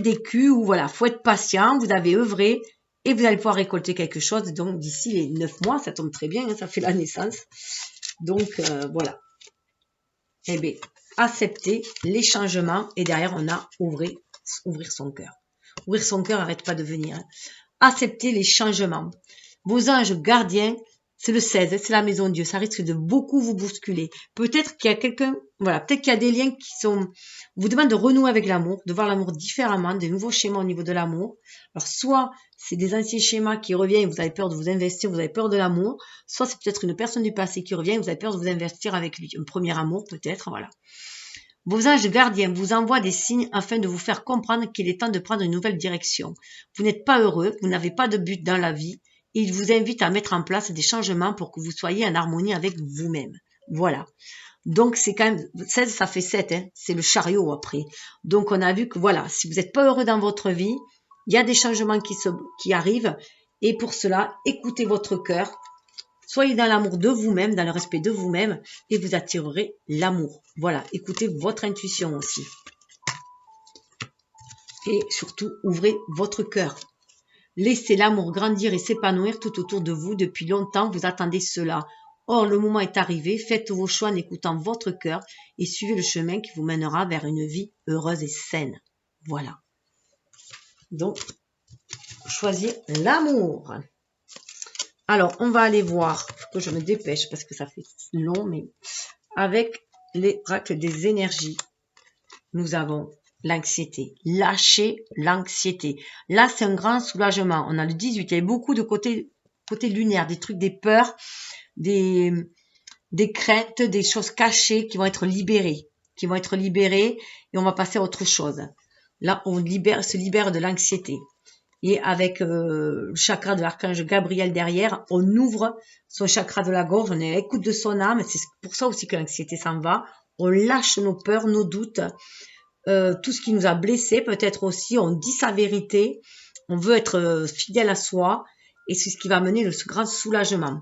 d'écus où, voilà, faut être patient, vous avez œuvré et vous allez pouvoir récolter quelque chose. Donc, d'ici les 9 mois, ça tombe très bien, hein, ça fait la naissance. Donc, voilà. Eh bien, accepter les changements et derrière, on a ouvrir son cœur. Ouvrir son cœur, arrête pas de venir. Hein. Accepter les changements. Vos anges gardiens, c'est le 16, c'est la maison de Dieu. Ça risque de beaucoup vous bousculer. Peut-être qu'il y a quelqu'un, voilà, peut-être qu'il y a des liens qui sont, vous demande de renouer avec l'amour, de voir l'amour différemment, des nouveaux schémas au niveau de l'amour. Alors, soit c'est des anciens schémas qui reviennent, vous avez peur de vous investir, vous avez peur de l'amour. Soit c'est peut-être une personne du passé qui revient, vous avez peur de vous investir avec lui. Un premier amour, peut-être, voilà. Vos anges gardiens vous envoient des signes afin de vous faire comprendre qu'il est temps de prendre une nouvelle direction. Vous n'êtes pas heureux, vous n'avez pas de but dans la vie. Et il vous invite à mettre en place des changements pour que vous soyez en harmonie avec vous-même. Voilà. Donc, c'est quand même, 16, ça fait 7, hein. C'est le chariot après. Donc, on a vu que voilà, si vous n'êtes pas heureux dans votre vie, il y a des changements qui arrivent. Et pour cela, écoutez votre cœur. Soyez dans l'amour de vous-même, dans le respect de vous-même, et vous attirerez l'amour. Voilà, écoutez votre intuition aussi. Et surtout, ouvrez votre cœur. Laissez l'amour grandir et s'épanouir tout autour de vous. Depuis longtemps, vous attendez cela. Or, le moment est arrivé. Faites vos choix en écoutant votre cœur et suivez le chemin qui vous mènera vers une vie heureuse et saine. Voilà. Donc, choisir l'amour. Alors, on va aller voir. Il faut que je me dépêche parce que ça fait long, mais avec les oracles des énergies, nous avons l'anxiété. Lâchez l'anxiété. Là, c'est un grand soulagement. On a le 18. Il y a beaucoup de côté lunaire, des trucs, des peurs, des craintes, des choses cachées qui vont être libérées. Et on va passer à autre chose. Là, on se libère de l'anxiété. Et avec le chakra de l'archange Gabriel derrière, on ouvre son chakra de la gorge, on est à l'écoute de son âme. C'est pour ça aussi que l'anxiété s'en va. On lâche nos peurs, nos doutes. Tout ce qui nous a blessés, peut-être aussi, on dit sa vérité, on veut être fidèle à soi, et c'est ce qui va amener le grand soulagement.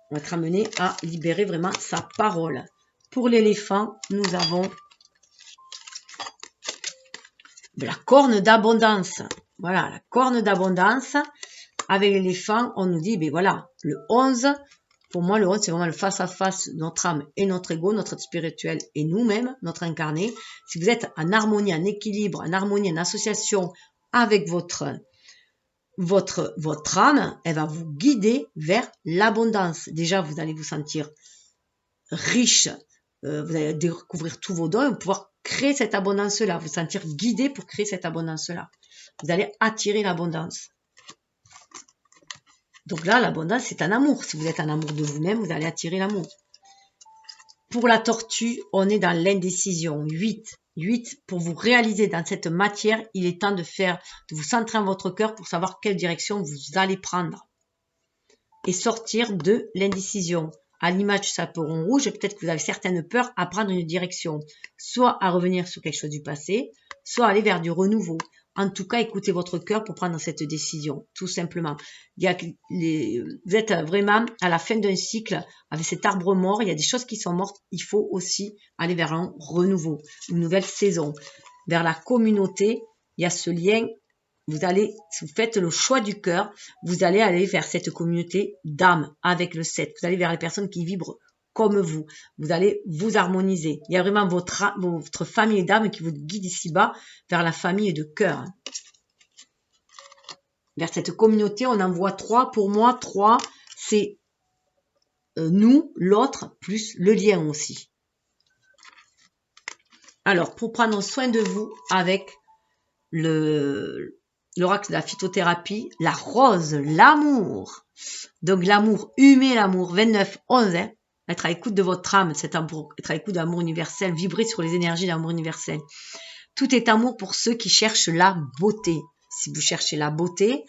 On va être amené à libérer vraiment sa parole. Pour l'éléphant, nous avons la corne d'abondance. Voilà, la corne d'abondance. Avec l'éléphant, on nous dit, ben voilà, le 11, pour moi, le 11, c'est vraiment le face-à-face de notre âme et notre ego, notre être spirituel et nous-mêmes, notre incarné. Si vous êtes en harmonie, en équilibre, en harmonie, en association avec votre âme, elle va vous guider vers l'abondance. Déjà, vous allez vous sentir riche, vous allez découvrir tous vos dons et pouvoir créer cette abondance-là, vous sentir guidé pour créer cette abondance-là. Vous allez attirer l'abondance. Donc là, l'abondance, c'est un amour. Si vous êtes en amour de vous-même, vous allez attirer l'amour. Pour la tortue, on est dans l'indécision. 8. 8, pour vous réaliser dans cette matière, il est temps de vous centrer en votre cœur pour savoir quelle direction vous allez prendre. Et sortir de l'indécision. À l'image du chaperon rouge, peut-être que vous avez certaines peurs à prendre une direction. Soit à revenir sur quelque chose du passé, soit aller vers du renouveau. En tout cas, écoutez votre cœur pour prendre cette décision, tout simplement. Vous êtes vraiment à la fin d'un cycle avec cet arbre mort. Il y a des choses qui sont mortes. Il faut aussi aller vers un renouveau, une nouvelle saison. Vers la communauté, il y a ce lien. Si vous faites le choix du cœur, vous allez aller vers cette communauté d'âme avec le 7. Vous allez vers les personnes qui vibrent comme vous. Vous allez vous harmoniser. Il y a vraiment votre famille d'âme qui vous guide ici-bas vers la famille de cœur. Vers cette communauté, on en voit 3. Pour moi, 3, c'est nous, l'autre, plus le lien aussi. Alors, pour prendre soin de vous avec l'oracle de la phytothérapie, la rose, l'amour. Donc, l'amour humain, l'amour 29, 11, hein. Être à l'écoute de votre âme, être à l'écoute de l'amour universel, vibrer sur les énergies de l'amour universel. Tout est amour pour ceux qui cherchent la beauté. Si vous cherchez la beauté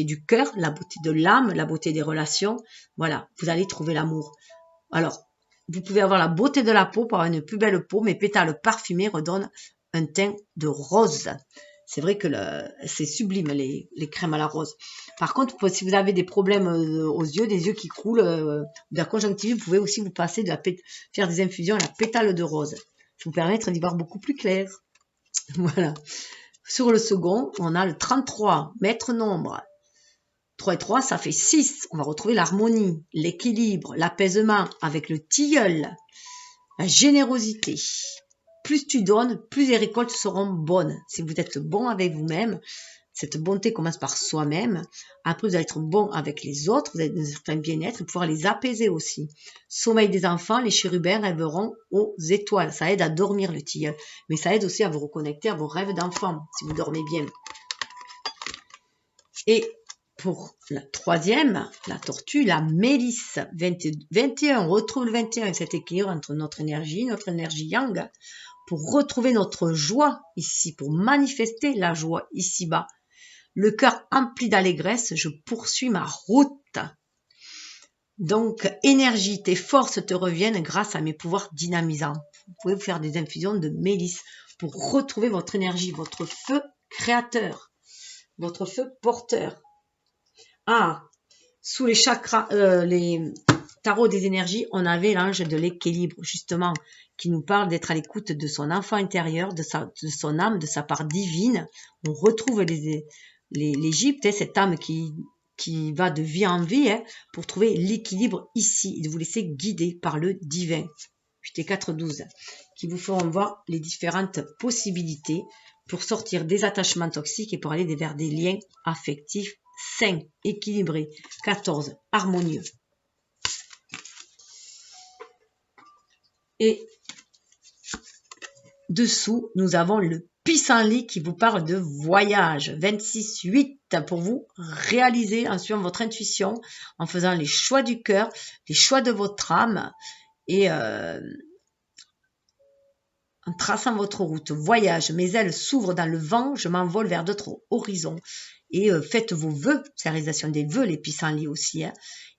du cœur, la beauté de l'âme, la beauté des relations, voilà, vous allez trouver l'amour. Alors, vous pouvez avoir la beauté de la peau pour avoir une plus belle peau, mais pétales parfumés redonnent un teint de rose. C'est vrai que c'est sublime, les crèmes à la rose. Par contre, si vous avez des problèmes aux yeux, des yeux qui croulent, de la conjonctivite, vous pouvez aussi vous passer faire des infusions à la pétale de rose. Ça vous permettre d'y voir beaucoup plus clair. Voilà. Sur le second, on a le 33, maître nombre. 3 et 3, ça fait 6. On va retrouver l'harmonie, l'équilibre, l'apaisement avec le tilleul, la générosité. Plus tu donnes, plus les récoltes seront bonnes. Si vous êtes bon avec vous-même, cette bonté commence par soi-même. Après, vous allez être bon avec les autres, vous avez un certain bien-être et pouvoir les apaiser aussi. Sommeil des enfants, les chérubins rêveront aux étoiles. Ça aide à dormir le tilleul. Mais ça aide aussi à vous reconnecter à vos rêves d'enfant, si vous dormez bien. Et pour la troisième, la tortue, la mélisse, 21, on retrouve le 21, cet équilibre entre notre énergie yang, pour retrouver notre joie ici, pour manifester la joie ici-bas. Le cœur empli d'allégresse, je poursuis ma route. Donc, énergie, tes forces te reviennent grâce à mes pouvoirs dynamisants. Vous pouvez vous faire des infusions de mélisse pour retrouver votre énergie, votre feu créateur, votre feu porteur. Ah, sous les chakras, les tarots des énergies, on avait l'ange de l'équilibre, justement, qui nous parle d'être à l'écoute de son enfant intérieur, de son âme, de sa part divine. On retrouve l'Égypte, cette âme qui va de vie en vie, pour trouver l'équilibre ici, et de vous laisser guider par le divin. J'étais 4-12, qui vous feront voir les différentes possibilités pour sortir des attachements toxiques et pour aller vers des liens affectifs sain, équilibré. 14, harmonieux. Et dessous, nous avons le pissenlit qui vous parle de voyage. 26, 8, pour vous réaliser en suivant votre intuition, en faisant les choix du cœur, les choix de votre âme et en traçant votre route. Voyage, mes ailes s'ouvrent dans le vent, je m'envole vers d'autres horizons. Et faites vos vœux, c'est la réalisation des vœux, les pissenlits aussi.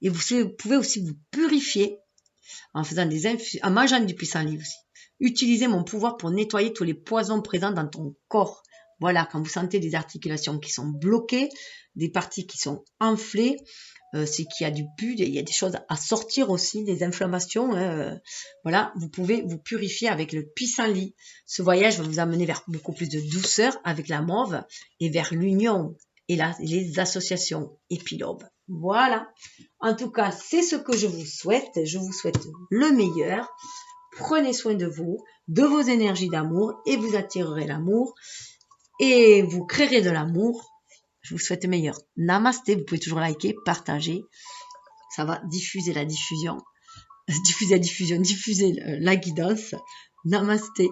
Et vous pouvez aussi vous purifier en faisant en mangeant du pissenlit aussi. Utilisez mon pouvoir pour nettoyer tous les poisons présents dans ton corps. Voilà, quand vous sentez des articulations qui sont bloquées, des parties qui sont enflées, c'est qu'il y a du pus, il y a des choses à sortir aussi, des inflammations. Voilà, vous pouvez vous purifier avec le pissenlit. Ce voyage va vous amener vers beaucoup plus de douceur avec la mauve et vers l'union et les associations épilobes. Voilà. En tout cas, c'est ce que je vous souhaite. Je vous souhaite le meilleur. Prenez soin de vous, de vos énergies d'amour et vous attirerez l'amour et vous créerez de l'amour. Je vous souhaite le meilleur. Namasté. Vous pouvez toujours liker, partager. Ça va diffuser la diffusion. Diffuser la diffusion, diffuser la guidance. Namasté.